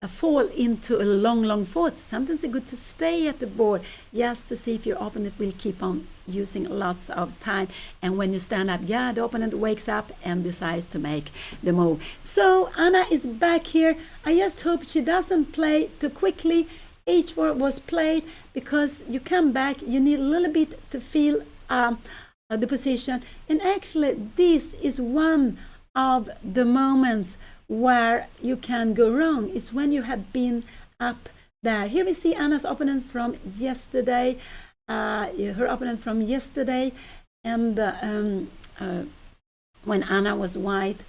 fall into a long thought, sometimes it's good to stay at the board just to see if your opponent will keep on using lots of time. And when you stand up, the opponent wakes up and decides to make the move. So Anna is back here. I just hope she doesn't play too quickly. h4 was played because you come back, you need a little bit to feel the position. And actually this is one of the moments where you can go wrong. It's when you have been up there. Here we see Anna's opponents from yesterday, her opponent from yesterday, and when Anna was white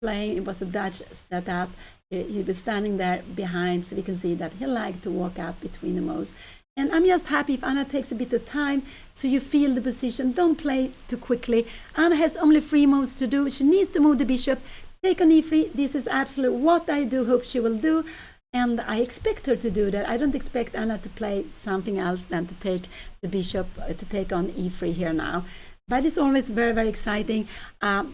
playing, it was a Dutch setup. He was standing there behind, so we can see that he liked to walk up between the moves. And I'm just happy if Anna takes a bit of time so you feel the position. Don't play too quickly. Anna has only 3 moves to do. She needs to move the bishop, take on e3. This is absolutely what I do hope she will do, and I expect her to do that. I don't expect Anna to play something else than to take the bishop, to take on e3 here now. But it's always very exciting.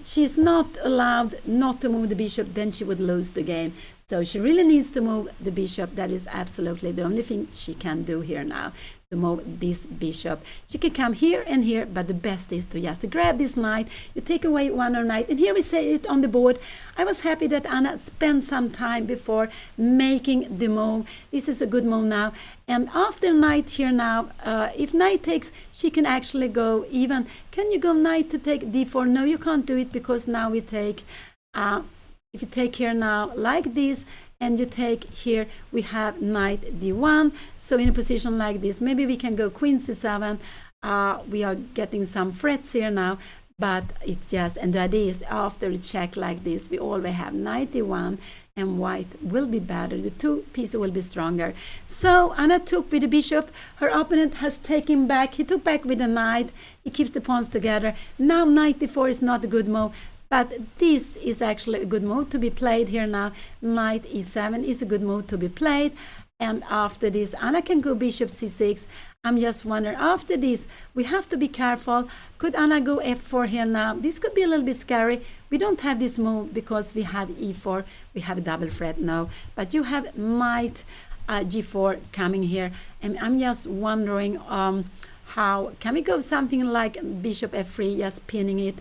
She's not allowed not to move the bishop, then she would lose the game. So she really needs to move the bishop. That is absolutely the only thing she can do here now, to move this bishop. She can come here and here, but the best is to just grab this knight. You take away one or knight, and here we say it on the board. I was happy that Anna spent some time before making the move. This is a good move now. And after knight here now, if knight takes, she can actually go even. Can you go knight to take d4? No, you can't do it, because now we take... if you take here now like this, and you take here, we have knight d1. So in a position like this, maybe we can go queen c7. We are getting some threats here now, but it's just, and the idea is after a check like this, we always have knight d1, and white will be better. The two pieces will be stronger. So Anna took with the bishop. Her opponent has taken back. He took back with the knight. He keeps the pawns together. Now knight d4 is not a good move. But this is actually a good move to be played here now. Knight e7 is a good move to be played. And after this, Anna can go bishop c6. I'm just wondering, after this, we have to be careful. Could Anna go f4 here now? This could be a little bit scary. We don't have this move because we have e4. We have a double threat now. But you have knight g4 coming here. And I'm just wondering, how can we go something like bishop f3, just pinning it?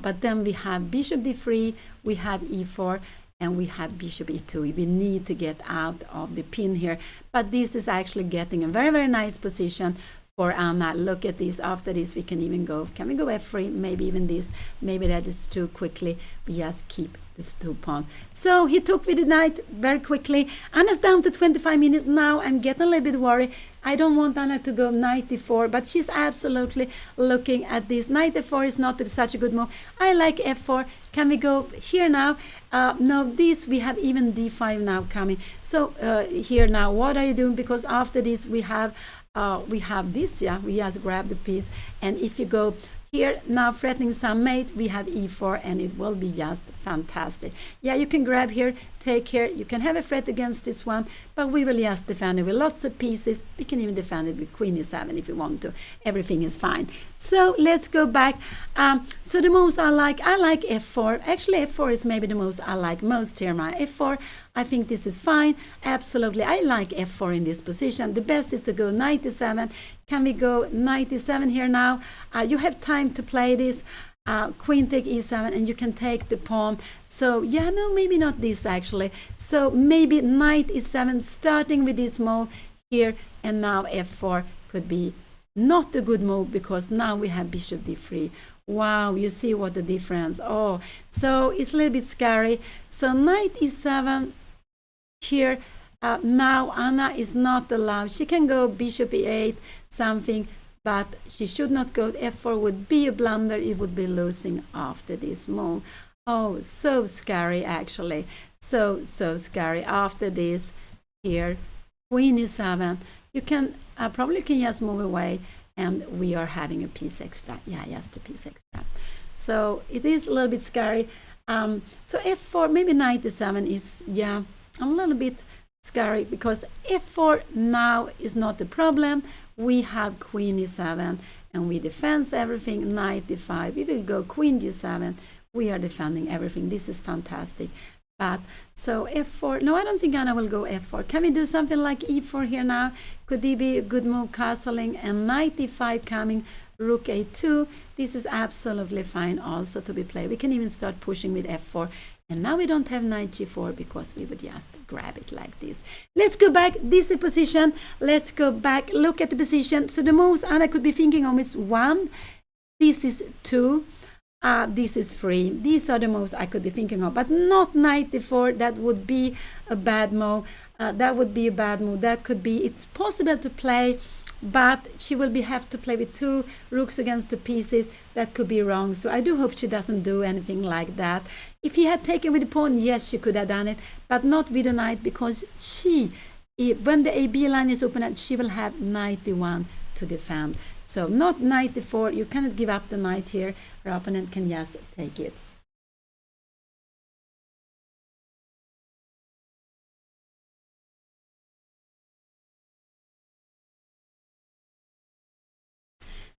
But then we have bishop d3, we have e4, and we have bishop e2. We need to get out of the pin here. But this is actually getting a very, very nice position for Anna. Look at this. After this, we can even go, can we go f3? Maybe even this. Maybe that is too quickly. We just keep these 2 pawns. So he took with the knight very quickly. Anna's down to 25 minutes now. I'm getting a little bit worried. I don't want Anna to go knight d4, but she's absolutely looking at this. Knight f4 is not such a good move. I like f4. Can we go here now? No, this we have even d5 now coming. So here now, what are you doing? Because after this we have this. Yeah, we just grab the piece, and if you go here now threatening some mate, we have e4, and it will be just fantastic. Yeah, you can grab here, take here. You can have a threat against this one, but we will just defend it with lots of pieces. We can even defend it with queen e7 if you want to. Everything is fine. So let's go back. So the moves I like f4. Actually, f4 is maybe the moves I like most here. My f4, I think this is fine. Absolutely, I like f4 in this position. The best is to go knight e7. Can we go knight e7 here now? You have time to play this. Queen take e7, and you can take the pawn. So yeah, no, maybe not this actually. So maybe knight e7 starting with this move here, and now f4 could be not a good move, because now we have bishop d3. Wow, you see what the difference. Oh, so it's a little bit scary. So knight e7 here. Now Anna is not allowed. She can go bishop e8 something, but she should not go. f4 would be a blunder. It would be losing after this move. Oh, so scary actually. So scary. After this here, queen e7. You can probably can just move away, and we are having a piece extra. Yeah, just a piece extra. So it is a little bit scary. So f4, maybe knight e7 is, yeah, I'm a little bit scary, because f4 now is not the problem. We have queen e7, and we defend everything. Knight d5. We will go queen g7. We are defending everything. This is fantastic. But so f4. No, I don't think Anna will go f4. Can we do something like e4 here now? Could it be a good move, castling, and knight d5 coming? Rook a2. This is absolutely fine also to be played. We can even start pushing with f4. And now we don't have knight g4, because we would just grab it like this. Let's go back. This is the position. Let's go back. Look at the position. So the moves Anna could be thinking of is 1. This is 2. This is 3. These are the moves I could be thinking of, but not knight d4. That would be a bad move. That would be a bad move. That could be, it's possible to play, but she will have to play with 2 rooks against the pieces. That could be wrong. So I do hope she doesn't do anything like that. If he had taken with the pawn, yes, she could have done it, but not with the knight, because when the AB line is open, she will have knight d1 to defend. So not knight d4. You cannot give up the knight here. Her opponent can just take it.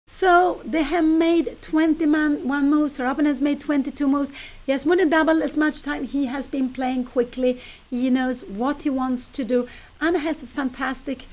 So they have made 21 moves. Her opponent has made 22 moves. He has more than double as much time. He has been playing quickly. He knows what he wants to do. Anna has a fantastic.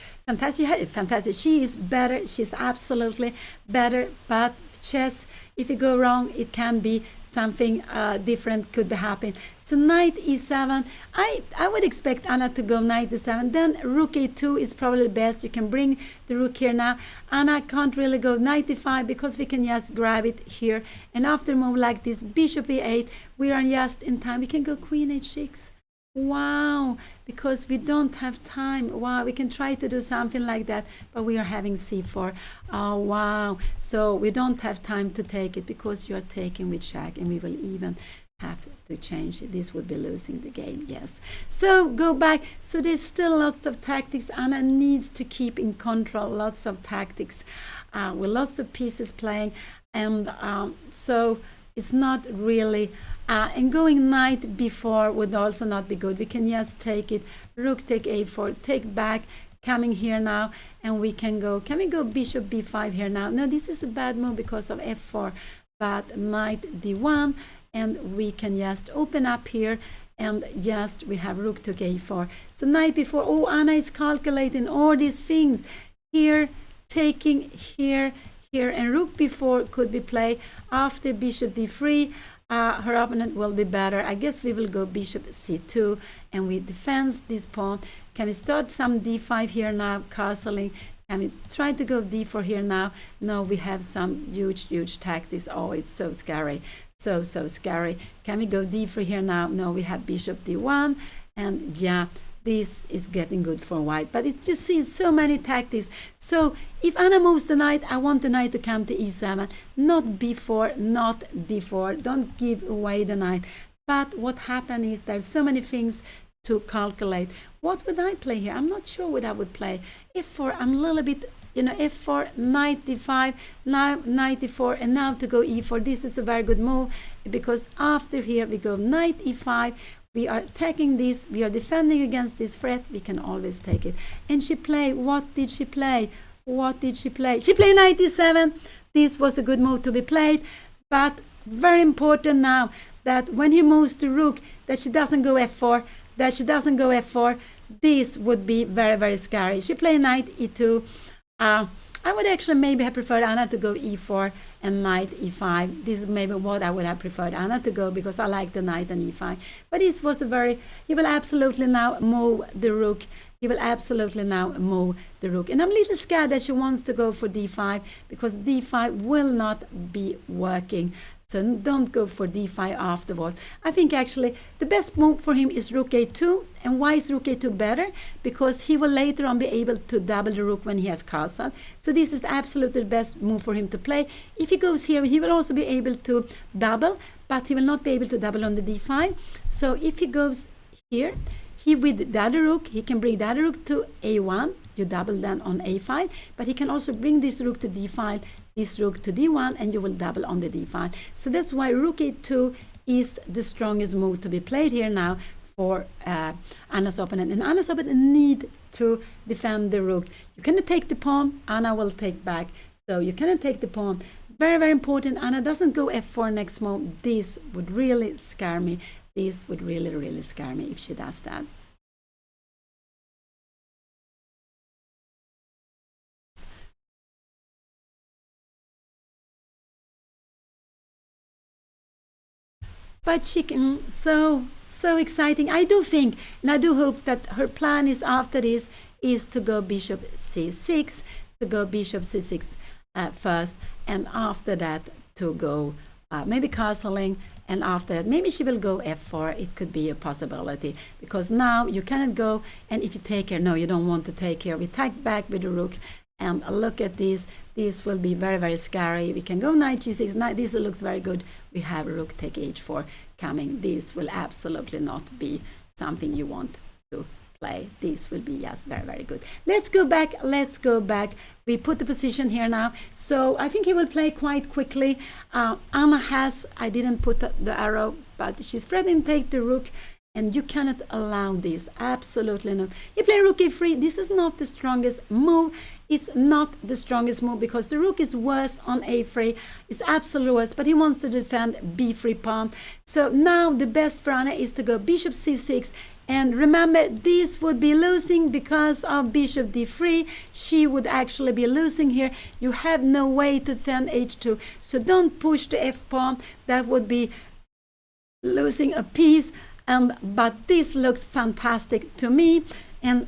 She is better. She's absolutely better. But chess, if you go wrong, it can be something different could be happening. So knight e7. I would expect Anna to go knight e7. Then rook a2 is probably the best. You can bring the rook here now. Anna can't really go knight e5 because we can just grab it here. And after a move like this, bishop e8, we are just in time. We can go queen h6. Wow, because we don't have time. Wow, we can try to do something like that, but we are having c4. Oh, wow. So we don't have time to take it because you're taking with check, and we will even have to change it. This would be losing the game, yes. So go back. So there's still lots of tactics. Anna needs to keep in control, lots of tactics with lots of pieces playing. And so it's not really, and going knight b4 would also not be good. We can just take it, rook take a4, take back, coming here now, and we can go, can we go bishop b5 here now? No, this is a bad move because of f4, but knight d1, and we can just open up here, and just we have rook took a4. So knight b4, oh, Anna is calculating all these things here, taking here, and rook b4 could be played after bishop d3. Her opponent will be better. I guess we will go bishop c2, and we defend this pawn. Can we start some d5 here now, castling? Can we try to go d4 here now? No, we have some huge tactics. Oh, it's so scary, so scary. Can we go d3 here now? No, we have bishop d1, and yeah, this is getting good for white, but it just sees so many tactics. So if Anna moves the knight, I want the knight to come to e7, not b4, not d4. Don't give away the knight. But what happened is there's so many things to calculate. What would I play here? I'm not sure what I would play. f4, I'm a little bit, f4, knight d5, now knight d4, and now to go e4. This is a very good move because after here we go knight e5. We are attacking this, we are defending against this threat, we can always take it. And she played, what did she play? What did she play? She played knight e7. This was a good move to be played, but very important now that when he moves to rook, that she doesn't go f4, This would be very scary. She played knight e2. I would actually maybe have preferred Anna to go e4 and knight e5. This is maybe what I would have preferred Anna to go because I like the knight and e5. But this was he will absolutely now move the rook. And I'm a little scared that she wants to go for d5 because d5 will not be working. So don't go for d5 afterwards. I think actually the best move for him is rook a2. And why is rook a2 better? Because he will later on be able to double the rook when he has castle. So this is absolutely the best move for him to play. If he goes here, he will also be able to double, but he will not be able to double on the d5. So if he goes here, with the other rook, he can bring the other rook to a1. You double then on a5, but he can also bring this rook to d5, this rook to d1, and you will double on the d5. So that's why rook a2 is the strongest move to be played here now for Anna's opponent. And Anna's opponent need to defend the rook. You cannot take the pawn, Anna will take back. So you cannot take the pawn. Very important. Anna doesn't go f4 next move. This would really scare me. This would really scare me if she does that. But she can, so exciting. I do think, and I do hope that her plan is after this is to go bishop c6, first, and after that to go maybe castling, and after that maybe she will go f4. It could be a possibility because now you cannot go, and if you take here, no, you don't want to take here. We take back with the rook, and look at this. This will be very scary. We can go knight g6. Knight, this looks very good. We have rook take h4 coming. This will absolutely not be something you want to play. This will be just very good. Let's go back. We put the position here now. So I think he will play quite quickly. Anna has, I didn't put the arrow, but she's threatening to take the rook. and you cannot allow this. Absolutely not. He played rook a3. This is not the strongest move. It's not the strongest move because the rook is worse on a3. It's absolutely worse, but he wants to defend b3 pawn. So now the best for Anna is to go bishop c6. And remember, this would be losing because of bishop d3. She would actually be losing here. You have no way to defend h2. So don't push the f pawn. That would be losing a piece. But this looks fantastic to me. And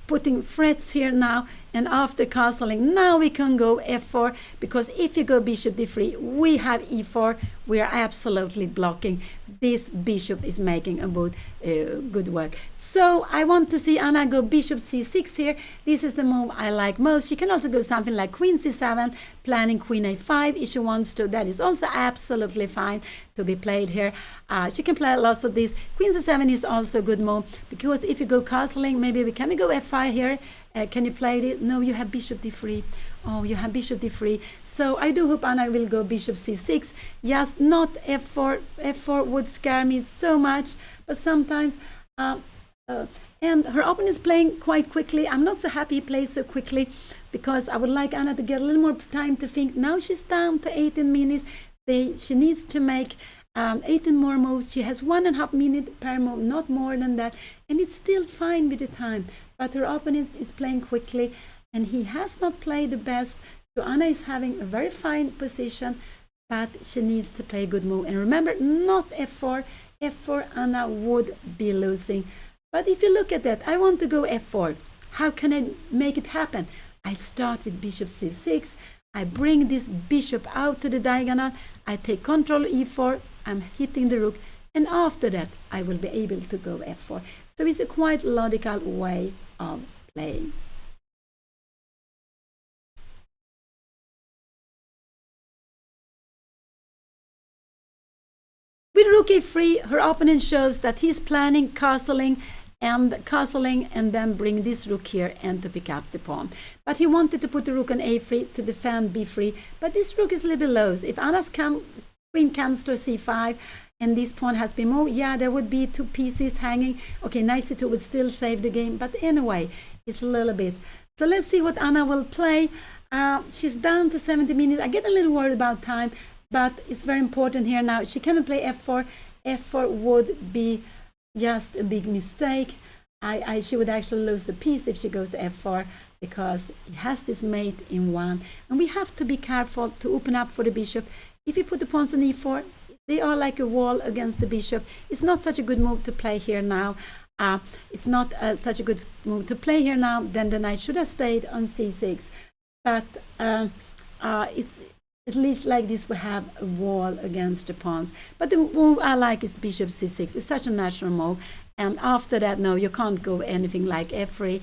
putting threats here now, and after castling, now we can go f4, because if you go bishop d3, we have e4. We are absolutely blocking. This bishop is making a good work. So I want to see Anna go bishop c6 here. This is the move I like most. She can also go something like queen c7, planning queen a5 if she wants to. That is also absolutely fine to be played here. She can play lots of these. Queen c7 is also a good move, because if you go castling, maybe can we go f5 here? Can you play it? No, you have bishop d3. Oh, you have bishop d3. So I do hope Anna will go bishop c6. Yes, not f4. f4 would scare me so much, but sometimes and her opponent is playing quite quickly. I'm not so happy he plays so quickly, because I would like Anna to get a little more time to think. Now she's down to 18 minutes. She needs to make 18 more moves. She has 1.5 minutes per move, not more than that, and it's still fine with the time. But her opponent is playing quickly, and he has not played the best. So Anna is having a very fine position, but she needs to play a good move. And remember, not f4. f4, Anna would be losing. But if you look at that, I want to go f4. How can I make it happen? I start with bishop c6. I bring this bishop out to the diagonal. I take control e4. I'm hitting the rook. And after that, I will be able to go f4. So it's a quite logical way of playing. With rook a3, her opponent shows that he's planning castling and then bring this rook here and to pick up the pawn. But he wanted to put the rook on a3 to defend b3. But this rook is a little bit low. If Anna's queen comes to c5 and this pawn has been moved, yeah, there would be two pieces hanging. Okay, knight c2 would still save the game, but anyway, it's a little bit. So let's see what Anna will play. She's down to 70 minutes. I get a little worried about time, but it's very important here now. She cannot play f4. f4 would be just a big mistake. She would actually lose a piece if she goes f4, because he has this mate in one. And we have to be careful to open up for the bishop. If you put the pawns on e4, they are like a wall against the bishop. It's not such a good move to play here now. It's not such a good move to play here now. Then the knight should have stayed on c6. But it's at least like this, we have a wall against the pawns. But the move I like is bishop c6. It's such a natural move. And after that, no, you can't go anything like f3.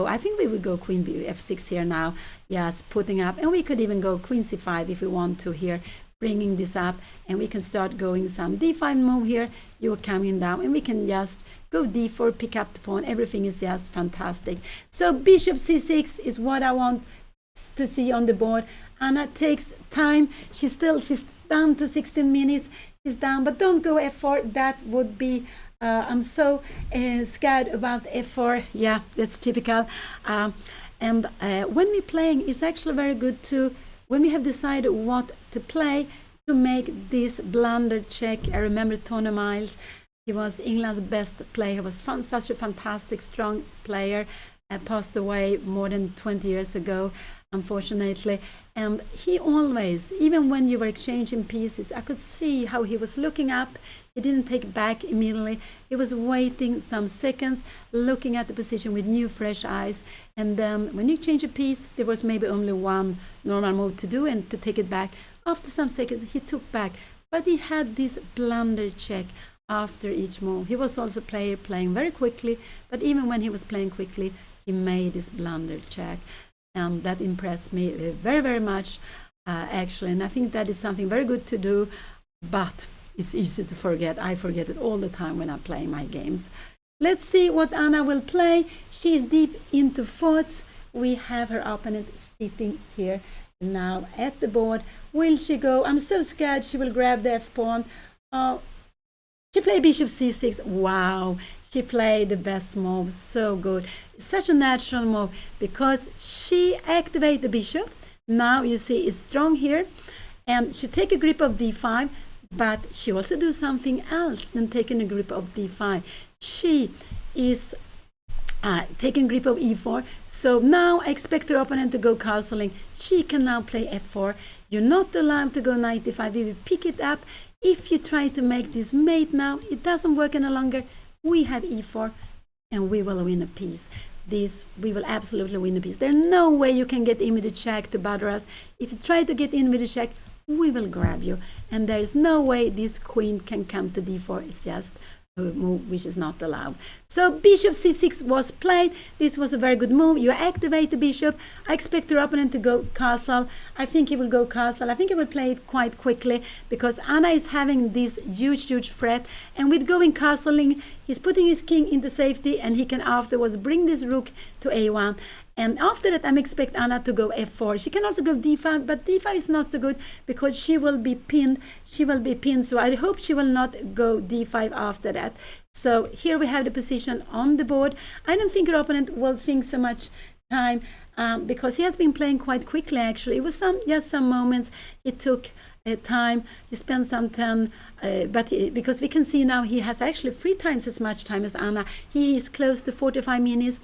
I think we would go queen f6 here now. Yes, putting up. And we could even go queen c5 if we want to here, bringing this up. And we can start going some d5 move here. You're coming down. And we can just go d4, pick up the pawn. Everything is just fantastic. So bishop c6 is what I want to see on the board. Anna takes time. She's down to 16 minutes. She's down, but don't go f4. That would be I'm so scared about f4. Yeah, that's typical. And when we're playing, it's actually very good to, when we have decided what to play, to make this blunder check. I remember Tony Miles. He was England's best player. He was such a fantastic, strong player. Passed away more than 20 years ago, unfortunately. And he always, even when you were exchanging pieces, I could see how he was looking up. He didn't take back immediately. He was waiting some seconds, looking at the position with new, fresh eyes. And then when you change a piece, there was maybe only one normal move to do and to take it back. After some seconds, he took back. But he had this blunder check after each move. He was also a player playing very quickly, but even when he was playing quickly, he made this blunder check. And that impressed me very, very much, actually. And I think that is something very good to do, but it's easy to forget. I forget it all the time when I play my games. Let's see what Anna will play. She is deep into thoughts. We have her opponent sitting here now at the board. Will she go? I'm so scared she will grab the f-pawn. She played bishop c6. Wow, she played the best move. So good. Such a natural move because she activated the bishop. Now you see it's strong here. And she take a grip of d5, but she also do something else than taking a grip of d5. She is taking grip of e4. So now I expect her opponent to go castling. She can now play f4. You're not allowed to go knight d5. We will pick it up. If you try to make this mate now, it doesn't work any longer. We have e4 and we will win a piece. We will absolutely win a piece. There's no way you can get in with the check to bother us. If you try to get in with the check, we will grab you. And there is no way this queen can come to d4. It's just a move which is not allowed. So bishop c6 was played. This was a very good move. You activate the bishop. I expect your opponent to go castle. I think he will go castle. I think he will play it quite quickly because Anna is having this huge threat, and with going castling, he's putting his king into safety, and he can afterwards bring this rook to a1. And after that, I'm expect Anna to go f4. She can also go d5, but d5 is not so good because she will be pinned. She will be pinned, so I hope she will not go d5 after that. So here we have the position on the board. I don't think your opponent will think so much time because he has been playing quite quickly, actually. It was just some moments. It took time. He spent some time, because we can see now he has actually 3 times as much time as Anna. He is close to 45 minutes,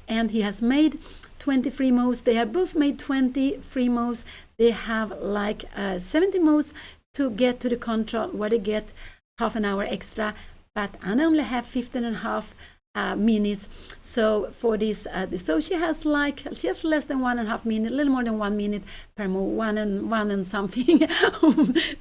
and he has made 23 moves. They have both made 23 moves. They have like 70 moves to get to the control, where they get half an hour extra. But Anna only have 15 and a half minutes. So for this, so she has less than 1.5 minutes, a little more than 1 minute per move, one and something.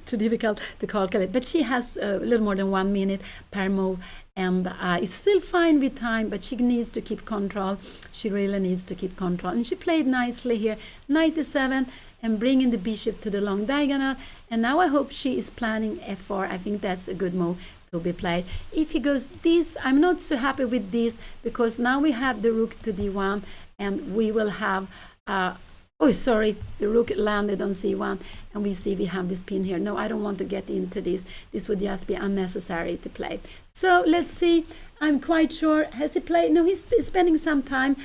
Too difficult to calculate. But she has a little more than 1 minute per move. And it's still fine with time, but she needs to keep control. She really needs to keep control. And she played nicely here, knight e7, and bringing the bishop to the long diagonal. And now I hope she is planning f4. I think that's a good move to be played. If he goes this, I'm not so happy with this, because now we have the rook to d1, and we will have the rook landed on c1, and we see we have this pin here. No, I don't want to get into this. This would just be unnecessary to play. So let's see. I'm quite sure. Has he played? No, he's spending some time.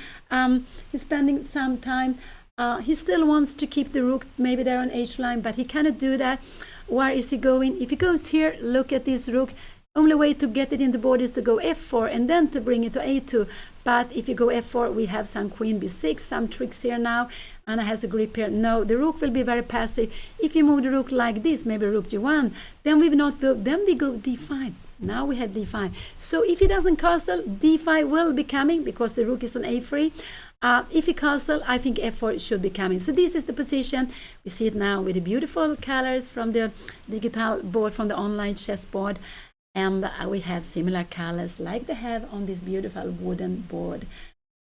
He still wants to keep the rook maybe there on h line, but he cannot do that. Where is he going? If he goes here, look at this rook. Only way to get it in the board is to go f4 and then to bring it to a2. But if you go f4, we have some queen b6, some tricks here now. Anna has a grip here. No, the rook will be very passive. If you move the rook like this, maybe rook g1, then we go d5. Now we have d5. So if he doesn't castle, d5 will be coming because the rook is on a3. If he castle, I think f4 should be coming. So this is the position. We see it now with the beautiful colors from the digital board, from the online chessboard. And we have similar colors like they have on this beautiful wooden board.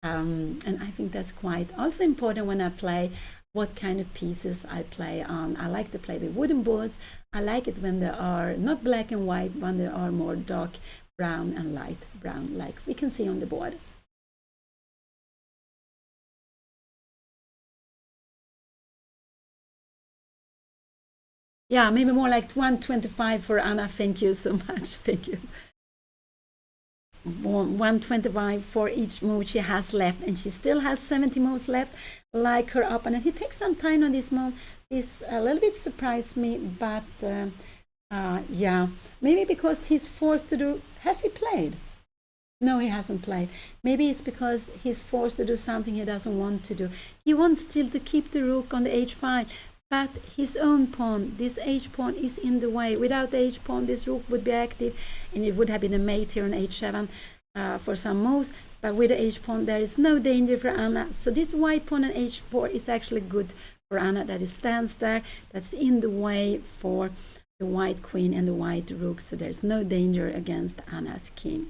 And I think that's quite also important when I play, what kind of pieces I play on. I like to play with wooden boards. I like it when they are not black and white, when they are more dark brown and light brown, like we can see on the board. Yeah, maybe more like 125 for Anna. Thank you so much. Thank you. 125 for each move she has left, and she still has 70 moves left, like her opponent. He takes some time on this move. This a little bit surprised me, but yeah, maybe because he's forced to do. Has he played? No, he hasn't played. Maybe it's because he's forced to do something he doesn't want to do. He wants still to keep the rook on the h5. But his own pawn, this h pawn, is in the way. Without the h pawn, this rook would be active, and it would have been a mate here on h7 for some moves. But with the h pawn, there is no danger for Anna. So this white pawn on h4 is actually good for Anna, that it stands there. That's in the way for the white queen and the white rook. So there's no danger against Anna's king.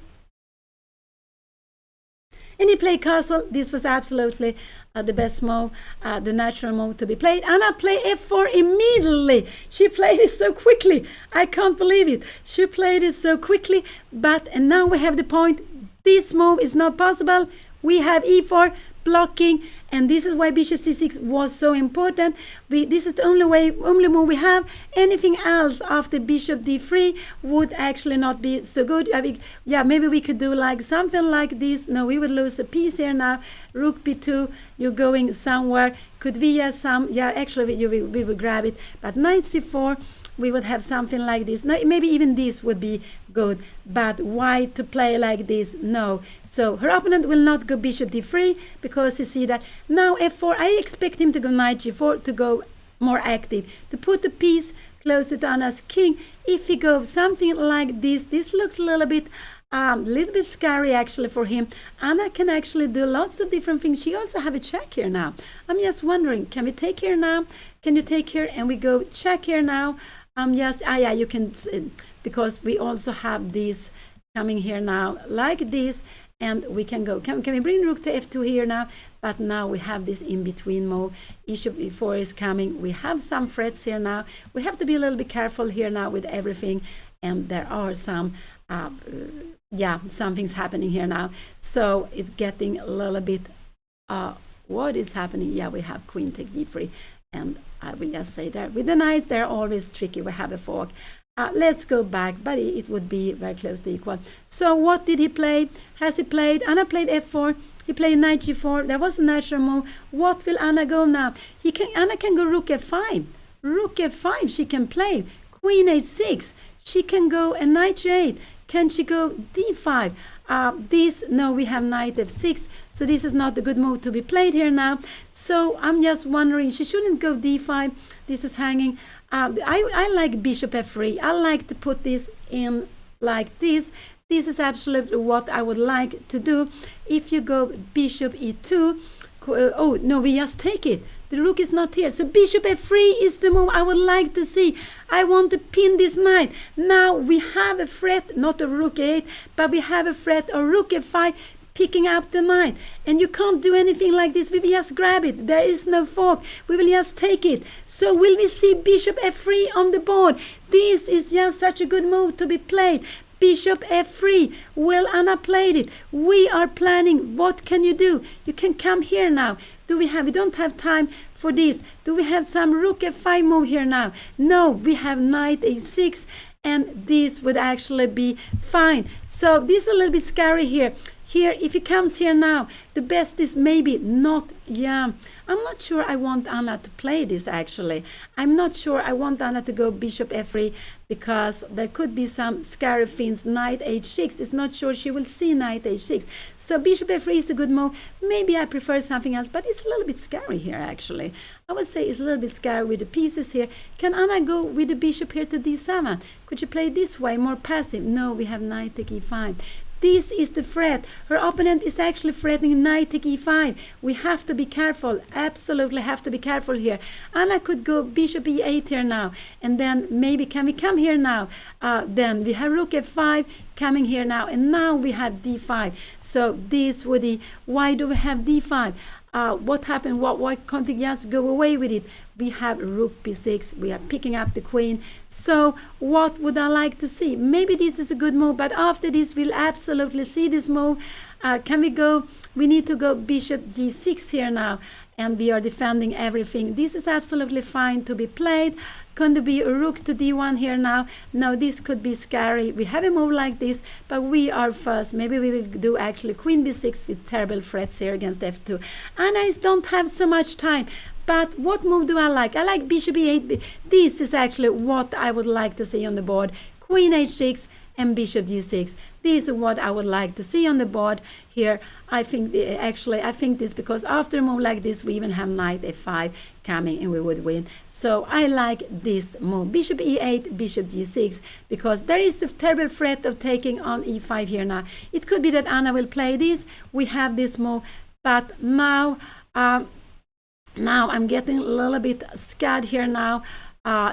And he played castle. This was absolutely the best move, the natural move to be played. Anna played f4 immediately. She played it so quickly. I can't believe it. She played it so quickly. And now we have the point. This move is not possible. We have e4 blocking, and this is why bishop c6 was so important. This is the only move we have. Anything else after bishop d3 would actually not be so good. Yeah, maybe we could do like something like this. No, we would lose a piece here now. Rook b2, you're going somewhere. Could we have some? Yeah, actually we would grab it. But knight c4, we would have something like this. No, maybe even this would be good, but why to play like this? No. So her opponent will not go bishop d3 because you see that now f4. I expect him to go knight g4 to go more active, to put the piece closer to Anna's king. If he goes something like this, this looks a little bit scary actually for him. Anna can actually do lots of different things. She also have a check here now. I'm just wondering, can we take here now? Can you take here and we go check here now? Yeah, you can, because we also have this coming here now like this, and we can go. Can we bring rook to f2 here now? But now we have this in between move. Bishop e4 is coming. We have some threats here now. We have to be a little bit careful here now with everything, and there are some something's happening here now. So it's getting a little bit what is happening. Yeah, we have queen take g3, and I will just say that with the knights they're always tricky. We have a fork. Let's go back, but it would be very close to equal. So what did he play? Has he played? Anna played f4. He played knight g4. That was a natural move. What will Anna go now? Anna can go rook f5. Rook f5 she can play. Queen h6. She can go a knight g8. Can she go d5? No, we have knight f6, so this is not a good move to be played here now. So I'm just wondering, she shouldn't go d5. This is hanging. I like bishop f3. I like to put this in like this. This is absolutely what I would like to do. If you go bishop e2, oh no, we just take it. The rook is not here, so bishop f3 is the move I would like to see. I want to pin this knight. Now we have a threat, not a rook 8, but we have a threat of rook f5 picking up the knight. And you can't do anything like this. We will just grab it. There is no fork. We will just take it. So will we see bishop f3 on the board? This is just such a good move to be played. Bishop f3. Well, Anna played it. We are planning. What can you do? You can come here now. We don't have time for this. Do we have some rook f5 move here now? No, we have knight a6, and this would actually be fine. So this is a little bit scary here. Here, if he comes here now, the best is maybe not, yeah. I'm not sure I want Anna to play this actually. I'm not sure I want Anna to go bishop f3 because there could be some scary things. Knight h6 is not sure she will see knight h6. So bishop f3 is a good move. Maybe I prefer something else, but it's a little bit scary here actually. I would say it's a little bit scary with the pieces here. Can Anna go with the bishop here to d7? Could she play this way, more passive? No, we have knight take e5. This is the threat. Her opponent is actually threatening knight take e5. We have to be careful. Absolutely have to be careful here. Anna could go bishop e8 here now. And then maybe can we come here now? Then we have rook f5 coming here now. And now we have d5. So this would be, why do we have d5? What happened? Why can't we just go away with it? We have rook b6. We are picking up the queen. So what would I like to see? Maybe this is a good move, but after this we'll absolutely see this move. Can we go? We need to go bishop g6 here now, and we are defending everything. This is absolutely fine to be played. Can there be a rook to d1 here now? No, this could be scary. We have a move like this, but we are first. Maybe we will do actually queen b6 with terrible threats here against f2. And I don't have so much time. But what move do I like? I like bishop e8. This is actually what I would like to see on the board. Queen h6 and bishop g6. This is what I would like to see on the board here. I think this because after a move like this, we even have knight f5 coming and we would win. So I like this move. Bishop e8, bishop g6, because there is the terrible threat of taking on e5 here now. It could be that Anna will play this. We have this move, but now I'm getting a little bit scared here now.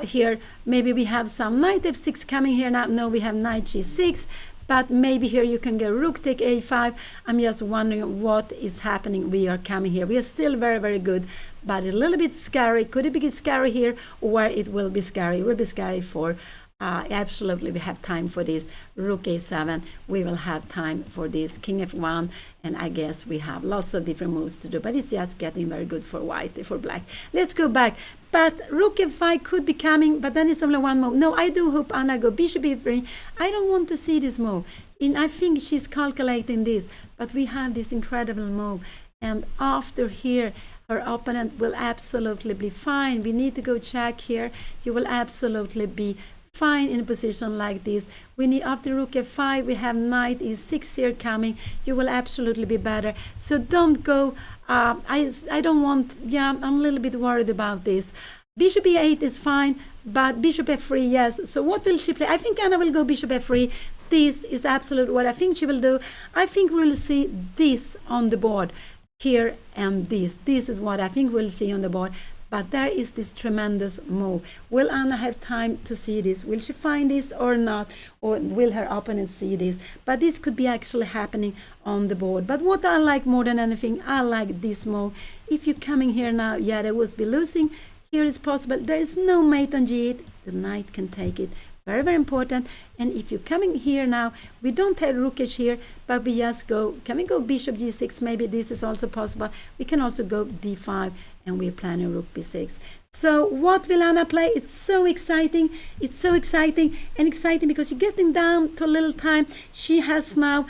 Here maybe we have some knight f6 coming here now. No, we have knight g6, but maybe here you can go rook take a5. I'm just wondering what is happening. We are coming here. We are still very, very good, but a little bit scary. Could it be scary here, or it will be scary? It will be scary for Absolutely, we have time for this. Rook a7, we will have time for this. King f1, and I guess we have lots of different moves to do, but it's just getting very good for white, for black. Let's go back. But rook f5 could be coming, but then it's only one move. No, I do hope Anna go bishop e3. I don't want to see this move. I think she's calculating this, but we have this incredible move. And after here, her opponent will absolutely be fine. We need to go check here. You will absolutely be fine in a position like this. We need, after rook f5, we have knight e6 here coming. You will absolutely be better. So don't go, I don't want, yeah, I'm a little bit worried about this. Bishop e8 is fine, but bishop f3, yes. So what will she play? I think Anna will go bishop f3. This is absolutely what I think she will do. I think we'll see this on the board here, and this is what I think we'll see on the board. But there is this tremendous move. Will Anna have time to see this? Will she find this or not? Or will her opponent see this? But this could be actually happening on the board. But what I like more than anything, I like this move. If you're coming here now, yeah, they will be losing. Here is possible. There is no mate on g8. The knight can take it. Very, very important. And if you're coming here now, we don't have rookage here, but we just go, can we go bishop g6? Maybe this is also possible. We can also go d5, and we're planning rook b6. So what will Anna play? It's so exciting. It's so exciting, and exciting because you're getting down to a little time. She has now,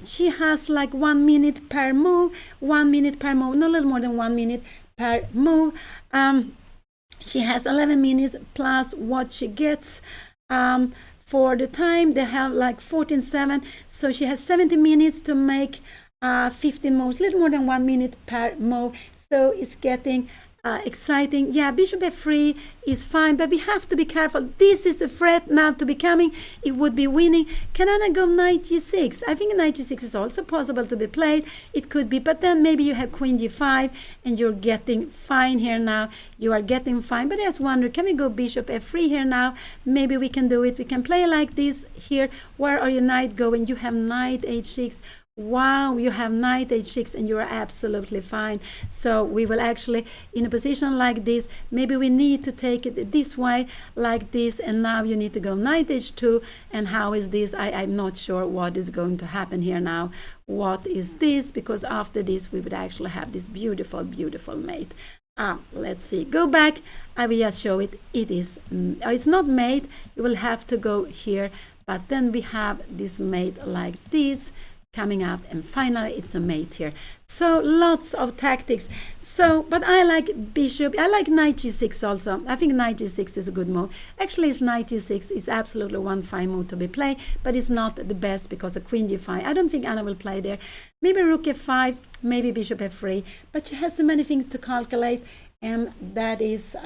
she has like 1 minute per move, 1 minute per move, no, a little more than 1 minute per move. She has 11 minutes plus what she gets for the time. They have like 14-7, so she has 70 minutes to make 15 moves, little more than 1 minute per move. So it's getting exciting. Yeah, bishop f3 is fine, but we have to be careful. This is a threat now to be coming. It would be winning. Can Anna go knight g6? I think knight g6 is also possible to be played. It could be, but then maybe you have queen g5, and you're getting fine here now. You are getting fine, but I just wonder, can we go bishop f3 here now? Maybe we can do it. We can play like this here. Where are your knight going? You have knight h6. Wow, you have knight h6, and you are absolutely fine. So we will actually, in a position like this, maybe we need to take it this way, like this, and now you need to go knight h2. And how is this? I'm not sure what is going to happen here now. What is this? Because after this, we would actually have this beautiful, beautiful mate. Let's see. Go back. I will just show it. It is, it's not mate. You will have to go here, but then we have this mate like this coming out, and finally it's a mate here. So lots of tactics. So, but I like bishop, I like knight g6 also. I think knight g6 is a good move. Actually, it's knight g6 is absolutely one fine move to be played, but it's not the best because of queen g5. I don't think Anna will play there. Maybe rook f5, maybe bishop f3, but she has so many things to calculate, and that is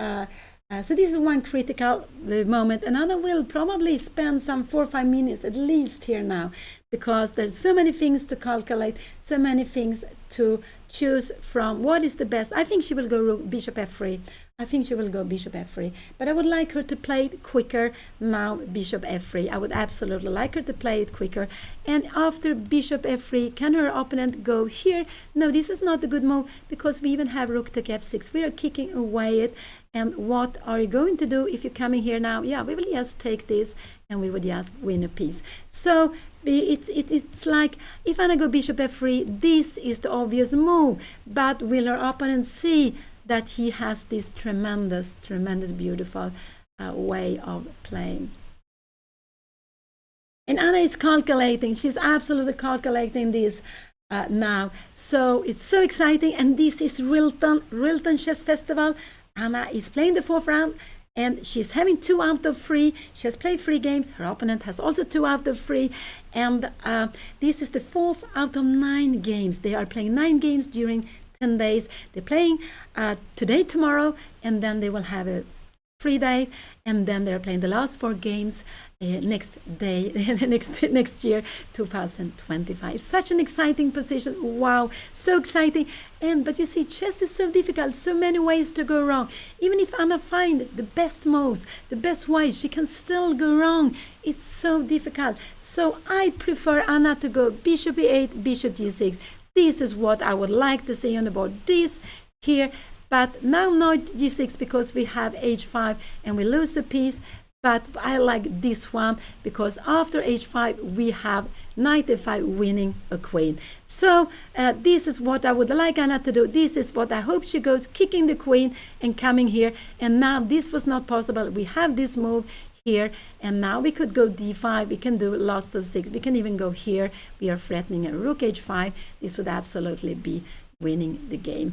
so this is one critical moment, and Anna will probably spend some 4 or 5 minutes at least here now, because there's so many things to calculate, so many things to choose from. What is the best? I think she will go bishop f3. I think she will go bishop f3, but I would like her to play it quicker now, bishop f3. I would absolutely like her to play it quicker. And after bishop f3, can her opponent go here? No, this is not a good move, because we even have rook take f6. We are kicking away it. And what are you going to do if you're coming here now? Yeah, we will just take this, and we would just win a piece. So it's like, if Anna go bishop f3, this is the obvious move, but will her opponent see that he has this tremendous, tremendous, beautiful way of playing? And Anna is calculating. She's absolutely calculating this now. So it's so exciting. And this is RILTON Chess Festival. Anna is playing the 4th round, and she's having 2 out of 3. She has played 3 games. Her opponent has also 2 out of 3. And this is the 4th out of 9 games. They are playing 9 games during 10 days. They're playing today, tomorrow, and then they will have a free day, and then they're playing the last 4 games next day, next year, 2025. It's such an exciting position. Wow, so exciting. But you see, chess is so difficult, so many ways to go wrong. Even if Anna finds the best moves, the best ways, she can still go wrong. It's so difficult. So I prefer Anna to go bishop e8, bishop g6. This is what I would like to see on the board. This here, but now not g6, because we have h5 and we lose a piece. but I like this one because after h5 we have knight f5 winning a queen. So this is what I would like Anna to do. This is what I hope she goes, kicking the queen and coming here. And now this was not possible. We have this move here, and now we could go d5. We can do lots of 6. We can even go here. We are threatening a rook h5. This would absolutely be winning the game.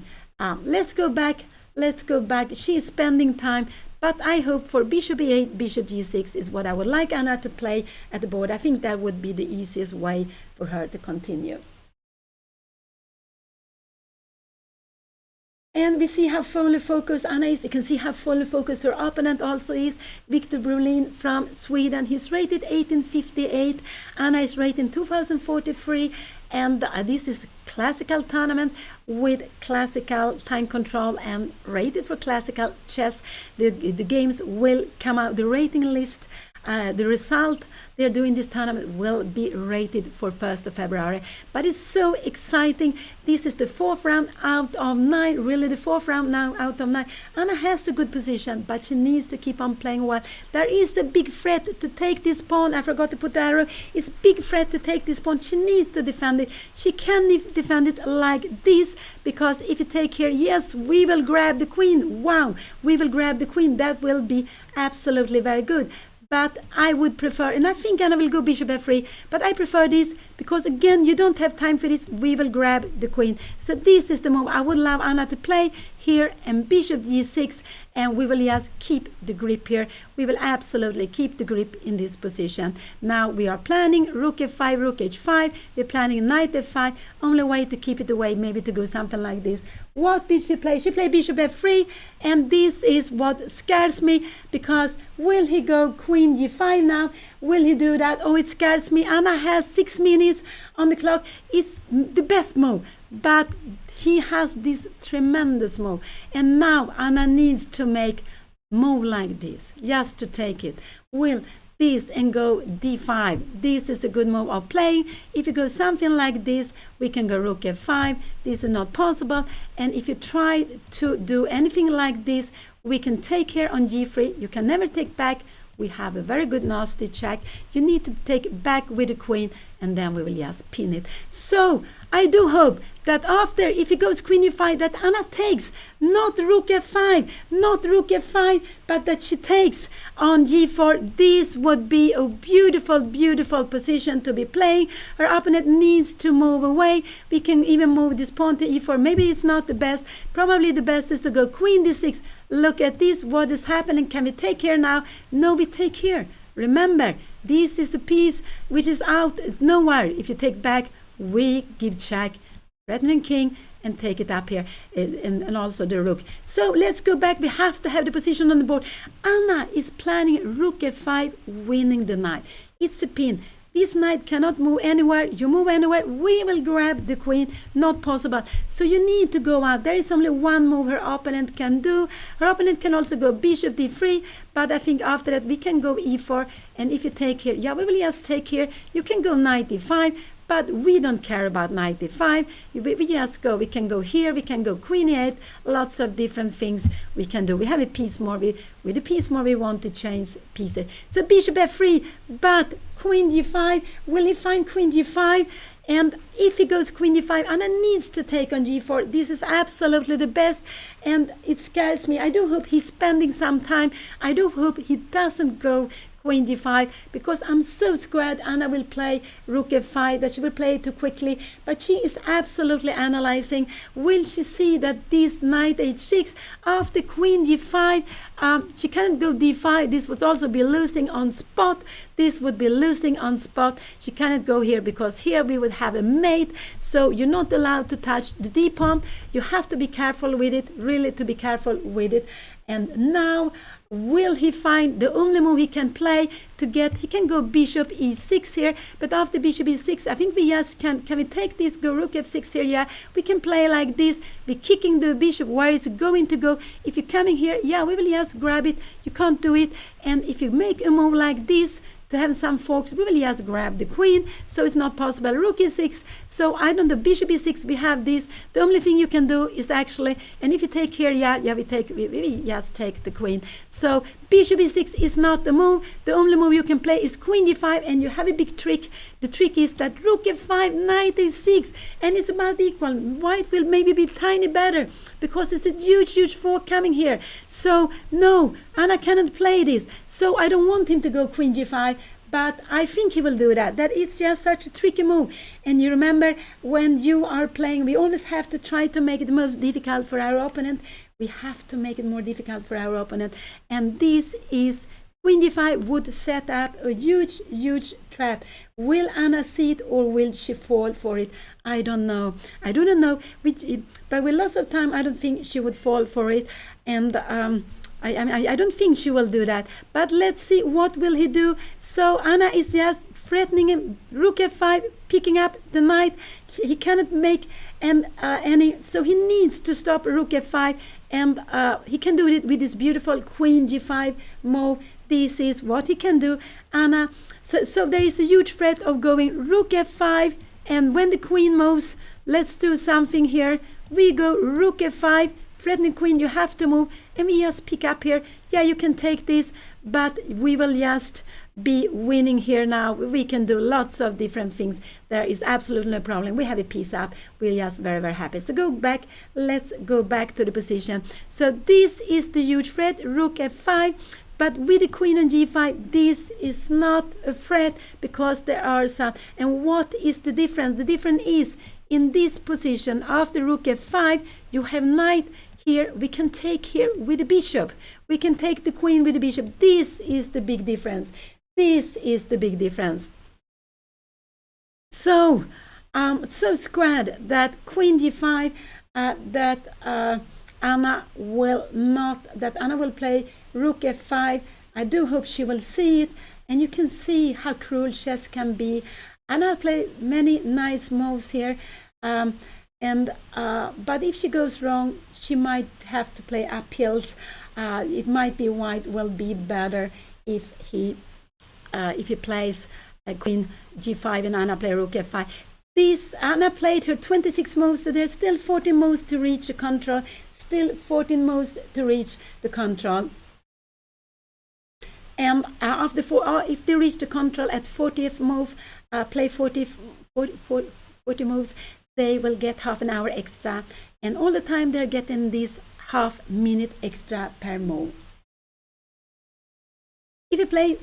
Let's go back. She's spending time, but I hope for bishop e8, bishop g6 is what I would like Anna to play at the board. I think that would be the easiest way for her to continue. And we see how fully focused Anna is. You can see how fully focused her opponent also is. Victor Brolin from Sweden. He's rated 1858. Anna is rated 2043. And this is classical tournament with classical time control and rated for classical chess. The games will come out, the rating list, the result they're doing this tournament will be rated for 1st of February. But it's so exciting. This is the 4th round out of 9, really the 4th round now out of 9. Anna has a good position, but she needs to keep on playing well. There is a big threat to take this pawn. I forgot to put the arrow. It's a big threat to take this pawn. She needs to defend it. She can defend it like this, because if you take here, yes, we will grab the queen. Wow, we will grab the queen. That will be absolutely very good. But I would prefer, and I think Anna will go bishop f3, but I prefer this because, again, you don't have time for this. We will grab the queen. So this is the move I would love Anna to play here, and bishop g6, and we will just keep the grip here. We will absolutely keep the grip in this position. Now we are planning rook f5, rook h5. We're planning knight f5. Only way to keep it away, maybe to go something like this. What did she play? She played bishop f3, and this is what scares me, because will he go queen g5 now? Will he do that? Oh, it scares me. Anna has 6 minutes on the clock. It's the best move, but he has this tremendous move, and now Anna needs to make move like this just to take it. Will this and go d5. This is a good move of playing. If you go something like this, we can go rook f5. This is not possible. And if you try to do anything like this, we can take here on g3. You can never take back. We have a very good nasty check. You need to take back with the queen, and then we will just pin it. So I do hope that after, if he goes queen e5, that Anna takes not rook f5, not rook f5, but that she takes on g4. This would be a beautiful, beautiful position to be playing. Her opponent needs to move away. We can even move this pawn to e4. Maybe it's not the best. Probably the best is to go queen d6. Look at this. What is happening? Can we take here now? No, we take here. Remember, this is a piece which is out nowhere. If you take back, we give check, threatening king, and take it up here, and also the rook. So let's go back. We have to have the position on the board. Anna is planning rook f5, winning the knight. It's a pin. This knight cannot move anywhere. You move anywhere, we will grab the queen. Not possible. So you need to go out. There is only one move her opponent can do. Her opponent can also go bishop d3, but I think after that we can go e4. And if you take here, yeah, we will just take here. You can go knight e5, but we don't care about knight e5. We just go. We can go here. We can go queen e8. Lots of different things we can do. We have a piece more. With a piece more, we want to change pieces. So bishop f3, but queen g5. Will he find queen g5? And if he goes queen d5, Anna needs to take on g4. This is absolutely the best, and it scares me. I do hope he's spending some time. I do hope he doesn't go queen d5, because I'm so scared Anna will play rook f5, that she will play it too quickly. But she is absolutely analyzing. Will she see that this knight h6 after queen g5, she can't go d5. This would also be losing on spot. This would be losing on spot. She cannot go here, because here we would have a mate. So you're not allowed to touch the d pawn. You have to be careful with it, really to be careful with it. And now, will he find the only move he can play to get? He can go bishop e6 here, but after bishop e6, I think we just can we take this, go rook f6 here? Yeah, we can play like this. We're kicking the bishop where it's going to go. If you're coming here, yeah, we will just grab it. You can't do it. And if you make a move like this to have some forks, we will just grab the queen, so it's not possible. Rook e6, so I don't know, bishop e6, we have this. The only thing you can do is actually, and if you take here, we just take the queen. So bishop e6 is not the move. The only move you can play is queen d5, and you have a big trick. The trick is that rook f5, knight a6, and it's about equal. White will maybe be tiny better because it's a huge fork coming here. So no, Anna cannot play this. So I don't want him to go queen g5, but I think he will do that. That is just such a tricky move. And you remember, when you are playing, we always have to try to make it the most difficult for our opponent. We have to make it more difficult for our opponent. And this is queen d5 would set up a huge trap. Will Anna see it, or will she fall for it? I don't know. I do not know. But with lots of time, I don't think she would fall for it. And I don't think she will do that. But let's see, what will he do? So Anna is just threatening him. Rook f5, picking up the knight. He cannot make any, so he needs to stop rook f5, and he can do it with this beautiful queen g5 move. This is what he can do, Anna. So there is a huge threat of going rook f5, and when the queen moves, let's do something here. We go rook f5, threatening queen, you have to move, and we just pick up here. Yeah, you can take this, but we will just be winning here now. We can do lots of different things. There is absolutely no problem. We have a piece up. We're just very happy. So go back. Let's go back to the position. So this is the huge threat, rook f5. But with the queen on g5, this is not a threat, because there are some. And what is the difference? The difference is, in this position, after rook f5, you have knight here. We can take here with the bishop. We can take the queen with the bishop. This is the big difference. This is the big difference. So I'm so scared that queen g5, Anna will play rook f5. I do hope she will see it, and you can see how cruel chess can be. Anna play many nice moves here, but if she goes wrong, she might have to play uphills. It might be white will be better if he plays queen g5 and Anna play rook f5. This Anna played her 26 moves, so there's still 14 moves to reach the control. Still 14 moves to reach the control. And if they reach the control at 40th move, play 40 moves, they will get half an hour extra. And all the time they're getting this half minute extra per move. If he play,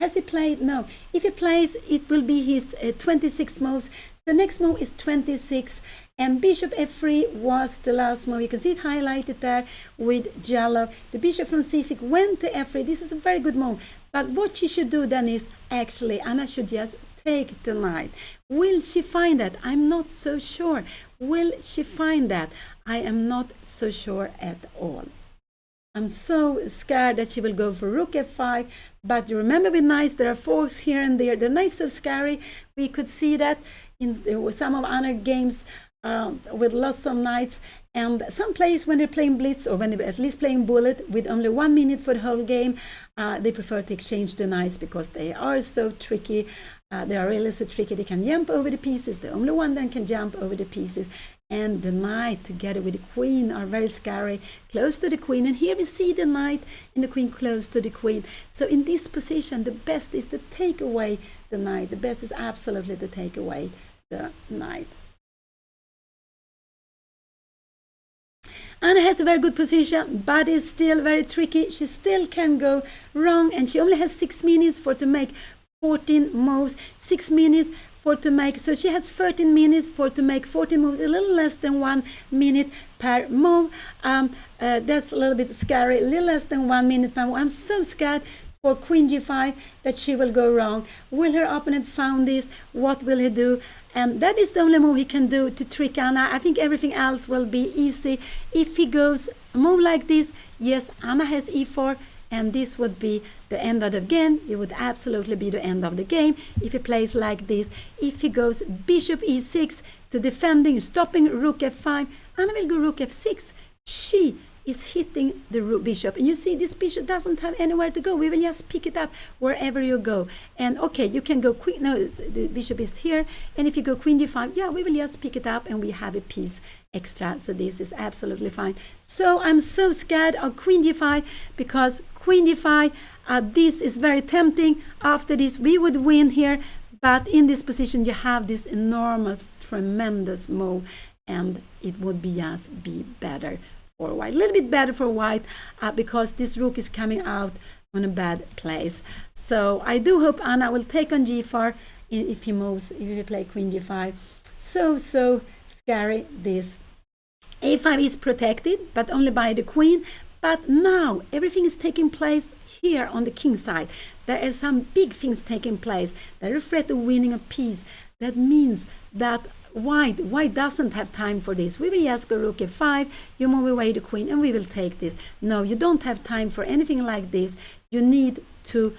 has he played? No. If he plays, it will be his 26 moves. The next move is 26, and bishop f3 was the last move. You can see it highlighted there with yellow. The bishop from c6 went to f3. This is a very good move. But what she should do then is, actually, Anna should just take the knight. Will she find that? I'm not so sure. Will she find that? I am not so sure at all. I'm so scared that she will go for rook f5. But you remember, with knights, there are forks here and there. The knights so scary. We could see that in some of Anna games with lots of knights. And some players, when they're playing blitz, or when they're at least playing bullet with only 1 minute for the whole game, they prefer to exchange the knights, because they are so tricky. They are really so tricky. They can jump over the pieces. The only one that can jump over the pieces. And the knight together with the queen are very scary, close to the queen. And here we see the knight and the queen close to the queen. So in this position, the best is to take away the knight. The best is absolutely to take away the knight. Anna has a very good position, but is still very tricky. She still can go wrong, and she only has 6 minutes to make 14 moves. 6 minutes to make, so she has 13 minutes to make 40 moves, a little less than 1 minute per move. That's a little bit scary, a little less than 1 minute per move. I'm so scared for queen g5 that she will go wrong. Will her opponent find this? What will he do? And that is the only move he can do to trick Anna. I think everything else will be easy. If he goes a move like this, yes, Anna has e4, and this would be the end of the game. It would absolutely be the end of the game if he plays like this. If he goes bishop e6 to defending, stopping rook f5, Anna will go rook f6. She is hitting the bishop. And you see this bishop doesn't have anywhere to go. We will just pick it up wherever you go. And okay, you can go queen. No, the bishop is here. And if you go queen d5, yeah, we will just pick it up and we have a piece extra. So this is absolutely fine. So I'm so scared of queen d5 because queen d5, this is very tempting. After this, we would win here. But in this position, you have this enormous, tremendous move. And it would be just be better for white, a little bit better for white, because this rook is coming out on a bad place. So I do hope Anna will take on g4 if he moves, if he play queen g5. So scary. This a5 is protected, but only by the queen. But now everything is taking place here on the king side. There are some big things taking place. There is a threat of winning a piece. That means that white doesn't have time for this. We will just go rook f5, you move away the queen, and we will take this. No, you don't have time for anything like this. You need to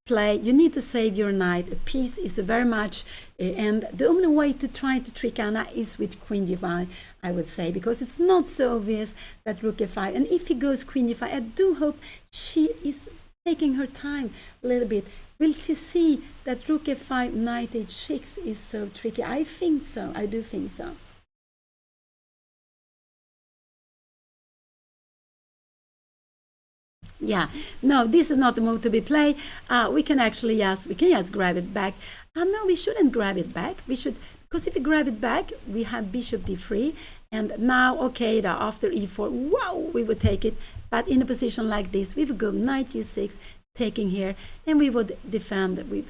play, you need to save your knight. A piece is very much, and the only way to try to trick Anna is with queen d5, I would say, because it's not so obvious that rook f5. And if he goes queen d5, I do hope she is taking her time a little bit. Will she see that rook f5, knight h6 is so tricky? I think so. I do think so. Yeah, no, this is not the move to be played. We can actually just grab it back. No, we shouldn't grab it back. We should, because if we grab it back, we have bishop d3, and now, okay, after e4, wow, we would take it. But in a position like this, we would go knight g6, taking here, and we would defend with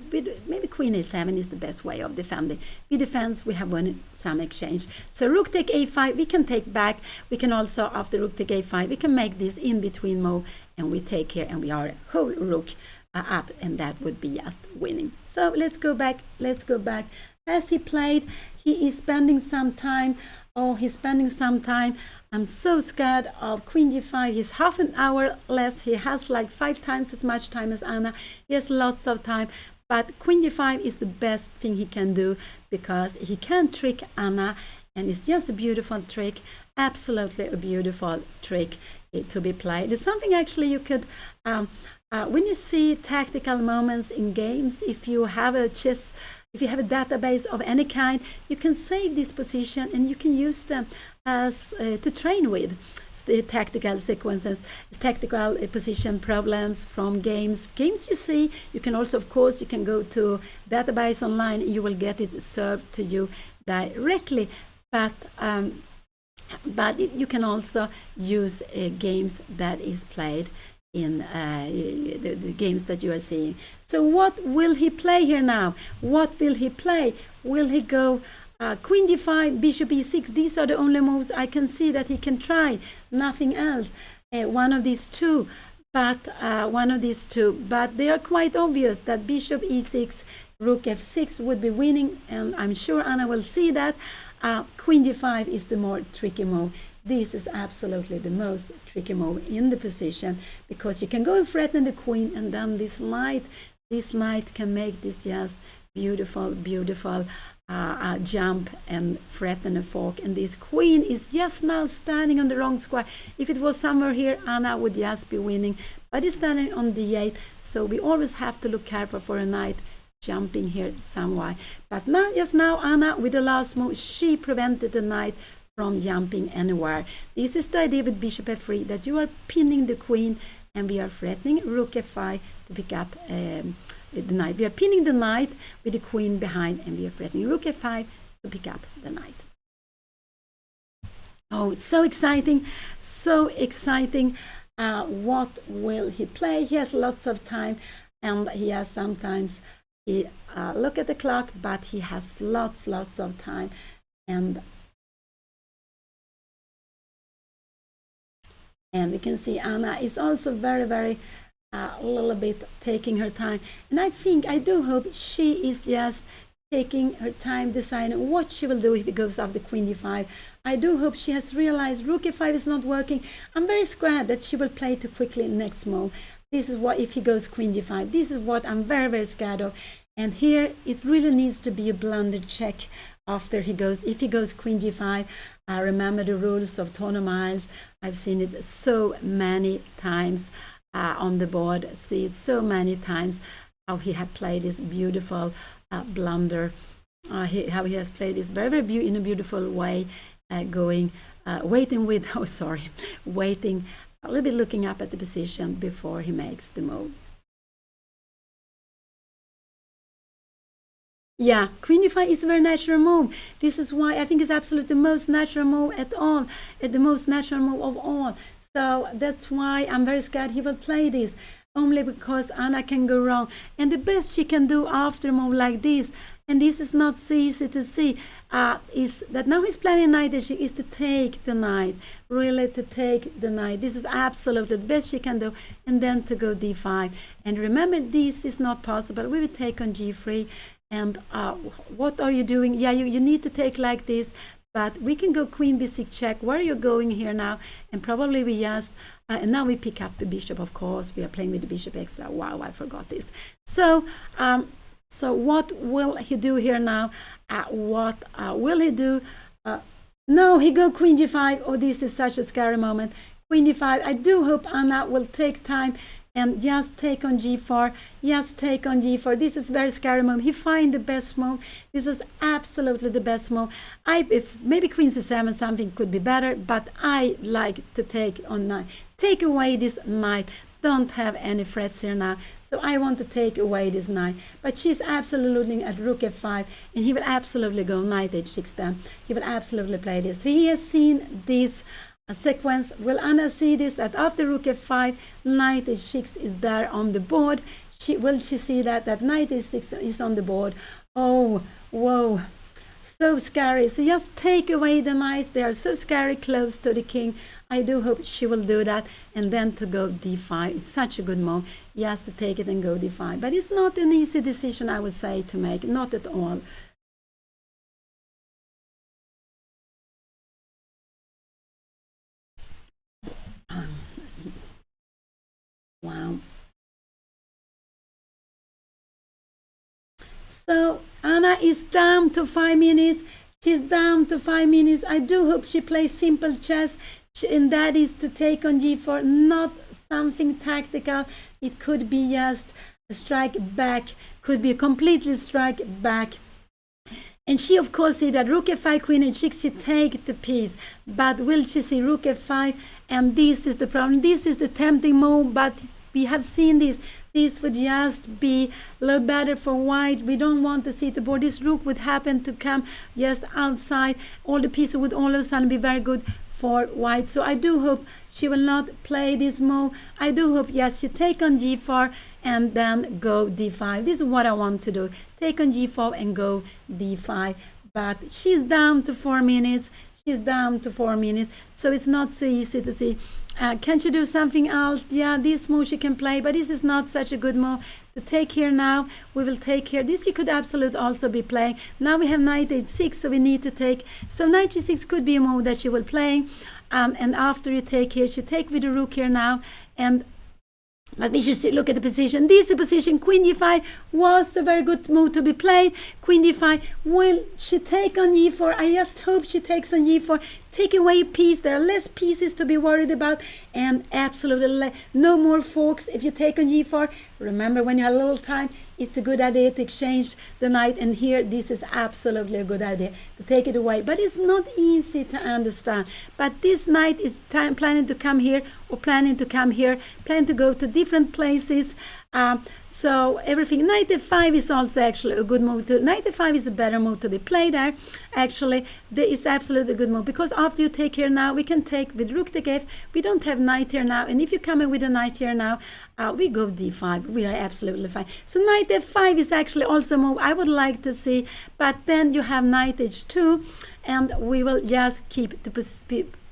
maybe queen a7 is the best way of defending. We defend, we have won some exchange. So rook take a5, we can take back. We can also, after rook take a5, we can make this in between move, and we take here, and we are whole rook up, and that would be just winning. So let's go back. As he played, he is spending some time. Oh, he's spending some time. I'm so scared of queen d5. He's half an hour less. He has like 5 times as much time as Anna. He has lots of time. But queen d5 is the best thing he can do, because he can trick Anna. And it's just a beautiful trick. Absolutely a beautiful trick to be played. It's something actually you could... when you see tactical moments in games, if you have a database of any kind, you can save this position and you can use them as to train with the tactical sequences, tactical position problems from games you see. You can also, of course, you can go to database online and you will get it served to you directly. But you can also use games that is played in the games that you are seeing. So what will he play here now? What will he play? Will he go queen d5, bishop e6? These are the only moves I can see that he can try. Nothing else. One of these two. But they are quite obvious that bishop e6, rook f6 would be winning, and I'm sure Anna will see that. Queen d5 is the more tricky move. This is absolutely the most tricky move in the position, because you can go and threaten the queen, and then this knight can make this just beautiful jump and threaten a fork. And this queen is just now standing on the wrong square. If it was somewhere here, Anna would just be winning, but it's standing on d8, so we always have to look careful for a knight jumping here somewhere. But now, just now, Anna, with the last move, she prevented the knight from jumping anywhere. This is the idea with bishop f3, that you are pinning the queen, and we are threatening rook f5 to pick up the knight. We are pinning the knight with the queen behind, and we are threatening rook f5 to pick up the knight. Oh, so exciting, so exciting. What will he play? He has lots of time, and he has sometimes look at the clock, but he has lots of time. And we can see Anna is also very a little bit taking her time. And I do hope she is just taking her time deciding what she will do if it goes off the queen d5. I do hope she has realized rook f5 is not working. I'm very scared that she will play too quickly next move. This is what, if he goes queen d5, this is what I'm very scared of. And here it really needs to be a blunder check after he goes. If he goes queen g5, I remember the rules of tournaments. I've seen it so many times on the board. See it so many times how he had played this beautiful blunder. How he has played this very, very in a beautiful way, waiting with, waiting a little bit, looking up at the position before he makes the move. Yeah, Queen D5 is a very natural move. This is why I think it's absolutely the most natural move at all, the most natural move of all. So that's why I'm very scared he will play this, only because Anna can go wrong. And the best she can do after a move like this, and this is not so easy to see, is that now he's planning knight is to take the knight, really to take the knight. This is absolutely the best she can do, and then to go D5. And remember, this is not possible. We will take on G3. And what are you doing? Yeah, you need to take like this, but we can go Queen B6 check. Where are you going here now? And probably we just, and now we pick up the bishop, of course. We are playing with the bishop extra. Wow, I forgot this. So, so what will he do here now? What will he do? No, he go Queen G5. Oh, this is such a scary moment. Queen D5. I do hope Anna will take time and just take on G4, just take on G4. This is very scary move. He find the best move. This was absolutely the best move. If maybe Queen C7 something could be better, but I like to take on knight. Take away this knight. Don't have any threats here now. So I want to take away this knight. But she's absolutely looking at Rook F5, and he will absolutely go Knight H6 then. He will absolutely play this. So he has seen this sequence. Will Anna see this, that after Rook F5, Knight H6 is there on the board? Will she see that Knight H6 is on the board? Oh, whoa, so scary. So just take away the knights. They are so scary close to the king. I do hope she will do that, and then to go D5. It's such a good move. Yes, to take it and go D5. But it's not an easy decision, I would say, to make. Not at all. Wow. So Anna is down to 5 minutes. She's down to 5 minutes. I do hope she plays simple chess, and that is to take on G4, not something tactical. It could be just a strike back, could be a completely strike back. And she, of course, see that Rook F5, Queen H6, she take the piece. But will she see Rook F5? And this is the problem. This is the tempting move, but we have seen this. This would just be a little better for white. We don't want to see the board. This rook would happen to come just outside. All the pieces would all of a sudden be very good for white. So I do hope she will not play this move. I do hope, yes, she take on G4 and then go D5. This is what I want to do. Take on G4 and go D5. But she's down to 4 minutes. She's down to 4 minutes. So it's not so easy to see. Can she do something else? Yeah, this move she can play, but this is not such a good move to take here now. We will take here. This she could absolutely also be playing. Now we have Knight H6, so we need to take. So Knight G6 could be a move that she will play. And after you take here, she take with the rook here now. But we should look at the position. This is the position. Queen D5 was a very good move to be played. Queen D5. Will she take on E4? I just hope she takes on E4. Take away a piece. There are less pieces to be worried about. And absolutely no more forks if you take on G4. Remember, when you have a little time, it's a good idea to exchange the knight. And here, this is absolutely a good idea to take it away. But it's not easy to understand. But this knight is planning to come here or planning to come here, planning to go to different places. So everything. Knight F5 is also actually a good move. Knight F5 is a better move to be played there. Actually, it's absolutely a good move, because after you take here now, we can take with rook take F. We don't have knight here now, and if you come in with a knight here now, we go D5. We are absolutely fine. So Knight F5 is actually also a move I would like to see, but then you have Knight H2, and we will just keep the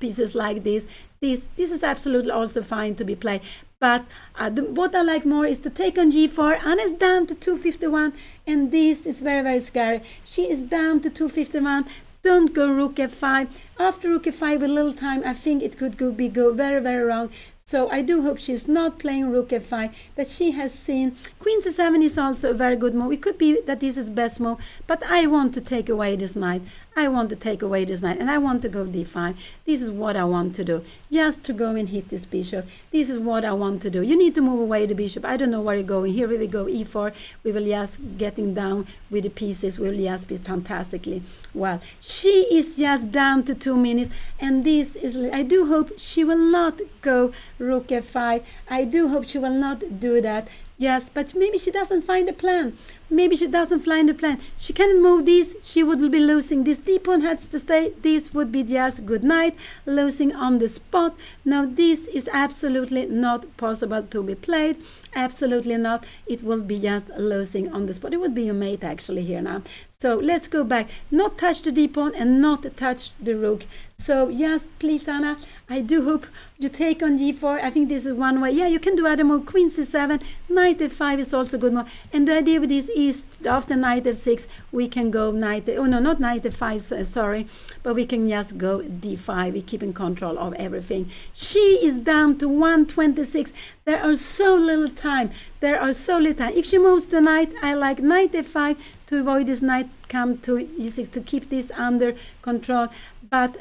pieces like this. This is absolutely also fine to be played. But what I like more is to take on G4. Anna is down to 251, and this is very, very scary. She is down to 251. Don't go Rook F5. After rook f5 with little time, I think it could go very, very wrong. So I do hope she's not playing rook f5, that she has seen. Queen c7 is also a very good move. It could be that this is best move, but I want to take away this knight. I want to take away this knight, and I want to go d5. This is what I want to do, just to go and hit this bishop. This is what I want to do. You need to move away the bishop. I don't know where you're going. Here we will go e4. We will just getting down with the pieces. We will just be fantastically well. She is just down to 2 minutes, and this is, I do hope she will not go rook f5. I do hope she will not do that. Yes, but maybe she doesn't find a plan. Maybe she doesn't find a plan. She cannot move this. She would be losing. This d-pawn has to stay. This would be just good night, losing on the spot. Now this is absolutely not possible to be played. Absolutely not. It will be just losing on the spot. It would be your mate actually here now. So let's go back. Not touch the d-pawn and not touch the rook. So yes, please, Anna, I do hope you take on g4. I think this is one way. Yeah, you can do other move. Queen c7, knight f5 is also good move. And the idea with this is after knight f6, we can go knight, oh no, not knight f5, sorry, but we can just go d5. We keep in control of everything. She is down to 126. There are so little time. There are so little time. If she moves the knight, I like knight f5 to avoid this knight come to e6 to keep this under control. But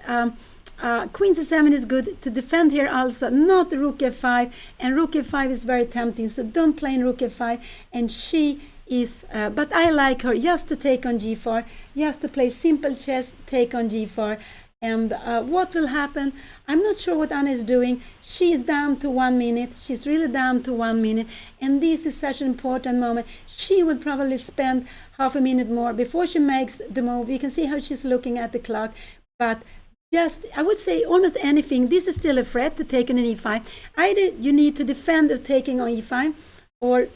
Queen c7 is good to defend here also, not rook f5, and rook f5 is very tempting, so don't play in rook f5. And she is, but I like her just to take on g4, just to play simple chess, take on g4. And what will happen? I'm not sure what Anna is doing. She is down to 1 minute. She's really down to 1 minute. And this is such an important moment. She will probably spend half a minute more before she makes the move. You can see how she's looking at the clock. But just, I would say almost anything. This is still a threat to take on an e5. Either you need to defend of taking on e5, or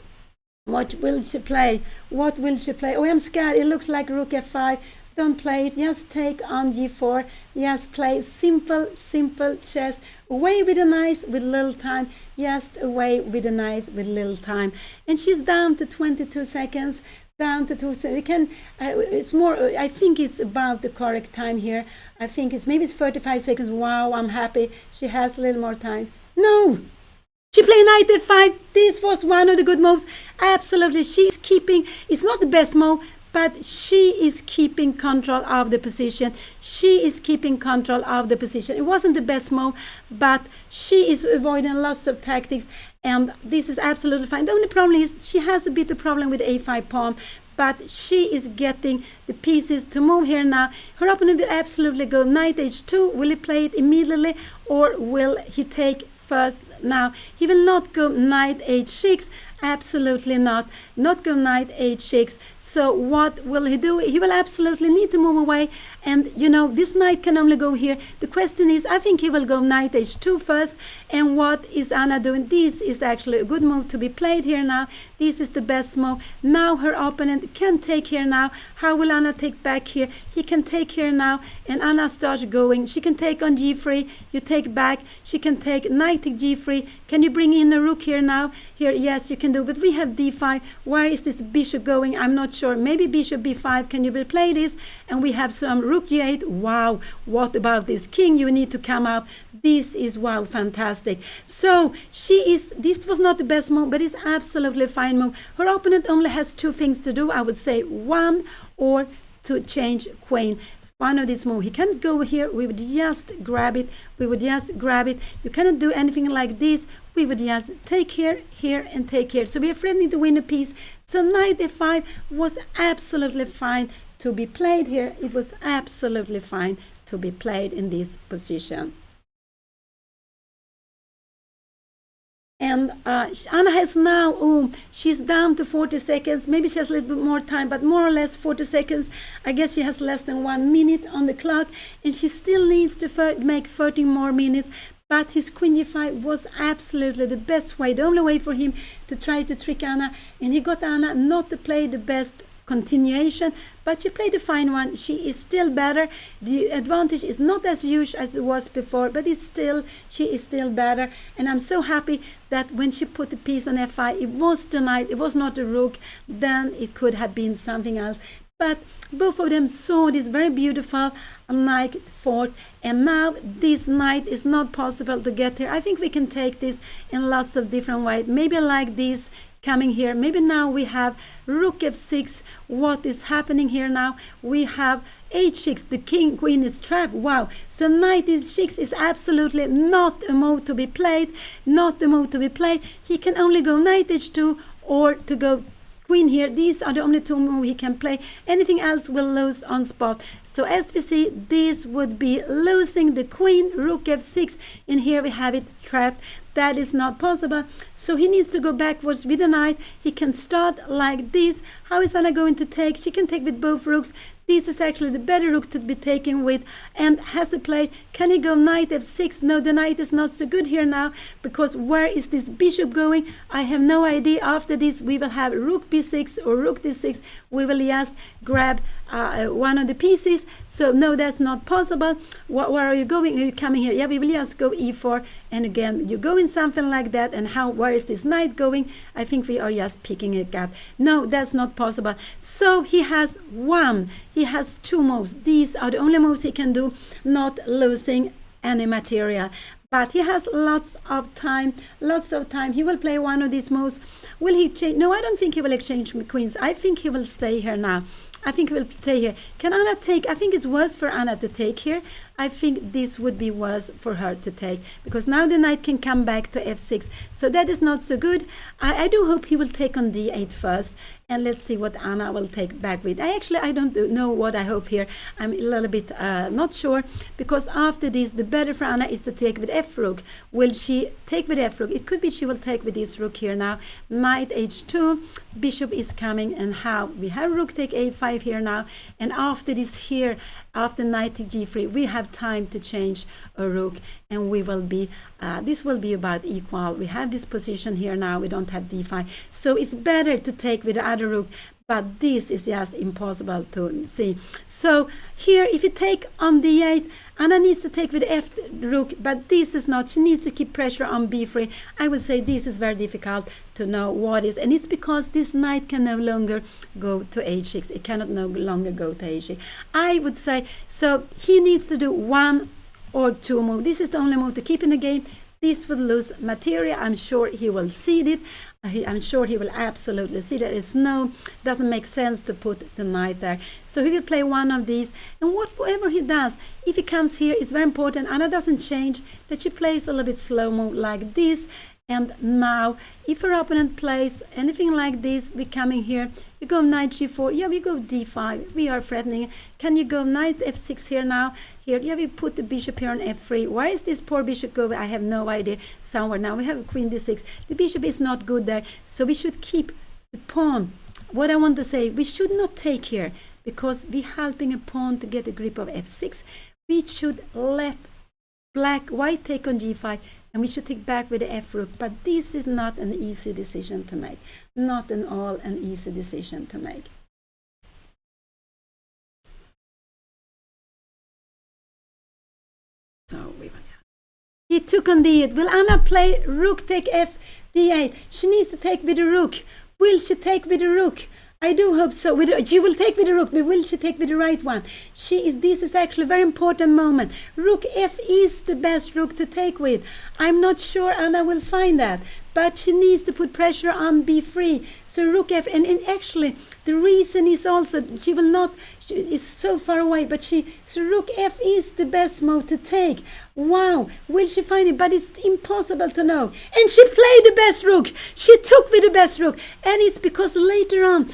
what will she play? What will she play? Oh, I'm scared. It looks like rook f5. Don't play it. Just take on g4. Just play simple chess. Away with the knights with little time. Just away with the knights with little time. And she's down to 22 seconds. Down to 2 seconds. We can. It's more. I think it's about the correct time here. I think it's maybe it's 35 seconds. Wow, I'm happy. She has a little more time. No. She played knight f5. This was one of the good moves. Absolutely. She's keeping. It's not the best move, but she is keeping control of the position. She is keeping control of the position. It wasn't the best move, but she is avoiding lots of tactics, and this is absolutely fine. The only problem is she has a bit of problem with a5 pawn, but she is getting the pieces to move here now. Her opponent will absolutely go knight h2. Will he play it immediately, or will he take first? Now he will not go knight h6. Absolutely not. Not go knight h6. So what will he do? He will absolutely need to move away. And you know, this knight can only go here. The question is, I think he will go knight h2 first. And what is Anna doing? This is actually a good move to be played here now. This is the best move. Now her opponent can take here now. How will Anna take back here? He can take here now. And Anna starts going. She can take on g3. You take back. She can take knight to g3. Can you bring in a rook here now? Here, yes, you can do, but we have d5. Where is this bishop going? I'm not sure. Maybe bishop b5. Can you replay this? And we have some rook g8. Wow, what about this king? You need to come out. This is, wow, fantastic. So she is, this was not the best move, but it's absolutely fine move. Her opponent only has two things to do, I would say. One, or to change queen. One of these moves. He can't go here. We would just grab it. We would just grab it. You cannot do anything like this. We would just take here, here, and take here. So we are threatening to win a piece. So knight f5 was absolutely fine to be played here. It was absolutely fine to be played in this position. And Anna has now, she's down to 40 seconds. Maybe she has a little bit more time, but more or less 40 seconds. I guess she has less than 1 minute on the clock, and she still needs to make 13 more minutes. But his queen g5 was absolutely the best way, the only way for him to try to trick Anna. And he got Anna not to play the best continuation, but she played a fine one. She is still better. The advantage is not as huge as it was before, but it's still, she is still better. And I'm so happy that when she put the piece on f5, it was the knight, it was not the rook. Then it could have been something else. But both of them saw this very beautiful knight fought, and now this knight is not possible to get here. I think we can take this in lots of different ways. Maybe like this coming here. Maybe now we have rook f6. What is happening here now? We have h6. The queen is trapped. Wow. So knight h6 is absolutely not a move to be played. Not a move to be played. He can only go knight h2 or to go queen here. These are the only two moves he can play. Anything else will lose on spot. So as we see, this would be losing the queen, rook f6, and here we have it trapped. That is not possible. So he needs to go backwards with the knight. He can start like this. How is Anna going to take? She can take with both rooks. This is actually the better rook to be taken with. And has he played? Can he go knight f6? No, the knight is not so good here now, because where is this bishop going? I have no idea. After this, we will have rook b6 or rook d6. We will just grab one of the pieces. So no, that's not possible. Where are you going? Are you coming here? Yeah, we will just go e4. And again, you go in something like that. And where is this knight going? I think we are just picking it up. No, that's not possible. So he has one. He has two moves. These are the only moves he can do, not losing any material. But he has lots of time. He will play one of these moves. Will he change? No, I don't think he will exchange queens. I think he will stay here now. I think he will stay here. Can Anna take? I think it's worse for Anna to take here. I think this would be worse for her to take, because now the knight can come back to f6. So that is not so good. I do hope he will take on d8 first. And let's see what Anna will take back with. I don't know what I hope here. I'm a little bit not sure, because after this, the better for Anna is to take with f rook. Will she take with f rook? It could be she will take with this rook here now. Knight h2, bishop is coming, and how? We have rook take a5 here now. And after this here, after knight to g3, we have time to change a rook, and we will be, this will be about equal. We have this position here now. We don't have d5. So it's better to take with the other rook, but this is just impossible to see. So here, if you take on d8, Anna needs to take with f rook, but this is not. She needs to keep pressure on b3. I would say this is very difficult to know what is, and it's because this knight can no longer go to h6. It cannot no longer go to h6. I would say, so he needs to do one or two moves. This is the only move to keep in the game. This would lose material. I'm sure he will see it. I'm sure he will absolutely see that. It's doesn't make sense to put the knight there. So he will play one of these, and whatever he does, if he comes here, it's very important. Anna doesn't change, that she plays a little bit slow move like this. And now, if her opponent plays anything like this, we coming here, you go knight g4, yeah, we go d5, we are threatening. Can you go knight f6 here now? Here, yeah, we put the bishop here on f3. Where is this poor bishop going? I have no idea. Somewhere now, we have queen d6. The bishop is not good there, so we should keep the pawn. What I want to say, we should not take here, because we're helping a pawn to get a grip of f6. We should let white take on g5, and we should take back with the f rook. But this is not an easy decision to make. Not at all an easy decision to make. So he took on d8. Will Anna play rook take f d8? She needs to take with the rook. Will she take with the rook? I do hope so. She will take with the rook, but will she take with the right one? This is actually a very important moment. Rook f is the best rook to take with. I'm not sure Anna will find that, but she needs to put pressure on b3. So rook f, and actually the reason is also she will not. Is so far away, but so rook f is the best move to take. Wow, will she find it? But it's impossible to know. And she played the best rook. She took with the best rook, and it's because later on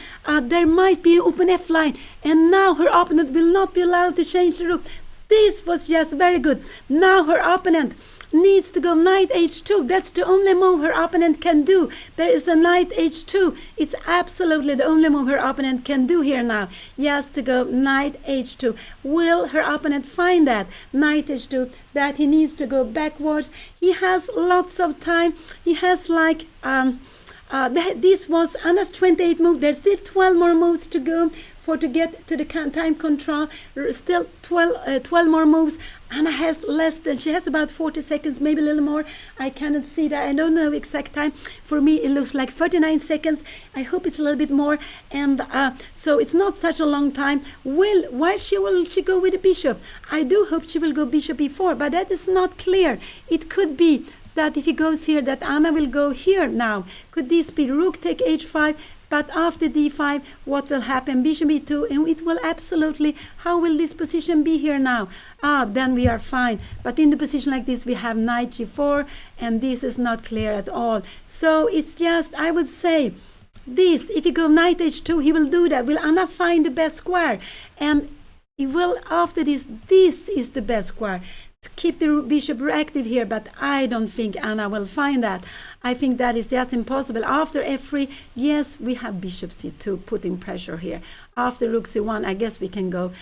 there might be an open f line, and now her opponent will not be allowed to change the rook. This was just very good. Now her opponent needs to go knight h2. That's the only move her opponent can do. There is a knight h2. It's absolutely the only move her opponent can do here now. Yes, to go knight h2. Will her opponent find that knight h2, that he needs to go backwards? He has lots of time. He has like This was Anna's 28th move. There's still 12 more moves to go to get to the time control. Still 12 more moves. Anna has less than, she has about 40 seconds, maybe a little more. I cannot see that. I don't know exact time. For me, it looks like 39 seconds. I hope it's a little bit more. And so it's not such a long time. Will she go with the bishop? I do hope she will go bishop e4, but that is not clear. It could be that if he goes here, that Anna will go here now. Could this be rook take h5? But after d5, what will happen? Bishop e2, and it will absolutely, how will this position be here now? Then we are fine. But in the position like this, we have knight g4, and this is not clear at all. So it's just, I would say, this, if you go knight h2, he will do that. Will Anna find the best square? And he will, after this is the best square. To keep the bishop active here, but I don't think Anna will find that. I think that is just impossible. After f3, yes, we have bishop c2 putting pressure here. After rook c1, I guess we can go,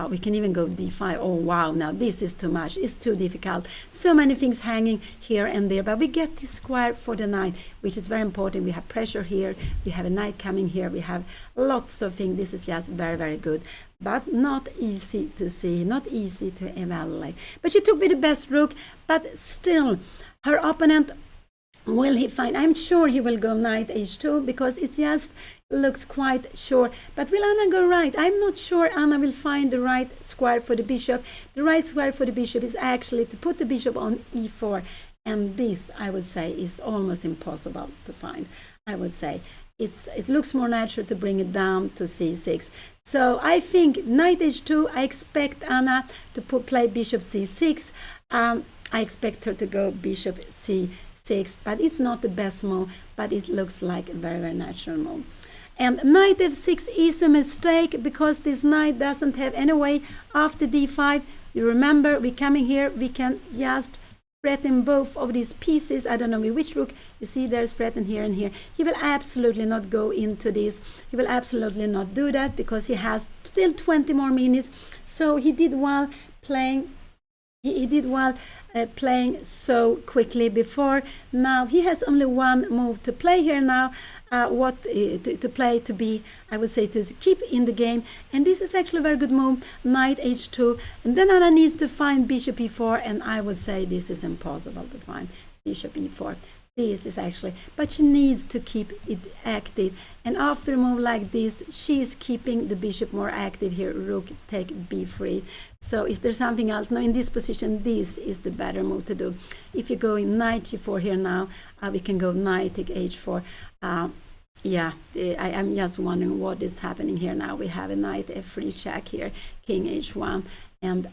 we can even go d5. Oh wow, now this is too much. It's too difficult. So many things hanging here and there, but we get this square for the knight, which is very important. We have pressure here. We have a knight coming here. We have lots of things. This is just very, very good, but not easy to see, not easy to evaluate. But she took with the best rook, but still, her opponent, will he find? I'm sure he will go knight h2 because it just looks quite sure. But will Anna go right? I'm not sure Anna will find the right square for the bishop. The right square for the bishop is actually to put the bishop on e4. And this, I would say, is almost impossible to find. I would say it looks more natural to bring it down to c6. So I think knight h2, I expect Anna to play bishop c6. I expect her to go bishop c6, but it's not the best move, but it looks like a very, very natural move. And knight f6 is a mistake because this knight doesn't have any way after d5. You remember, we're coming here, we can just threaten both of these pieces. I don't know which rook. You see there's threaten here and here. He will absolutely not go into this. He will absolutely not do that because he has still 20 more minutes. So he did well playing. He did well playing so quickly before. Now he has only one move to play here now. To play to be, I would say, to keep in the game, and this is actually a very good move, knight h2, and then Anna needs to find bishop e4, and I would say this is impossible to find bishop e4. This is actually, but she needs to keep it active, and after a move like this, she is keeping the bishop more active here. Rook take b3. So is there something else? No, in this position, this is the better move to do. If you go in knight g4 here now, we can go knight take h4. Yeah, I'm just wondering what is happening here now. We have a knight f3 check here, king h1, and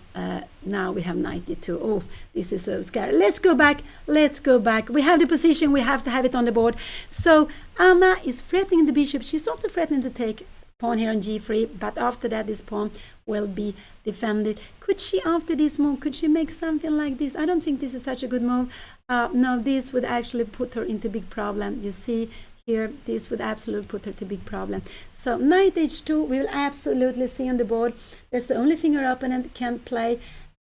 now we have knight e2. Oh, this is so scary. Let's go back. Let's go back. We have the position. We have to have it on the board. So Anna is threatening the bishop. She's also threatening to take pawn here on g3, but after that this pawn will be defended. Could she, after this move, could she make something like this? I don't think this is such a good move. No, this would actually put her into big problem. You see here, this would absolutely put her to big problem. So knight h2, we will absolutely see on the board. That's the only thing her opponent can play.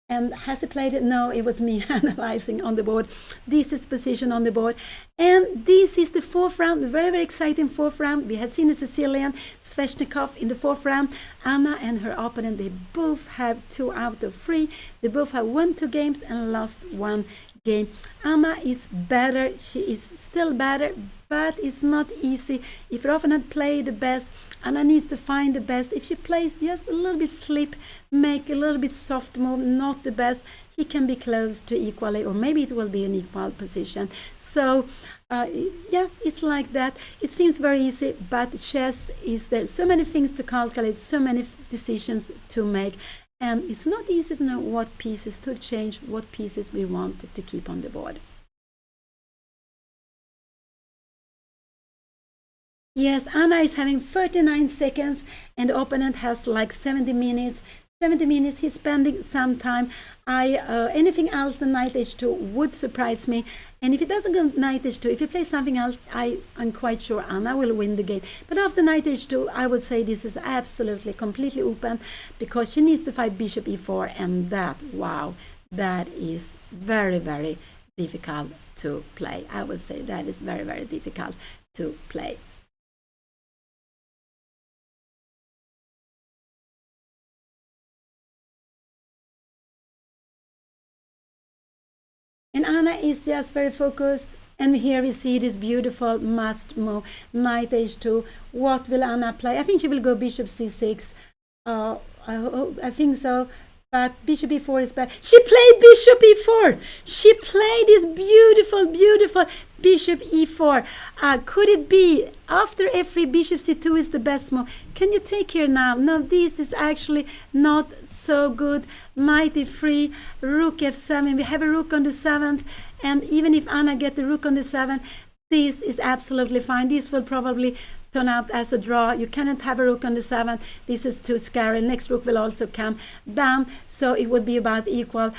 And has he played it? No, it was me analyzing on the board. This is position on the board. And this is the fourth round, very, very exciting fourth round. We have seen a Sicilian, Sveshnikov in the fourth round. Anna and her opponent, they both have 2 out of 3. They both have won 2 games and lost 1 game. Anna is better. She is still better, but it's not easy. If her opponent play the best, Anna needs to find the best. If she plays just a little bit slip, make a little bit soft move, not the best, he can be close to equally, or maybe it will be an equal position. So yeah, it's like that. It seems very easy, but chess is there so many things to calculate, so many decisions to make, and it's not easy to know what pieces to exchange, what pieces we want to keep on the board. Yes, Anna is having 39 seconds and the opponent has like 70 minutes. 70 minutes, he's spending some time. Anything else than knight h2 would surprise me. And if he doesn't go knight h2, if he plays something else, I'm quite sure Anna will win the game. But after knight h2, I would say this is absolutely, completely open, because she needs to fight bishop e4, and that, wow, that is very, very difficult to play. I would say that is very, very difficult to play. And Anna is just very focused. And here we see this beautiful must move, knight h2. What will Anna play? I think she will go bishop c6. I think so. But bishop e4 is bad. She played bishop e4. She played this beautiful, beautiful bishop e4. Could it be after f3, bishop c2 is the best move? Can you take here now? No, this is actually not so good. Knight e3, rook f7. We have a rook on the 7th. And even if Anna gets the rook on the 7th, this is absolutely fine. This will probably turn out as a draw. You cannot have a rook on the 7th. This is too scary. Next rook will also come down, so it would be about equal.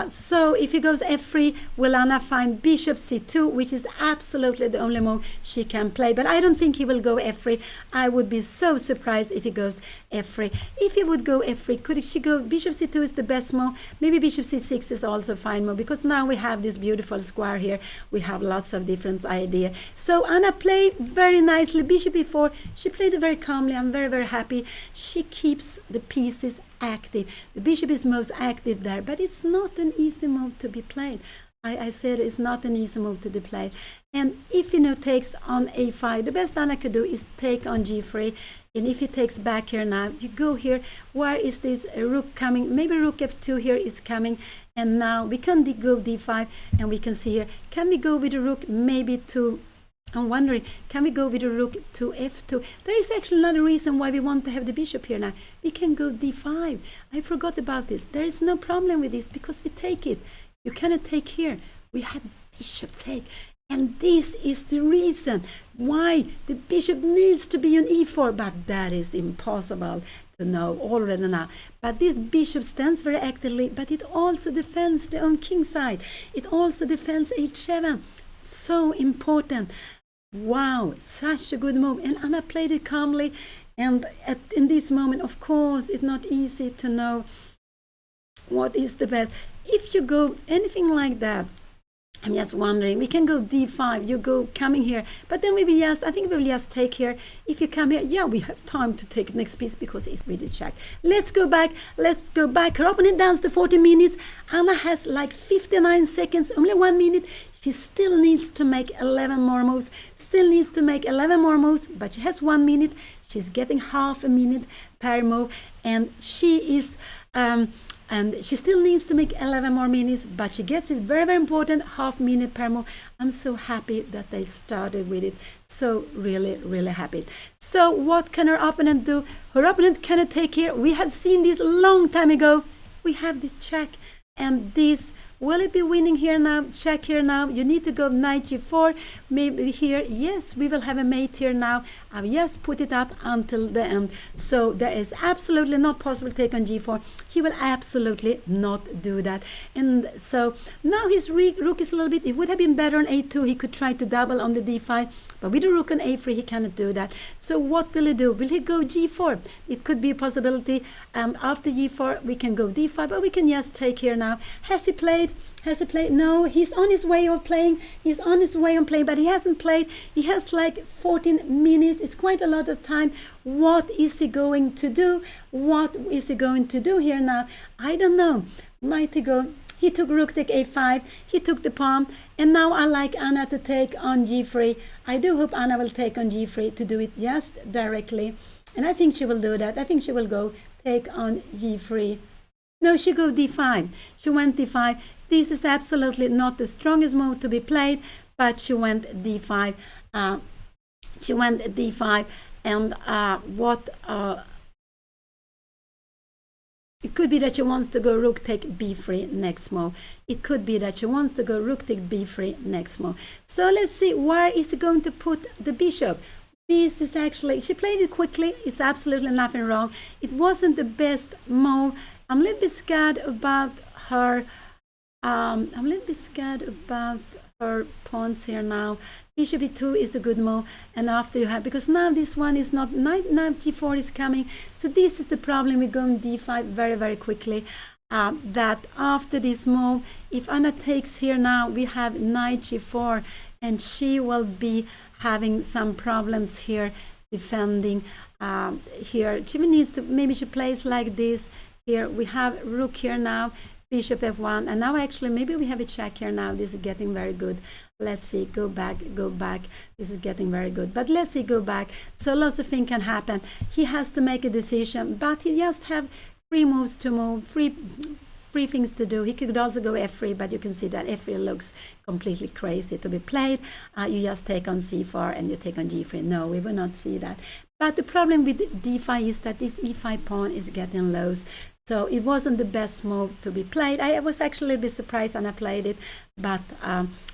So if he goes f3, will Anna find bishop c2, which is absolutely the only move she can play. But I don't think he will go f3. I would be so surprised if he goes f3. If he would go f3, could she go bishop c2 is the best move. Maybe bishop c6 is also a fine move, because now we have this beautiful square here. We have lots of different ideas. So Anna played very nicely. Bishop e4, she played it very calmly. I'm very, very happy. She keeps the pieces active. The bishop is most active there, but it's not an easy move to be played. I said it's not an easy move to be played. And if he now takes on a5, the best Anna could do is take on g3. And if he takes back here now, you go here. Where is this rook coming? Maybe rook f2 here is coming. And now we can go d5, and we can see here. Can we go with the rook maybe to... I'm wondering, can we go with the rook to f2? There is actually another reason why we want to have the bishop here now. We can go d5. I forgot about this. There is no problem with this because we take it. You cannot take here. We have bishop take. And this is the reason why the bishop needs to be on e4. But that is impossible to know already now. But this bishop stands very actively, but it also defends the own king side. It also defends h7. So important. Wow, such a good move. And Anna played it calmly. And in this moment, of course, it's not easy to know what is the best. If you go anything like that, I'm just wondering, we can go d5, you go coming here, but then we will just, I think we will just take here. If you come here, yeah, we have time to take next piece because it's with the check. Let's go back. Her opponent downs to 40 minutes. Anna has like 59 seconds, only 1 minute. She still needs to make 11 more moves, but she has 1 minute. She's getting half a minute per move, and she is... and she still needs to make 11 more minutes, but she gets it very, very important, half minute per move. I'm so happy that they started with it. So really, really happy. So what can her opponent do? Her opponent cannot take here. We have seen this a long time ago. We have this check, and this... Will it be winning here now? Check here now. You need to go knight g4. Maybe here. Yes, we will have a mate here now. I've just put it up until the end. So there is absolutely not possible to take on g4. He will absolutely not do that. And so now his rook is a little bit... It would have been better on a2. He could try to double on the d5. But with the rook on a3, he cannot do that. So what will he do? Will he go g4? It could be a possibility. After g4, we can go d5. But we can just take here now. Has he played? No, he's on his way of playing. But he hasn't played. He has like 14 minutes. It's quite a lot of time. What is he going to do? Here now? I don't know. Might he go? He took rook take a5. He took the pawn. And now I like Anna to take on g3. I do hope Anna will take on g3 to do it just directly. And I think she will do that. I think she will go take on g3. No, she go d5. She went d5. This is absolutely not the strongest move to be played, but she went d5. And it could be that she wants to go rook take b3 next move. So let's see, where is he going to put the bishop? This is actually, she played it quickly. It's absolutely nothing wrong. It wasn't the best move. I'm a little bit scared about her. Pawns here now. Bishop e2 is a good move, and after you have, because now this one is not, knight g4 is coming, so this is the problem. We're going d5 very, very quickly. that after this move, if Anna takes here now, we have knight g4, and she will be having some problems here defending. Here she needs to, maybe she plays like this. Here we have rook here now, bishop f1, and now actually maybe we have a check here now. This is getting very good. Let's see, go back. This is getting very good, but let's see, go back. So lots of things can happen. He has to make a decision, but he just have 3 moves to move, free things to do. He could also go f3, but you can see that f3 looks completely crazy to be played. You just take on c4 and you take on g3. No, we will not see that. But the problem with d5 is that this e5 pawn is getting loose. So it wasn't the best move to be played. I was actually a bit surprised when I played it, but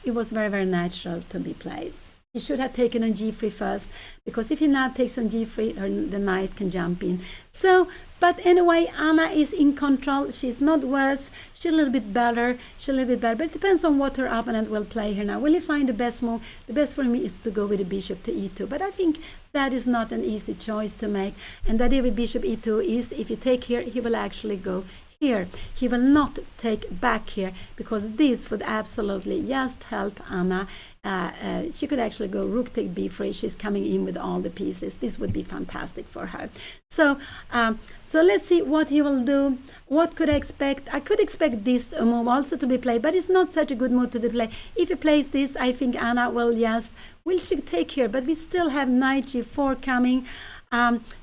it was very, very natural to be played. He should have taken on g3 first, because if he now takes on g3, the knight can jump in. So, but anyway, Anna is in control. She's not worse. She's a little bit better. But it depends on what her opponent will play here now. Will he find the best move? The best for me is to go with the bishop to e2. But I think that is not an easy choice to make. And that if bishop e2 is, if you take here, he will actually go here. He will not take back here, because this would absolutely just help Anna. She could actually go rook take b3. She's coming in with all the pieces. This would be fantastic for her. So so let's see what he will do. What could I expect? I could expect this move also to be played, but it's not such a good move to play. If he plays this, I think Anna will just, will she take here? But we still have knight g4 coming.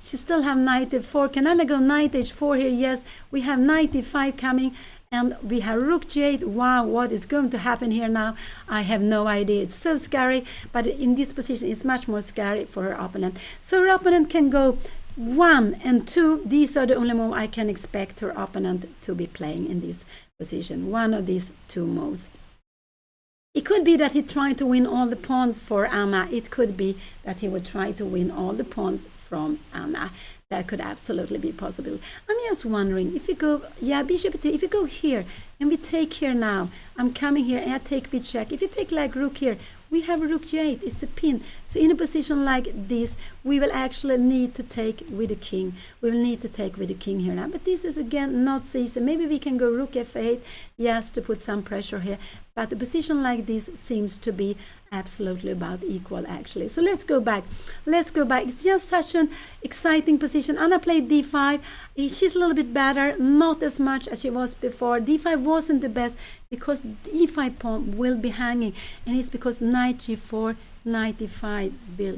She still have knight f4. Can Anna go knight h4 here? Yes. We have knight e5 coming, and we have rook g8. Wow, what is going to happen here now? I have no idea. It's so scary, but in this position, it's much more scary for her opponent. So her opponent can go 1 and 2. These are the only moves I can expect her opponent to be playing in this position. One of these 2 moves. It could be that he tried to win all the pawns for Anna. It could be that he would try to win all the pawns from Anna. That could absolutely be possible. I'm just wondering, if you go, yeah, bishop e2, if you go here and we take here now, I'm coming here and I take with check. If you take like rook here, we have rook g8, it's a pin. So in a position like this, we will actually need to take with the king. We will need to take with the king here now. But this is again not so easy. Maybe we can go rook f8, yes, to put some pressure here. But a position like this seems to be absolutely about equal actually. So let's go back. It's just such an exciting position. Anna played d5. She's a little bit better, not as much as she was before. d5 wasn't the best because the e5 pawn will be hanging, and it's because knight g4, knight e5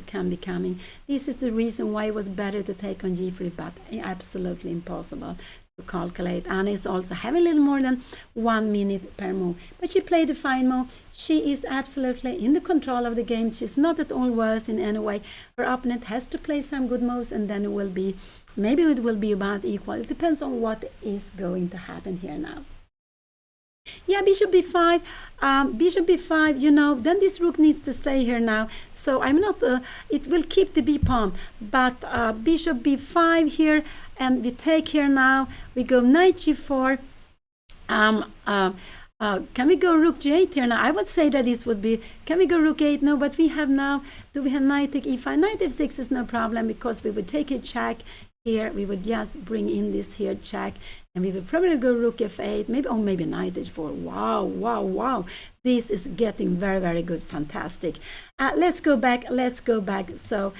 can be coming. This is the reason why it was better to take on g3, but absolutely impossible to calculate. Anna is also having a little more than 1 minute per move, but she played a fine move. She is absolutely in the control of the game. She's not at all worse in any way. Her opponent has to play some good moves, and then it will be, maybe it will be about equal. It depends on what is going to happen here now. Yeah, bishop b5, you know, then this rook needs to stay here now. So I'm not, it will keep the b pawn, but bishop b5 here, and we take here now. We go knight g4. Can we go rook g8 here now? I would say that this would be, can we go rook 8? No, but we have now, do we have knight take e5? Knight f6 is no problem, because we would take a check here. We would just bring in this here check, and we will probably go rook f8, maybe, oh, maybe knight h4. Wow. This is getting very, very good. Fantastic. Let's go back. So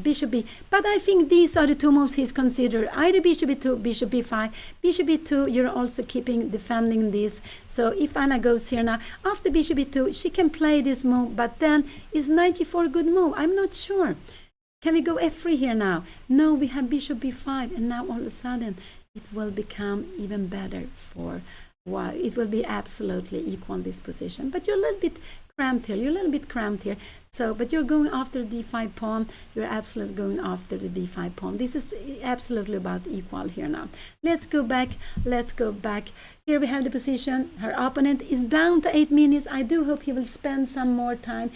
bishop b, but I think these are the 2 moves he's considered. Either bishop b2, bishop b5. Bishop b2, you're also defending this. So if Anna goes here now, after bishop b2, she can play this move, but then is knight g4 a good move? I'm not sure. Can we go f3 here now? No, we have bishop b5, and now all of a sudden it will become even better for why it will be absolutely equal this position. But you're a little bit cramped here. So, but you're going after the d5 pawn. You're absolutely going after the d5 pawn. This is absolutely about equal here now. Let's go back. Here we have the position. Her opponent is down to 8 minutes. I do hope he will spend some more time.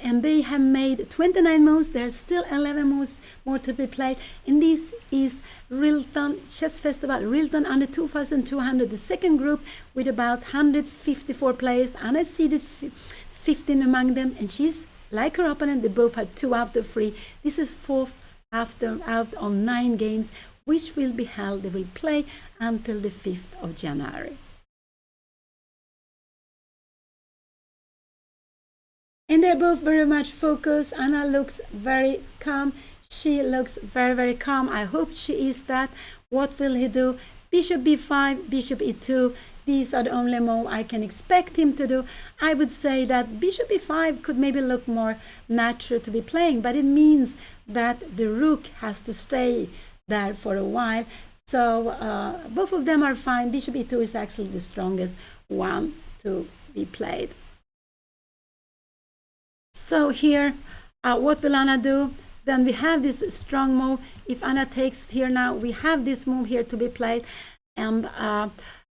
And they have made 29 moves. There's still 11 moves more to be played. And this is RILTON Chess Festival, RILTON under 2200, the second group with about 154 players. And I see the 15 among them. And she's like her opponent. They both had 2 out of 3. This is 4th out of 9 games which will be held, they will play until the 5th of January. And they're both very much focused. Anna looks very calm. She looks very, very calm. I hope she is that. What will he do? Bishop b5, bishop e2. These are the only move I can expect him to do. I would say that bishop e5 could maybe look more natural to be playing, but it means that the rook has to stay there for a while. So both of them are fine. Bishop e2 is actually the strongest one to be played. So here, what will Anna do? Then we have this strong move. If Anna takes here now, we have this move here to be played. And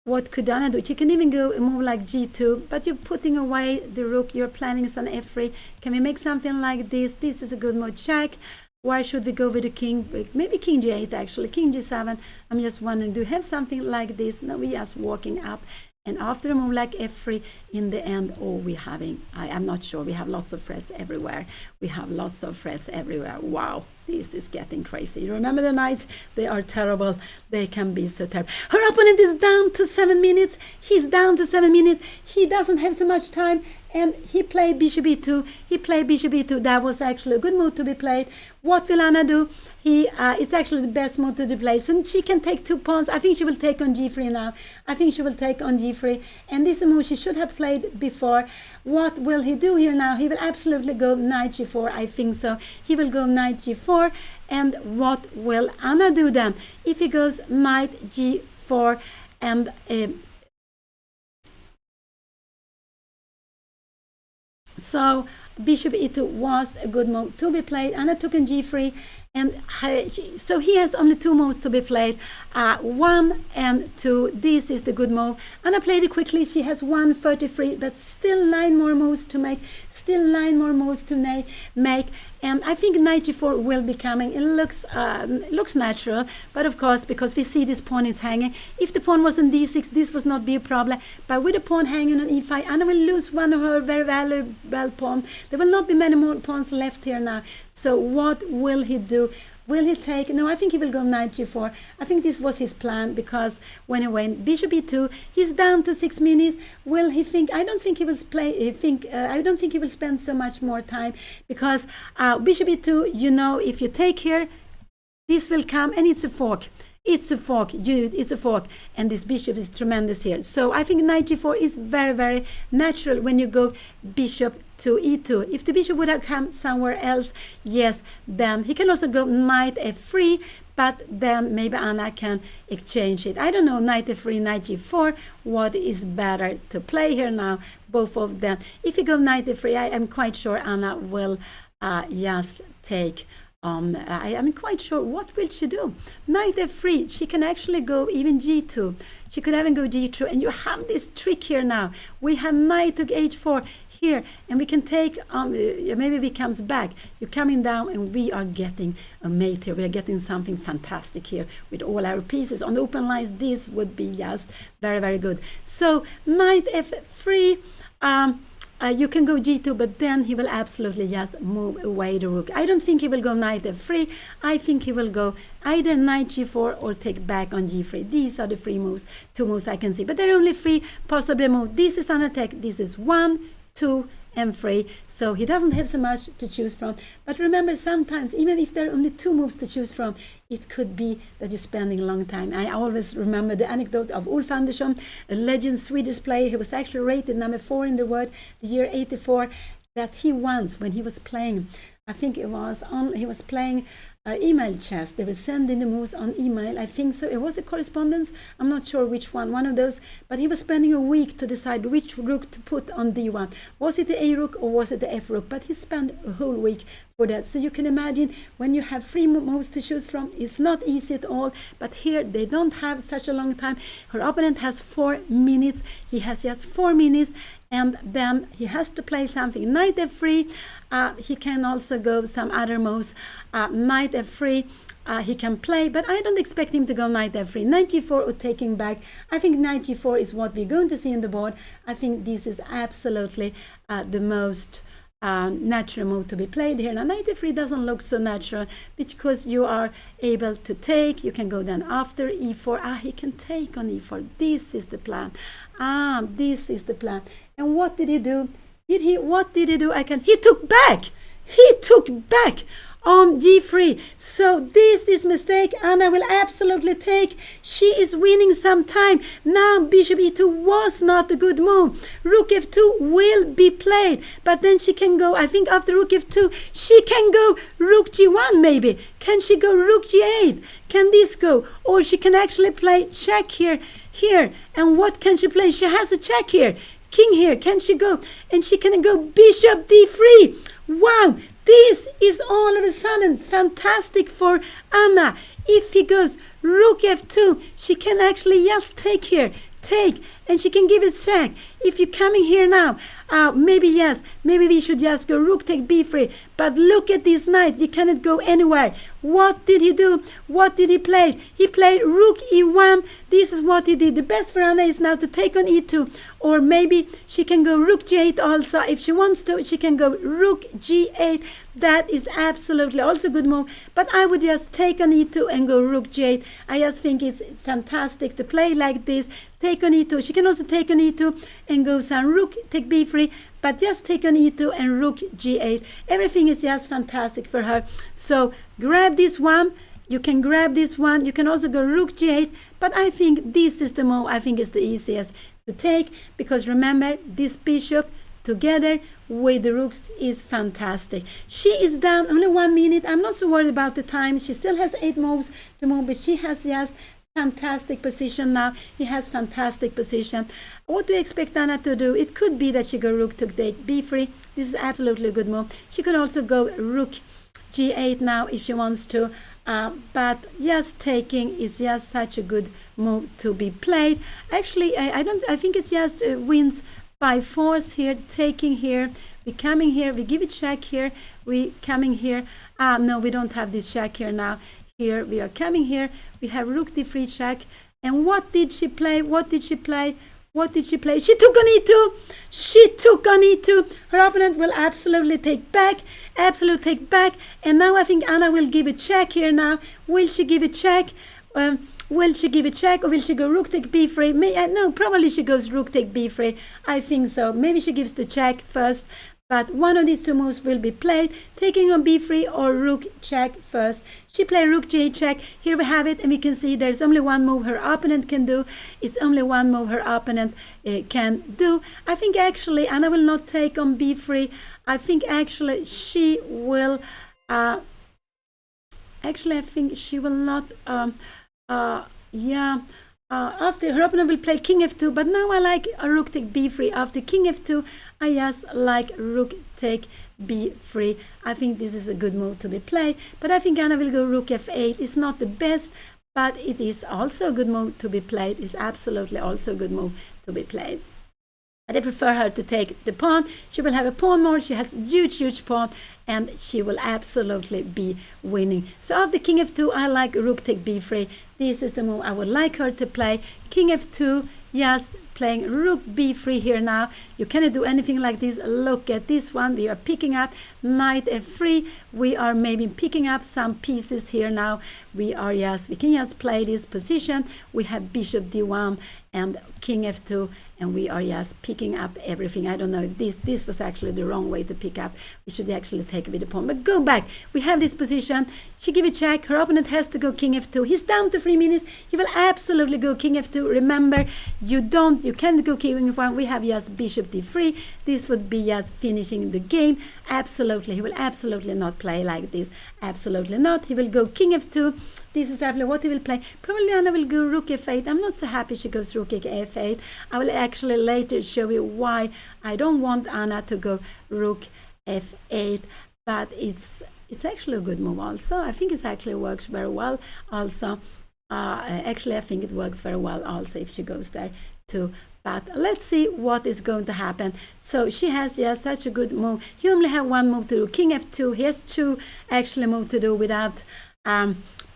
what could Anna do? She can even go a move like g2, but you're putting away the rook. You're planning some f3. Can we make something like this? This is a good move. Check. Why should we go with the king? Maybe king g8 actually. King g7. I'm just wondering, do you have something like this? No, we're just walking up. And after a move like f3, in the end, oh, we're having, I'm not sure, we have lots of threats everywhere. We have lots of threats everywhere. Wow, this is getting crazy. You remember the knights? They are terrible. They can be so terrible. Her opponent is down to 7 minutes. He's down to 7 minutes. He doesn't have so much time. And he played bishop e2. He played bishop e2. That was actually a good move to be played. What will Anna do? It's actually the best move to be played. So she can take 2 pawns. I think she will take on g3 now. I think she will take on g3. And this is a move she should have played before. What will he do here now? He will absolutely go knight g4. I think so. He will go knight g4. And what will Anna do then? If he goes knight g4 and so bishop e2 was a good move to be played. Anna took on g3, and so he has only 2 moves to be played, 1 and 2. This is the good move. Anna played it quickly. She has 133. That's still 9 more moves to make. Still 9 more moves to make. And I think knight g4 will be coming. It looks natural, but of course, because we see this pawn is hanging. If the pawn was on d6, this would not be a problem. But with the pawn hanging on e5, Anna will lose one of her very valuable pawns. There will not be many more pawns left here now. So what will he do? Will he take? No, I think he will go knight g4. I think this was his plan, because when he went bishop e2, he's down to 6 minutes. Will he think? I don't think he will play. I don't think he will spend so much more time, because bishop e2. You know, if you take here, this will come, and it's a fork. It's a fork, it's a fork, and this bishop is tremendous here. So I think knight g4 is very, very natural when you go bishop to e2. If the bishop would have come somewhere else, yes, then he can also go knight f3, but then maybe Anna can exchange it. I don't know, knight f3, knight g4, what is better to play here now, both of them. If you go knight f3, I am quite sure Anna will just take I am quite sure. What will she do? Knight f3. She can actually go even g2. She could even go g2. And you have this trick here now. We have knight to h4 here. And we can take, maybe we comes back. You're coming down, and we are getting a mate here. We are getting something fantastic here with all our pieces. On the open lines, this would be just very, very good. So knight f3. You can go g2, but then he will absolutely just move away the rook. I don't think he will go knight f3. I think he will go either knight g4 or take back on g3. These are the 3 moves, 2 moves I can see. But there are only 3 possible moves. This is an attack. This is 1, 2, and 3. So he doesn't have so much to choose from. But remember, sometimes, even if there are only 2 moves to choose from, it could be that you're spending a long time. I always remember the anecdote of Ulf Andersson, a legend Swedish player. He was actually rated number 4 in the world, the year 84, that he once, when he was playing, I think it was he was playing email chess. They were sending the moves on email. I think so. It was a correspondence. I'm not sure which one of those. But he was spending a week to decide which rook to put on d1. Was it the a rook or was it the f rook? But he spent a whole week for that. So you can imagine, when you have 3 moves to choose from, it's not easy at all. But here they don't have such a long time. Her opponent has 4 minutes. He has just 4 minutes. And then he has to play something. Knight f3. He can also go some other moves. Knight f3. He can play, but I don't expect him to go knight f3. Knight g4 or taking back. I think knight g4 is what we're going to see in the board. I think this is absolutely the most natural move to be played here. Now knight e3 doesn't look so natural because you are able to take. You can go then after e4. He can take on e4. This is the plan. This is the plan. And what did he do? What did he do? He took back. He took back on g3. So this is mistake. Anna will absolutely take. She is winning some time. Now bishop e2 was not a good move. Rook f2 will be played, but then she can go, I think after rook f2, she can go rook g1 maybe. Can she go rook g8? Can this go? Or she can actually play check here. And what can she play? She has a check here. King here. Can she go? And she can go bishop d3. Wow. This is all of a sudden fantastic for Anna. If he goes rook f2, she can actually just take here. Take, and she can give it check. If you're coming here now, maybe yes, maybe we should just go rook take b3. But look at this knight, you cannot go anywhere. What did he do? What did he play? He played rook e1. This is what he did. The best for Anna is now to take on e2, or maybe she can go rook g8 also. If she wants to, she can go rook g8. That is absolutely also a good move. But I would just take on e2 and go rook g8. I just think it's fantastic to play like this. Take on e2. She can also take on e2 and go some rook take b3, but just take on e2 and rook g8. Everything is just fantastic for her. So grab this one. You can grab this one. You can also go rook g8, but I think this is the move. I think it's the easiest to take, because remember, this bishop together with the rooks is fantastic. She is down only 1 minute. I'm not so worried about the time. She still has 8 moves to move, but she has just fantastic position now. He has fantastic position. What do you expect Anna to do? It could be that she go rook to take b3. This is absolutely a good move. She could also go rook g8 now if she wants to. But just taking is just such a good move to be played. Actually, I think it's just wins by force here. Taking here, we coming here, we give it check here, we coming here. No, we don't have this check here now. Here we are coming here, we have rook d3 check. And what did she play? What did she play? What did she play? She took on e2. She took on e2. Her opponent will absolutely take back. Absolutely take back. And now I think Anna will give a check here now. Will she give a check? Will she give a check, or will she go rook take b3? No, probably she goes rook take b3. I think so. Maybe she gives the check first. But one of these two moves will be played, taking on b3 or rook check first. She played rook g8 check. Here we have it, and we can see there's only one move her opponent can do. It's only one move her opponent can do. I think actually Anna will not take on b3. I think actually she will. I think she will not. After her opponent will play king f2, but now I like a rook take b3. After king f2, I just like rook take b3. I think this is a good move to be played, but I think Anna will go rook f8. It's not the best, but it is also a good move to be played. It's absolutely also a good move to be played. But I prefer her to take the pawn. She will have a pawn more. She has huge pawn, and she will absolutely be winning. So after king f2, I like rook take b3. This is the move I would like her to play. King f2, just playing rook b3 here now. You cannot do anything like this. Look at this one. We are picking up knight f3. We are maybe picking up some pieces here now. We can just play this position. We have bishop d1 and king f2, and we are just picking up everything. I don't know if this was actually the wrong way to pick up. We should actually take with the pawn, but go back. We have this position. She give a check. Her opponent has to go king f2. He's down to 3 minutes. He will absolutely go king f2. Remember, you can't go king f1. We have just bishop d3. This would be just finishing the game. Absolutely, he will absolutely not play like this. Absolutely not. He will go king f2. This is exactly what he will play. Probably Anna will go rook f8. I'm not so happy she goes rook f8. I will actually later show you why I don't want Anna to go rook f8. But it's actually a good move also. I think it actually works very well also. Actually, I think it works very well also if she goes there too. But let's see what is going to happen. So she has just such a good move. He only have one move to do. King f2. He has two actually move to do without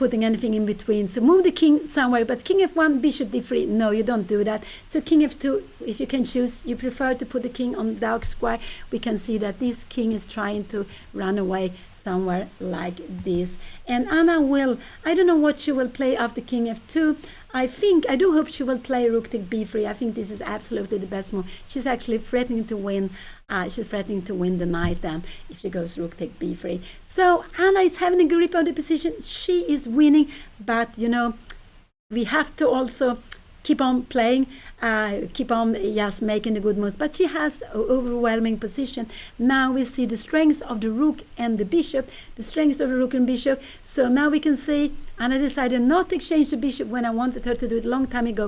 putting anything in between. So move the king somewhere, but king f1, bishop d3, no, you don't do that. So king f2, if you can choose, you prefer to put the king on dark square. We can see that this king is trying to run away somewhere like this. And Anna will, I don't know what she will play after king f2. I do hope she will play rook take b3. I think this is absolutely the best move. She's actually threatening to win. She's threatening to win the knight then if she goes rook take b3. So Anna is having a grip on the position. She is winning, but you know, we have to also keep on playing, keep on just making the good moves. But she has an overwhelming position. Now we see the strengths of the rook and the bishop, the strengths of the rook and bishop. So now we can see Anna decided not to exchange the bishop when I wanted her to do it a long time ago.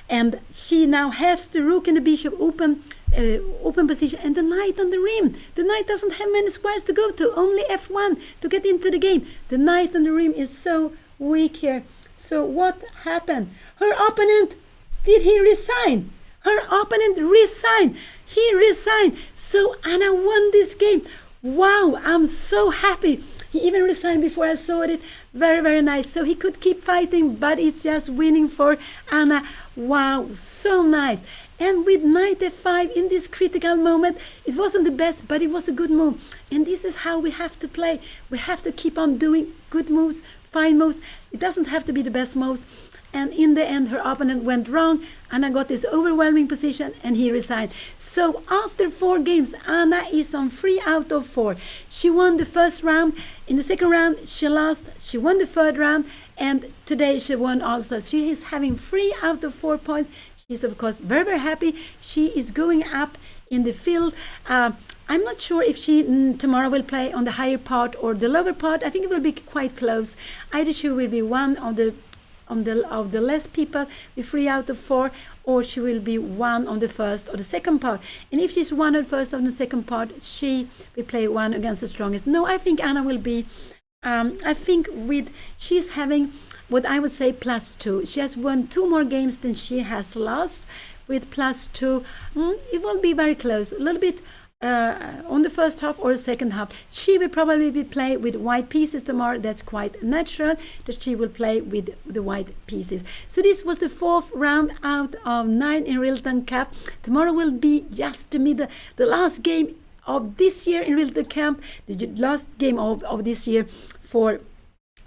And she now has the rook and the bishop open position, and the knight on the rim. The knight doesn't have many squares to go to, only f1 to get into the game. The knight on the rim is so weak here. So what happened? Her opponent, did he resign? Her opponent resigned. He resigned. So Anna won this game. Wow, I'm so happy. He even resigned before I saw it. Very, very nice. So he could keep fighting, but it's just winning for Anna. Wow, so nice. And with knight f5 in this critical moment, it wasn't the best, but it was a good move. And this is how we have to play. We have to keep on doing good moves, fine moves. It doesn't have to be the best moves. And in the end, her opponent went wrong. Anna got this overwhelming position and he resigned. So after 4 games, Anna is on 3 out of 4. She won the first round. In the second round, she lost. She won the third round. And today she won also. She is having 3 out of 4 points. She's, of course, very, very happy. She is going up in the field. I'm not sure if she tomorrow will play on the higher part or the lower part. I think it will be quite close. Either she will be one of the less people with 3 out of 4, or she will be one on the first or the second part. And if she's one on the first or the second part, she will play one against the strongest. No, I think Anna will be, I think she's having what I would say +2. She has won 2 more games than she has lost. With +2, it will be very close, a little bit on the first half or the second half. She will probably be play with white pieces tomorrow. That's quite natural that she will play with the white pieces. So this was the 4th round out of 9 in RILTON Cup. Tomorrow will be just the last game of this year in RILTON Cup, the last game of this year for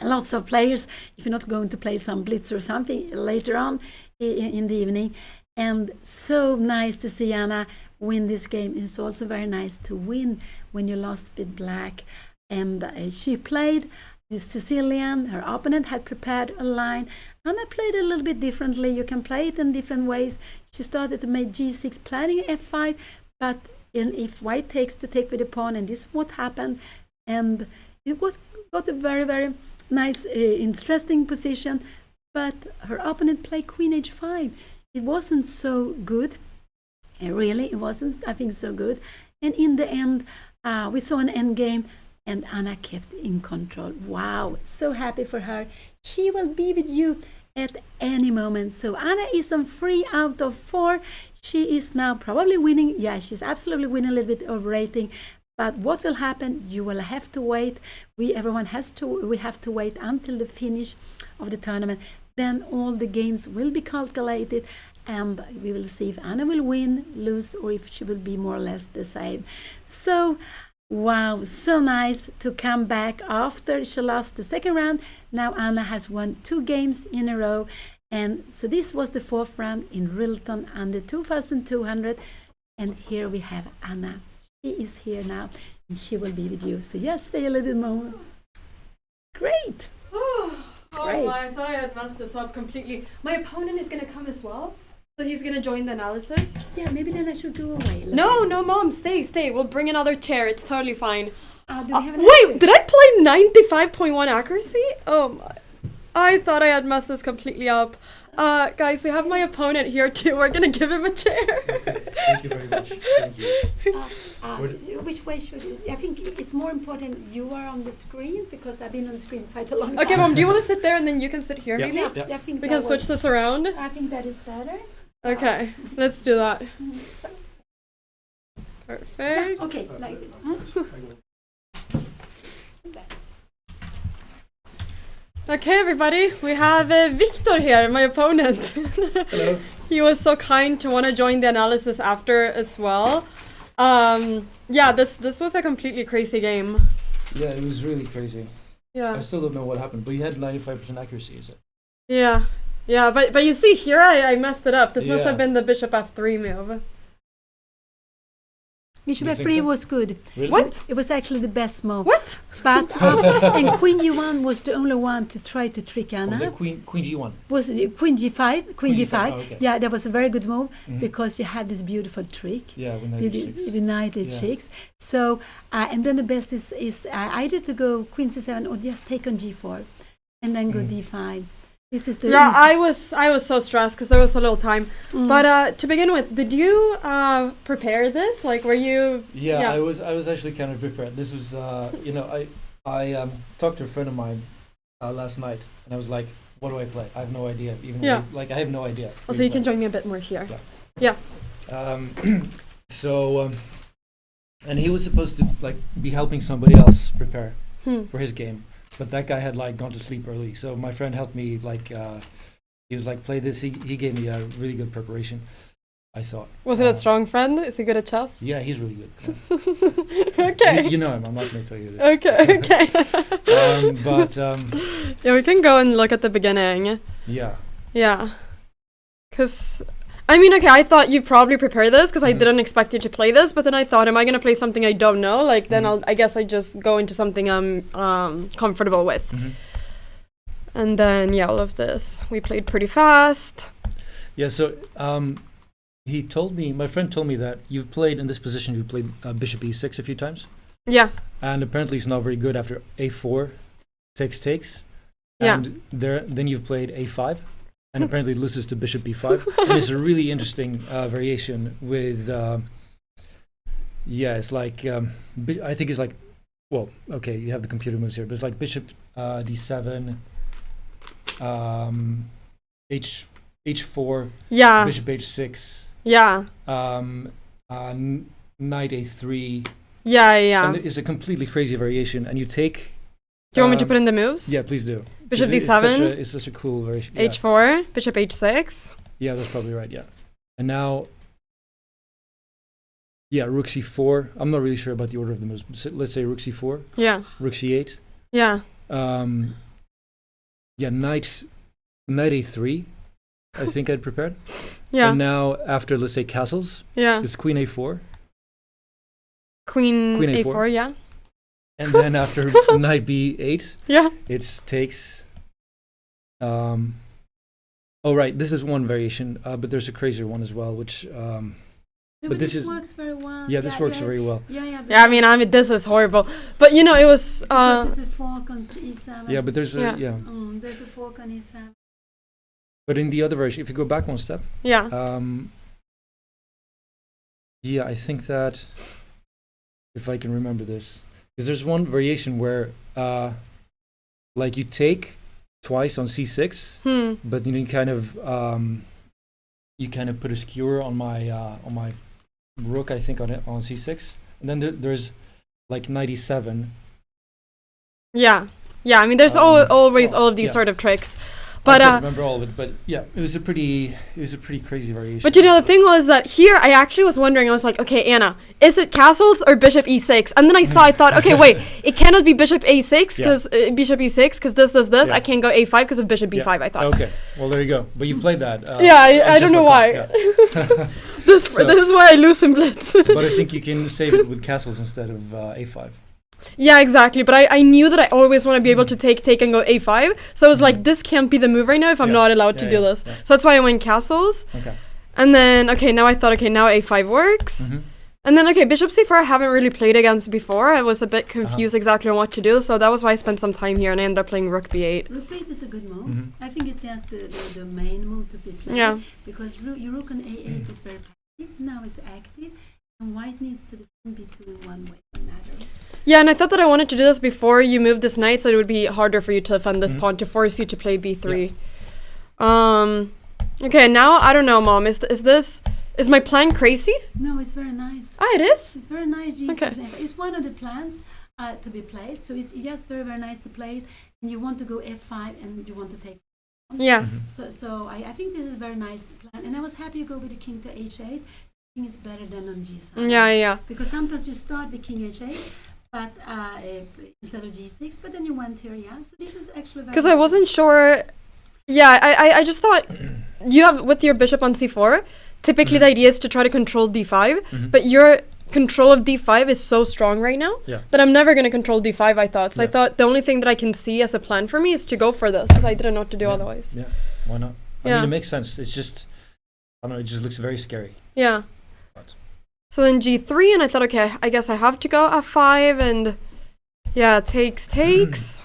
lots of players. If you're not going to play some blitz or something later on in the evening. And so nice to see Anna win this game. It's also very nice to win when you lost with black. And she played the Sicilian. Her opponent had prepared a line. Anna played a little bit differently. You can play it in different ways. She started to make g6, planning f5, but if white takes, to take with the pawn, and this is what happened. And it got a very, very nice, interesting position. But her opponent played queen h5. It wasn't so good. Really, it wasn't, I think, so good. And in the end, we saw an endgame, and Anna kept in control. Wow, so happy for her. She will be with you at any moment. So Anna is on 3 out of 4. She is now probably winning. Yeah, she's absolutely winning, a little bit of rating. But what will happen? You will have to wait. We have to wait until the finish of the tournament. Then all the games will be calculated, and we will see if Anna will win, lose, or if she will be more or less the same. So, wow, so nice to come back after she lost the second round. Now Anna has won 2 games in a row. And so this was the 4th round in RILTON under 2200. And here we have Anna. She is here now, and she will be with you. So just stay a little bit more. Great. Oh my, I thought I had messed this up completely. My opponent is going to come as well? So he's going to join the analysis? Yeah, maybe then I should go away. No, Mom, stay. We'll bring another chair. It's totally fine. Do we have wait, did I play 95.1 accuracy? Oh my. I thought I had messed this completely up. Guys, we have my opponent here too. We're going to give him a chair. Thank you very much. Thank you. Which way should you? I think it's more important you are on the screen, because I've been on the screen quite a long time. Okay, Mom, do you want to sit there and then you can sit here maybe? Yeah, I think we can switch this around. I think that is better. Okay, let's do that. Perfect. Yeah, okay, like this. Okay, everybody, we have Victor here, my opponent. Hello. He was so kind to want to join the analysis after as well. Yeah, this was a completely crazy game. Yeah, it was really crazy. Yeah. I still don't know what happened, but you had 95% accuracy, is it? Yeah, but you see here, I messed it up. This must Yeah. have been the bishop f3 move. Bishop You think f3 so? was good. Really? What? It was actually the best move. What? But and Queen G1 was the only one to try to trick Was Anna. it Queen G1? Was it Queen G5? Queen G5. Oh, okay. Yeah, that was a very good move Mhm. because you had this beautiful trick. Yeah, with The 96. Knight Yeah. H6. So and then the best is either to go Queen C7 or just take on G4 and then go Mhm. D5. This is the Yeah, easy- I was so stressed because there was a little time. Mm. But to begin with, did you prepare this? Like, were you? Yeah, Yeah. I was actually kind of prepared. This was, I talked to a friend of mine last night, and I was like, "What do I play? I have no idea." Even Yeah. like I have no idea. Also, you can join me a bit more here. And he was supposed to like be helping somebody else prepare for his game, but that guy had like gone to sleep early. So my friend helped me. Like he was like, "Play this." He gave me a really good preparation, I thought. Was it a strong friend? Is he good at chess? Yeah, he's really good. Yeah. Okay. You know him. I'm not going to tell you this. Okay. Yeah, we can go and look at the beginning. Yeah. Yeah. Because, I mean, okay, I thought you probably prepared this because I Mhm. didn't expect you to play this, but then I thought, am I going to play something I don't know? Like, then Mhm. I guess I just go into something I'm comfortable with. Mhm. And then, yeah, all of this. We played pretty fast. Yeah. So he told me, my friend told me that you've played in this position. You've played Bishop E6 a few times, Yeah. and apparently it's not very good after A4 takes. Yeah. And then you've played A5, and apparently it loses to Bishop B5. And it's a really interesting variation with. It's like I think it's like, well, okay, you have the computer moves here, but it's like Bishop D7, H4, Yeah. Bishop H6, Yeah. Knight A3. Yeah. And it's a completely crazy variation, and you take. Do you want me to put in the moves? Yeah, please do. Bishop It's D7, it's such a cool variation. Yeah. H4, Bishop H6. Yeah, that's probably right. Yeah, and now, Rook C4. I'm not really sure about the order of the moves. Let's say Rook C4, Yeah. Rook C8. Yeah. Knight A3. I think I'd prepared. Yeah. And now after, let's say, castles, Yeah. it's Queen A4, Queen Queen A4. A4, Yeah. and then after Knight B8, Yeah. it takes. Oh right, this is one variation, but there's a crazier one as well, which. No, but this works very well. Yeah, this works very well. Yeah. Yeah, I mean, this is horrible. But, you know, it was... Because it's a fork on E7. Yeah, but there's a Yeah. There's a fork on E7. But in the other version, if you go back one step, yeah. I think that if I can remember this, because there's one variation where, like you take twice on C6, but then you kind of put a skewer on my rook, I think, on C6, and then there's like 97. Yeah. Yeah, I mean, there's always all of these sort of tricks. But I can't remember all of it, but yeah, it was a pretty crazy variation. But you know, the thing was that here I actually was wondering, I was like, okay, Anna, is it castles or Bishop E6? And then I thought, okay, wait, it cannot be Bishop A6 because Bishop E6 because this. Yeah. I can't go A5 because of Bishop B5. I thought. Okay, well there you go. But you played that. I don't know why. Yeah. This is why I lose in Blitz. But I think you can save it with castles instead of A5. Yeah, exactly. But I knew that I always want to be able to take and go A5. So I was like, this can't be the move right now if I'm not allowed to do this. Yeah. So that's why I went castles. Okay. And then, now I thought, now A5 works. Mm-hmm. And then, Bishop C4 I haven't really played against before. I was a bit confused exactly on what to do. So that was why I spent some time here and I ended up playing Rook B8. Rook B8 is a good move. Mm-hmm. I think it's just the main move to be played. Yeah. Because your Rook on A8 is very passive. Now it's active. And white needs to defend between one way or another. Yeah, and I thought that I wanted to do this before you moved this knight, so it would be harder for you to defend this pawn, to force you to play B3. Yeah. Okay, now I don't know, Mom. Is this Is my plan crazy? No, it's very nice. Ah, it is? It's very nice. Jesus. Okay. It's one of the plans to be played. So it's just very, very nice to play it. And you want to go f5 and you want to take. Yeah. So I think this is a very nice plan. And I was happy you go with the king to h8. King is better than on g7. Yeah. Because sometimes you start with king h8, but instead of g6. But then you went here, yeah. So this is actually very. Because I wasn't sure. Yeah, I just thought you have with your bishop on c4. Typically, the idea is to try to control d5, but your control of d5 is so strong right now that I'm never going to control d5, I thought. So I thought the only thing that I can see as a plan for me is to go for this, because I didn't know what to do otherwise. Yeah, why not? I mean, it makes sense. It's just, I don't know, it just looks very scary. Yeah. But. So then g3, and I thought, okay, I guess I have to go f5, and yeah, takes.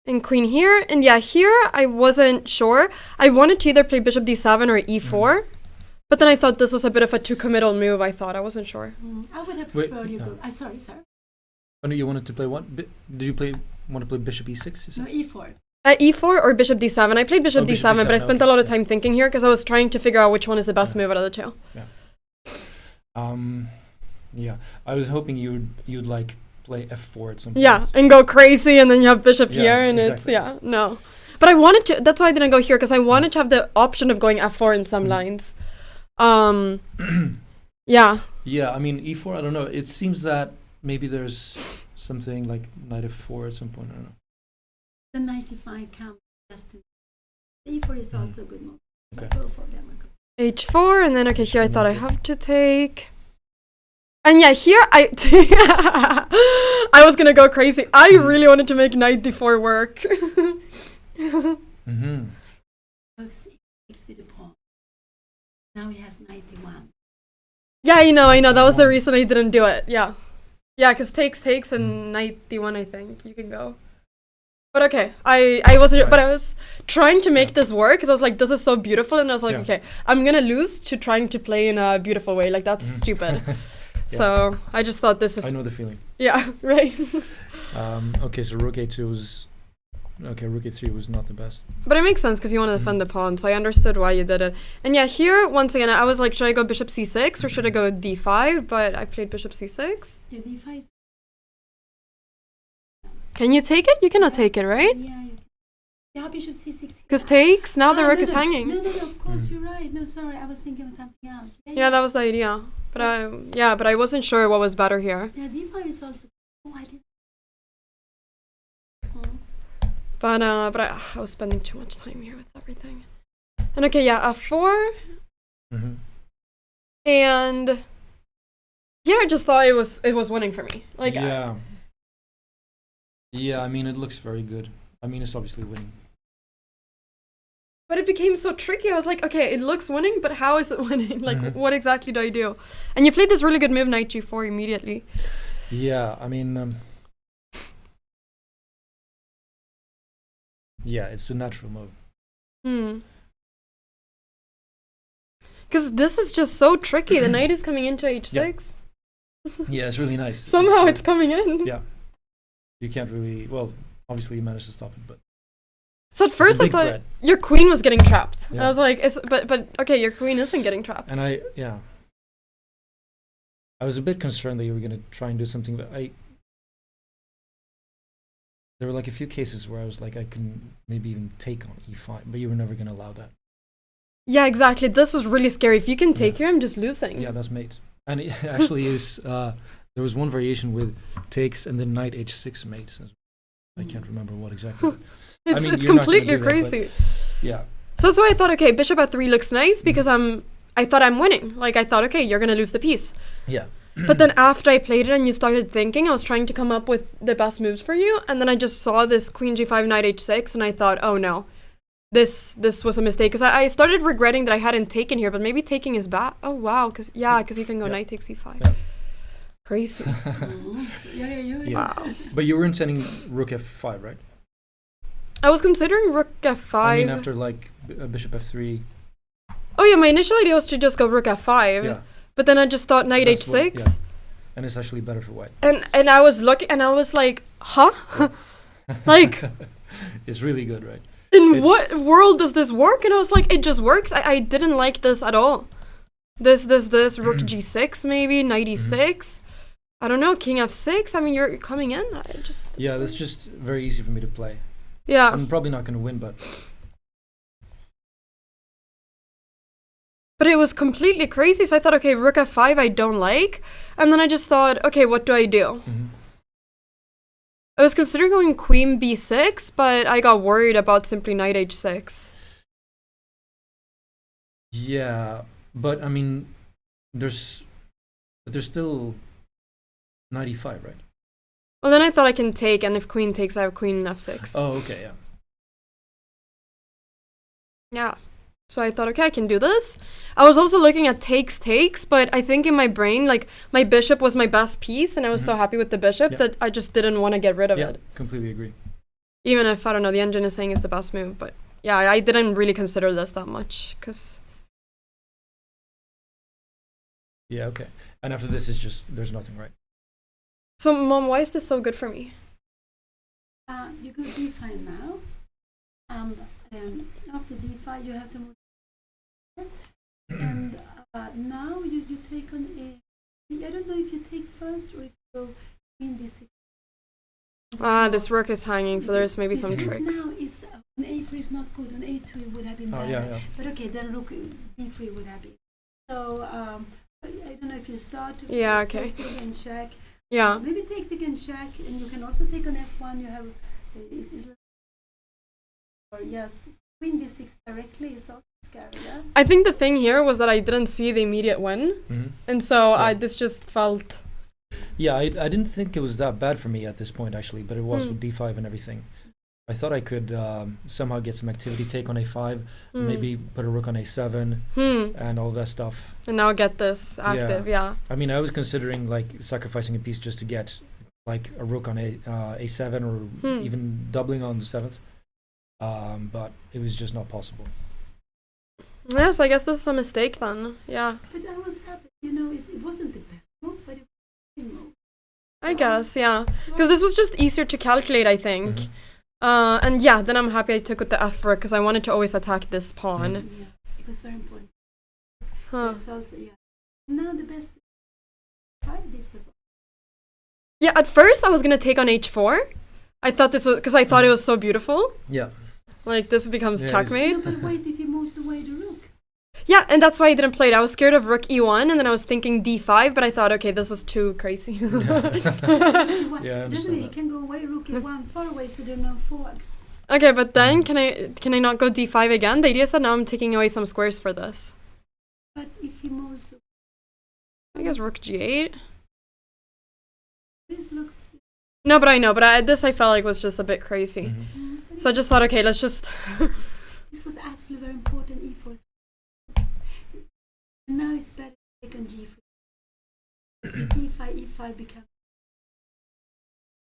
And queen here, and yeah, here I wasn't sure. I wanted to either play bishop d7 or e4, but then I thought this was a bit of a too committal move. I wasn't sure. I would have preferred you go. Sorry. Oh no, you wanted to play what? Did you want to play bishop e6? No, e4. E4 or bishop d7. I played bishop d7, but I spent a lot of time thinking here because I was trying to figure out which one is the best move out of the two. Yeah. I was hoping you'd like play f4 at some point. Yeah, and go crazy, and then you have bishop here, and exactly. it's no. But I wanted to. That's why I didn't go here, because I wanted to have the option of going f4 in some lines. Yeah. Yeah, I mean e4. I don't know. It seems that maybe there's something like knight f4 at some point. I don't know. The 95 count. E4 is also a good move. Okay. Go for them. h4, and then here I thought I have to take. And yeah, here I was gonna go crazy. I really wanted to make knight d4 work. With the pawn. Now he has 91. Yeah, I know. That was the reason I didn't do it. Yeah, because takes and knight d1. I think you can go. But okay, I wasn't. Nice. But I was trying to make this work because I was like, this is so beautiful, and I was like, okay, I'm gonna lose to trying to play in a beautiful way. Like that's stupid. So I just thought this is. I know the feeling. Yeah, right. Okay, so rook a2 was. Okay, rook a3 was not the best. But it makes sense because you want to defend the pawn, so I understood why you did it. And yeah, here once again, I was like, should I go bishop c6 or should I go d5? But I played bishop c6. Yeah, d5. Can you take it? You cannot take it, right? Yeah. Yeah, bishop c6. Because takes. Now the rook is hanging. No. Of course, you're right. No, sorry, I was thinking of something else. Yeah, that was the idea. But I wasn't sure what was better here. Yeah, d5 is also. Oh, I didn't. But I was spending too much time here with everything. And okay, yeah, f4. And yeah, I just thought it was winning for me. Like yeah, I mean it looks very good. I mean it's obviously winning. But it became so tricky. I was like, okay, it looks winning, but how is it winning? Like, what exactly do I do? And you played this really good move, knight g4, immediately. Yeah, I mean. Yeah, it's a natural move. Because this is just so tricky. The knight is coming into h6. Yeah, it's really nice. Somehow it's coming in. Yeah. You can't really... Well, obviously you managed to stop it, but... So at first I thought your queen was getting trapped. Yeah. I was like, but okay, your queen isn't getting trapped. And I was a bit concerned that you were going to try and do something that there were like a few cases where I was like, I can maybe even take on e5, but you were never going to allow that. Yeah, exactly. This was really scary. If you can take here, I'm just losing. Yeah, that's mate. And it actually is, there was one variation with takes and then knight h6 mate. I can't remember what exactly. It's completely crazy. That, yeah. So that's why I thought, okay, bishop f3 looks nice because I thought I'm winning. Like I thought, okay, you're going to lose the piece. Yeah. But then after I played it and you started thinking, I was trying to come up with the best moves for you. And then I just saw this queen g5, knight h6. And I thought, oh no, this was a mistake. Because I started regretting that I hadn't taken here. But maybe taking is bad. Oh, wow. Because you can go knight takes e5. Yeah. Crazy. Yeah. Wow. But you were intending rook f5, right? I was considering rook f5. I mean, after like bishop f3. Oh, yeah. My initial idea was to just go rook f5. Yeah. But then I just thought knight h6. And it's actually better for white. And I was looking and I was like, huh? Like, it's really good, right? In what world does this work? And I was like, it just works. I didn't like this at all. This, rook g6 maybe, knight e6. I don't know, king f6. I mean, you're coming in. I just Yeah, that's just very easy for me to play. yeah. I'm probably not going to win, but But it was completely crazy. So I thought, okay, rook f5 I don't like. And then I just thought, okay, what do I do? I was considering going queen b6, but I got worried about simply knight h6. yeah. But I mean, there's still 95, right? Well, then I thought I can take, and if queen takes, I have queen f6. Oh, okay, yeah. Yeah. So I thought, okay, I can do this. I was also looking at takes, but I think in my brain, like, my bishop was my best piece, and I was so happy with the bishop that I just didn't want to get rid of it. Completely agree. Even if, I don't know, the engine is saying it's the best move. But yeah, I didn't really consider this that much, because... Yeah, okay. And after this is just, there's nothing, right? So, Mom, why is this so good for me? You go d5 now. After d5, you have to move. And now you take on a. I don't know if you take first or if you go queen d6. This rook is hanging, so there's maybe some This rook tricks. now is on a3 is not good. On a2 it would have been better. Yeah. But okay, then rook b3 would have been. So I don't know if you start. Yeah, okay. Take the again check. Yeah. Maybe take the again check, and you can also take on f1. You have it is. Or yes, queen b6 directly is also scary. Yeah. I think the thing here was that I didn't see the immediate win, and so this just felt... Yeah, I didn't think it was that bad for me at this point, actually, but it was with d5 and everything. I thought I could somehow get some activity, take on a5, maybe put a rook on a7, and all that stuff. And now get this active, yeah. I mean, I was considering like sacrificing a piece just to get like a rook on a7 or even doubling on the 7th, but it was just not possible. Yeah, so I guess this is a mistake then, yeah. But I was happy, it wasn't the best move, but it was a good move. I guess, yeah. Because this was just easier to calculate, I think. And yeah, then I'm happy I took with the f rook because I wanted to always attack this pawn. Yeah, it was very important. Huh. Yes, also, yeah. Now the best. This was. Yeah, at first I was gonna take on h4. I thought this was because I thought it was so beautiful. Yeah. Like this becomes checkmate. No, but wait, if he moves away the rook. Yeah, and that's why I didn't play it. I was scared of rook e1, and then I was thinking d5, but I thought, okay, this is too crazy. Yeah, I understand He that. can go away, rook e1 far away, so there are no forks. Okay, but then can I not go d5 again? The idea is that now I'm taking away some squares for this. But if he moves, I guess rook g8. this looks. No, but I know, but this I felt like was just a bit crazy. So I just thought, okay, let's just... This was absolutely very important, e4. Now it's better to take on g4. So d5, e5 becomes.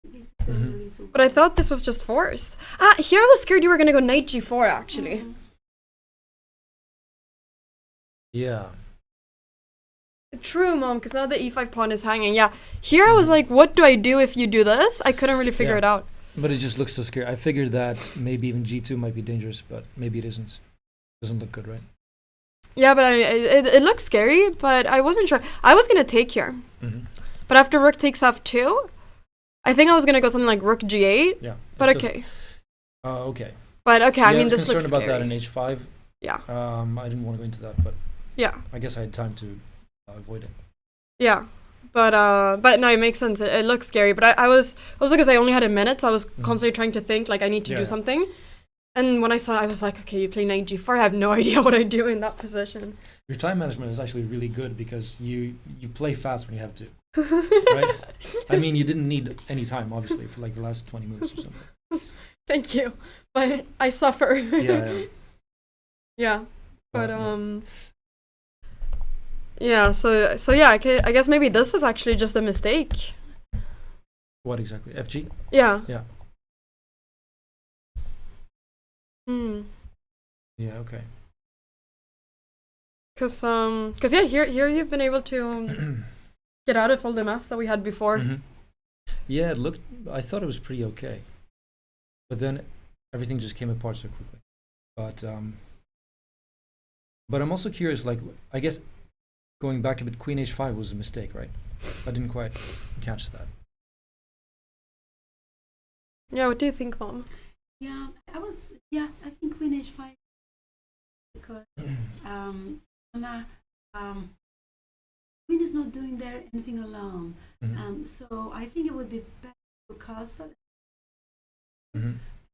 This is the only reason. But I thought this was just forced. Here I was scared you were going to go knight g4, actually. Yeah. True, Mom, because now the e5 pawn is hanging. Yeah, here I was like, what do I do if you do this? I couldn't really figure it out. But it just looks so scary. I figured that maybe even g2 might be dangerous, but maybe it isn't. Doesn't look good, right? Yeah, but it looks scary, but I wasn't sure. I was going to take here. But after rook takes f2, I think I was going to go something like rook g8. Yeah. But okay. Okay. But okay, I mean, this I looks was concerned scary. about that in h5. Yeah. I didn't want to go into that, but yeah. I guess I had time to avoid it. Yeah. But no, it makes sense. It looks scary. But I was, also because I only had a minute, so I was constantly trying to think, like, I need to do something. And when I saw it, I was like, okay, you play knight g4. I have no idea what I do in that position. Your time management is actually really good because you play fast when you have to. Right? I mean, you didn't need any time, obviously, for like the last 20 moves or something. Thank you. But I suffer. Yeah. Yeah. But, yeah, so yeah, I guess maybe this was actually just a mistake. What exactly? FG? Yeah. Yeah. Yeah, okay. Cause yeah, here you've been able to get out of all the mess that we had before. Yeah, I thought it was pretty okay. But then everything just came apart so quickly. But I'm also curious, like, I guess going back a bit, Queen H5 was a mistake, right? I didn't quite catch that. Yeah, what do you think, Mom? Yeah, I think Queen H5 because Queen is not doing there anything alone. So I think it would be better to castle.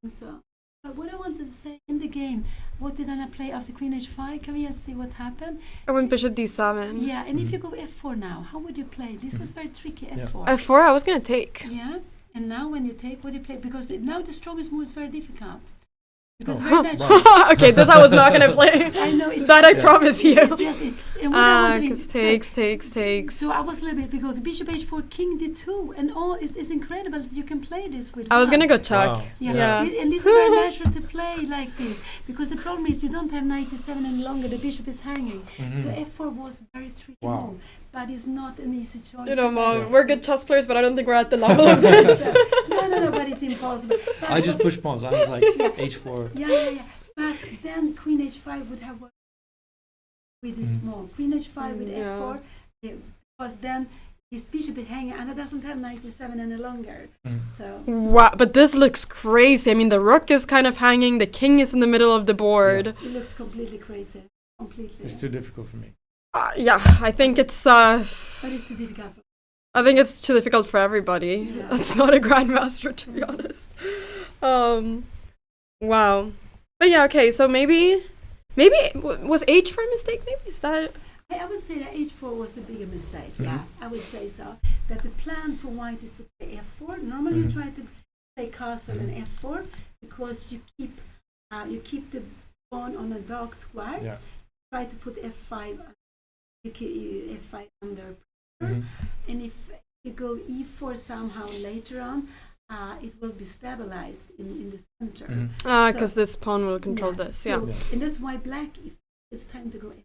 So, but what I wanted to say in the game, what did Anna play after Queen H5? Can we just see what happened? I went Bishop D7. Yeah, and if you go F4 now, how would you play? This was very tricky, F4. F4, I was gonna take. Yeah, and now when you take, what do you play? Because now the strongest move is very difficult. Because Okay, this I was not gonna play. I know it's that. I promise you. Because takes. So I was a little bit because Bishop H4, King D2, and all it's incredible that you can play this with. I was gonna go check. Wow. Yeah. And this is very natural to play like this because the problem is you don't have 97 any longer. The bishop is hanging, so F4 was very tricky move, but it's not an easy choice. You know, Mom, we're good chess players, but I don't think we're at the level of this. No, but it's impossible. But I just pushed pawns. I was like H4. Yeah. But then Queen H5 would have worked with this small. Queen H5 with F4, because then his bishop is hanging and it doesn't have 97 any longer. So. Wow, but this looks crazy. I mean, the rook is kind of hanging, the king is in the middle of the board. It looks completely crazy. Completely. It's too difficult for me. Yeah, I think it's. But it's too difficult. I think it's too difficult for everybody. Yeah. That's not a grandmaster, to be honest. Wow. But yeah, okay. So maybe was H4 a mistake? Maybe is that? I would say that H4 was a bigger mistake. Yeah, I would say so. That the plan for White is to play F4. Normally, you try to play castle and F4 because you keep the pawn on a dark square. Yeah. Try to put F5. You keep F5 under pressure, and if you go E4 somehow later on, it will be stabilized in the center. Because this pawn will control this. Yeah. And that's why Black, if it's time to go F5,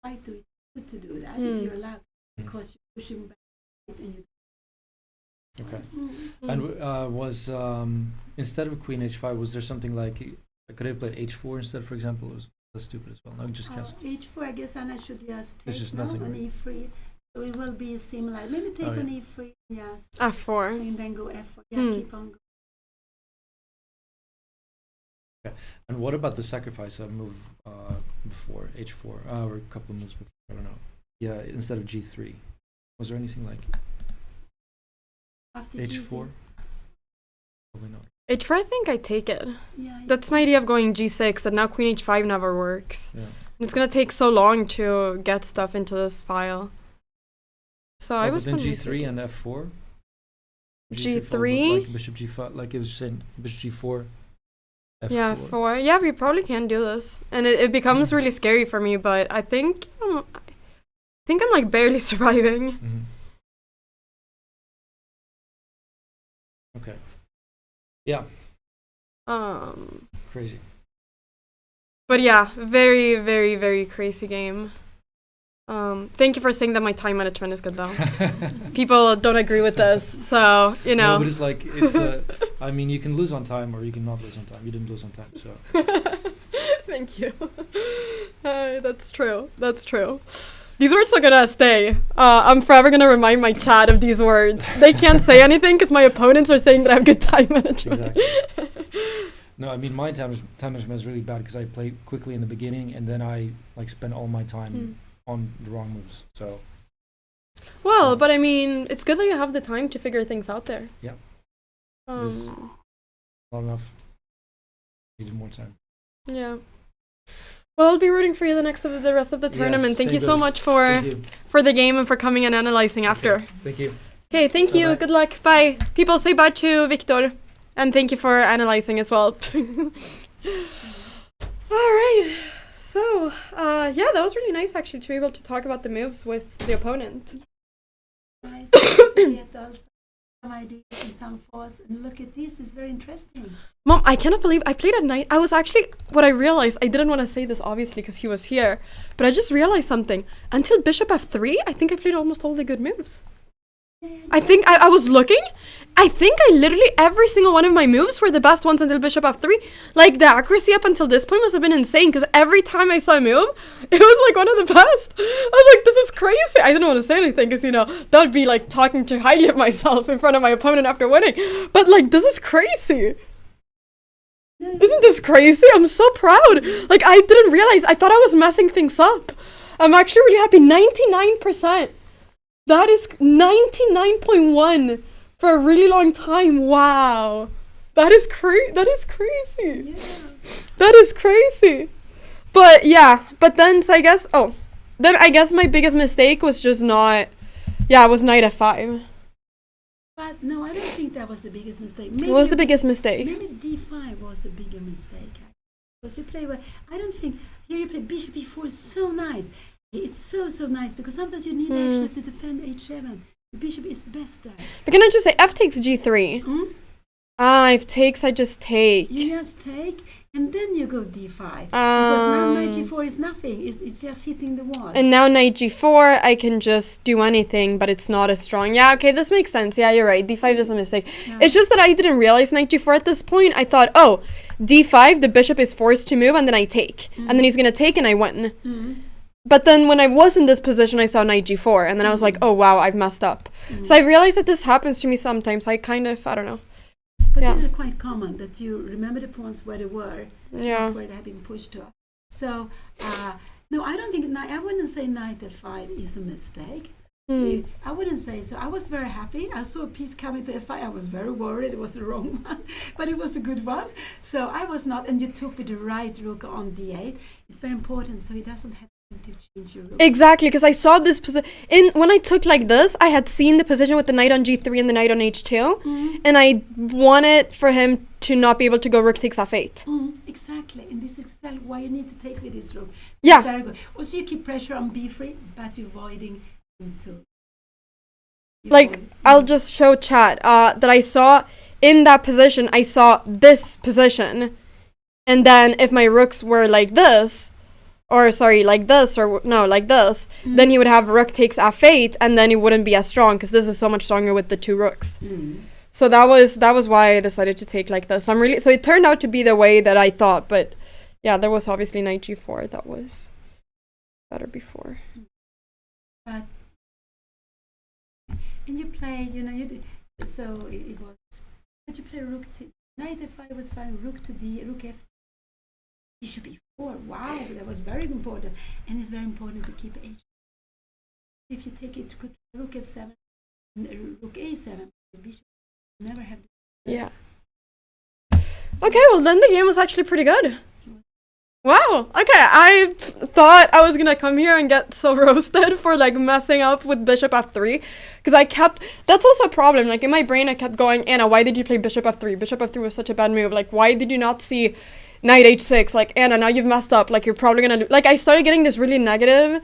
try to good to do that if you're allowed, because you're pushing back and you. Okay. And was instead of Queen H5, was there something like could I have played H4 instead, for example? Or was that stupid as well? No, just castle. H4, I guess Anna should just take just now nothing, on right? E3. So it will be similar. Maybe take on E3, yes. F4. And then go F4. Yeah, keep on going. Okay. And what about the sacrifice move before H4? Or a couple of moves before, I don't know. Yeah, instead of G3. Was there anything like After H4? G6. Probably not. H4, I think I take it. Yeah. That's my idea of going G6, and now Queen H5 never works. Yeah. It's gonna take so long to get stuff into this file. So I was then planning G3 and F4. G3? Like Bishop G5, like it was saying Bishop G4. F4. Yeah, 4. Yeah, we probably can do this, and it becomes really scary for me. But I think I'm like barely surviving. Okay. Yeah. Crazy. But yeah, very, very, very crazy game. Thank you for saying that my time management is good though. People don't agree with this, so you know. No, but it's like I mean, you can lose on time or you can not lose on time. You didn't lose on time, so. Thank you. That's true. That's true. These words are gonna stay. I'm forever gonna remind my chat of these words. They can't say anything because my opponents are saying that I have good time management. Exactly. No, I mean my time management is really bad because I play quickly in the beginning and then I like spend all my time on the wrong moves. So. Well, but I mean, it's good that you have the time to figure things out there. Yeah. Not enough. Needed more time. Yeah. Well, I'll be rooting for you the rest of the tournament. Thank you so much for the game and for coming and analyzing after. Thank you. Okay, thank you. Good luck. Bye. People, say bye to Victor. And thank you for analyzing as well. All right. So, yeah, that was really nice actually to be able to talk about the moves with the opponent. Nice. Some ideas and some thoughts, and look at this, it's very interesting. Mom, I cannot believe I played at night. I was actually, what I realized, I didn't want to say this obviously because he was here, but I just realized something. Until Bishop F3, I think I played almost all the good moves. I think I was looking, I think I literally, every single one of my moves were the best ones until bishop f3. Like, the accuracy up until this point must have been insane, because every time I saw a move, it was like one of the best. I was like, this is crazy. I didn't want to say anything, because, you know, that would be like talking too highly of myself in front of my opponent after winning. But like, this is crazy. Isn't this crazy? I'm so proud. Like, I didn't realize. I thought I was messing things up. I'm actually really happy. 99%. That is 99.1 for a really long time. Wow. That is crazy. Yeah. That is crazy. But yeah, but then, so I guess, then I guess my biggest mistake was just not, it was knight f5. But no, I don't think that was the biggest mistake. What was the biggest mistake? Maybe d5 was a bigger mistake. Because you play well. I don't think, here you play bishop e4 is so nice. It's so nice, because sometimes you need actually to defend h7. The bishop is best there. But can I just say, f takes g3? If takes, I just take. You just take, and then you go d5. Because now knight g4 is nothing. It's just hitting the wall. And now knight g4, I can just do anything, but it's not as strong. Yeah, okay, this makes sense. Yeah, you're right. d5 is a mistake. Yeah. It's just that I didn't realize knight g4 at this point. I thought, d5, the bishop is forced to move, and then I take. And then he's going to take, and I win. But then when I was in this position, I saw knight g4, and then I was like, oh, wow, I've messed up. So I realized that this happens to me sometimes. I don't know. But this is quite common, that you remember the pawns where they were, not where they have been pushed to. So, no, I don't think, I wouldn't say knight f5 is a mistake. I wouldn't say so. I was very happy. I saw a piece coming to f5. I was very worried it was the wrong one, but it was a good one. So I was not, and you took with the right rook on d8. It's very important, so he doesn't have to change your rook. Exactly, because I saw this position. When I took like this, I had seen the position with the knight on g3 and the knight on h2, and I wanted for him to not be able to go rook takes f8. Exactly, and this is exactly why you need to take with this rook. Yeah. It's very good. Also, you keep pressure on b3, but you're avoiding him to. I'll just show chat that I saw in that position, I saw this position, and then if my rooks were like this, like this, then he would have rook takes f8, and then he wouldn't be as strong, because this is so much stronger with the two rooks. So that was why I decided to take like this. So it turned out to be the way that I thought, but yeah, there was obviously knight g4 that was better before. But and you play, so it was. But you play rook to knight f5 was fine. Rook to d, rook f. Bishop e4. Wow, that was very important, and it's very important to keep h. If you take it to rook f7 and rook a7, the bishop never have. Yeah. Okay, well then the game was actually pretty good. Wow. Okay, I thought I was gonna come here and get so roasted for like messing up with bishop f3, because that's also a problem. Like in my brain, I kept going, Anna, why did you play bishop f3? Bishop f3 was such a bad move. Like, why did you not see knight h6? Like, Anna, now you've messed up. Like, you're probably gonna like, I started getting this really negative,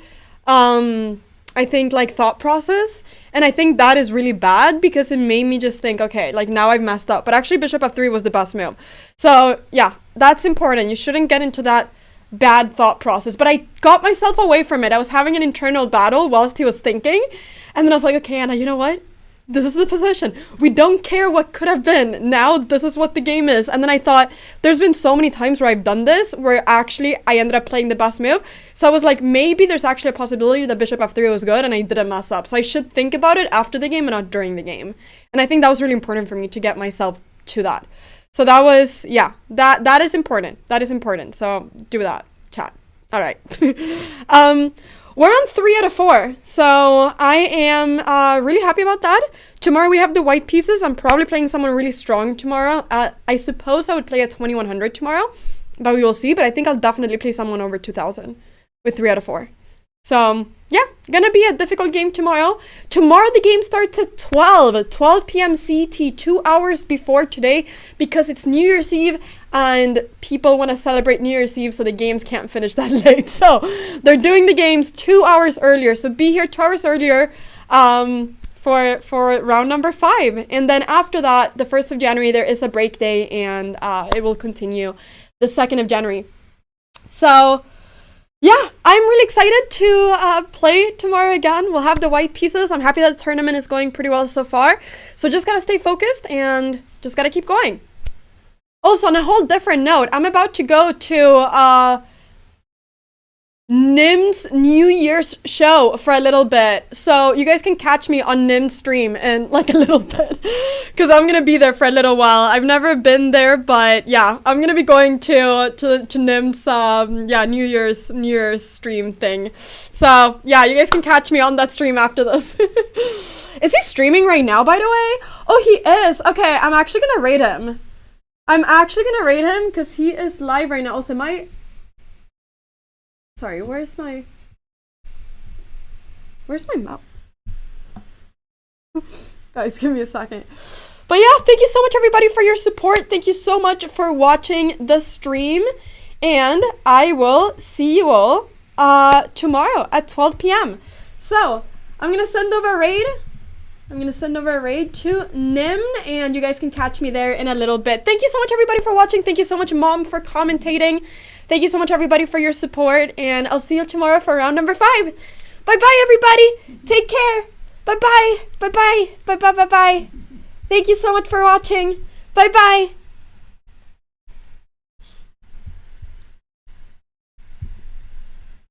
I think, like, thought process, and I think that is really bad, because it made me just think, okay, like, now I've messed up. But actually, bishop f3 was the best move. So yeah, that's important. You shouldn't get into that bad thought process. But I got myself away from it. I was having an internal battle whilst he was thinking, and then I was like, okay, Anna, you know what? This is the position. We don't care what could have been. Now this is what the game is. And then I thought, there's been so many times where I've done this, where actually I ended up playing the best move. So I was like, maybe there's actually a possibility that bishop f3 was good and I didn't mess up. So I should think about it after the game and not during the game. And I think that was really important for me to get myself to that. So that was, yeah, that is important. That is important. So do that, chat. All right. We're on 3 out of 4, so I am really happy about that. Tomorrow we have the white pieces. I'm probably playing someone really strong tomorrow. I suppose I would play at 2100 tomorrow, but we will see. But I think I'll definitely play someone over 2000 with 3 out of 4. So yeah, gonna be a difficult game tomorrow. Tomorrow the game starts at 12 p.m. CT, 2 hours before today, because it's New Year's Eve and people want to celebrate New Year's Eve, so the games can't finish that late. So they're doing the games 2 hours earlier. So be here 2 hours earlier for round number 5. And then after that, the 1st of January, there is a break day, and it will continue the 2nd of January. So yeah, I'm really excited to play tomorrow again. We'll have the white pieces. I'm happy that the tournament is going pretty well so far. So just gotta stay focused and just gotta keep going. Also, on a whole different note, I'm about to go to Nim's New Year's show for a little bit. So you guys can catch me on Nim's stream in like a little bit. Because I'm going to be there for a little while. I've never been there, but yeah, I'm going to be going to Nim's New Year's stream thing. So yeah, you guys can catch me on that stream after this. Is he streaming right now, by the way? Oh, he is. Okay, I'm actually going to raid him. Because he is live right now. Also, sorry, where's my mouse? Guys, give me a second. But yeah, thank you so much everybody for your support. Thank you so much for watching the stream. And I will see you all tomorrow at 12 p.m. So, I'm going to send over a raid. To Nim, and you guys can catch me there in a little bit. Thank you so much everybody for watching. Thank you so much Mom for commentating. Thank you so much everybody for your support, and I'll see you tomorrow for round number 5. Bye-bye everybody. Take care. Bye-bye. Bye-bye. Bye-bye. Bye-bye. Thank you so much for watching. Bye-bye.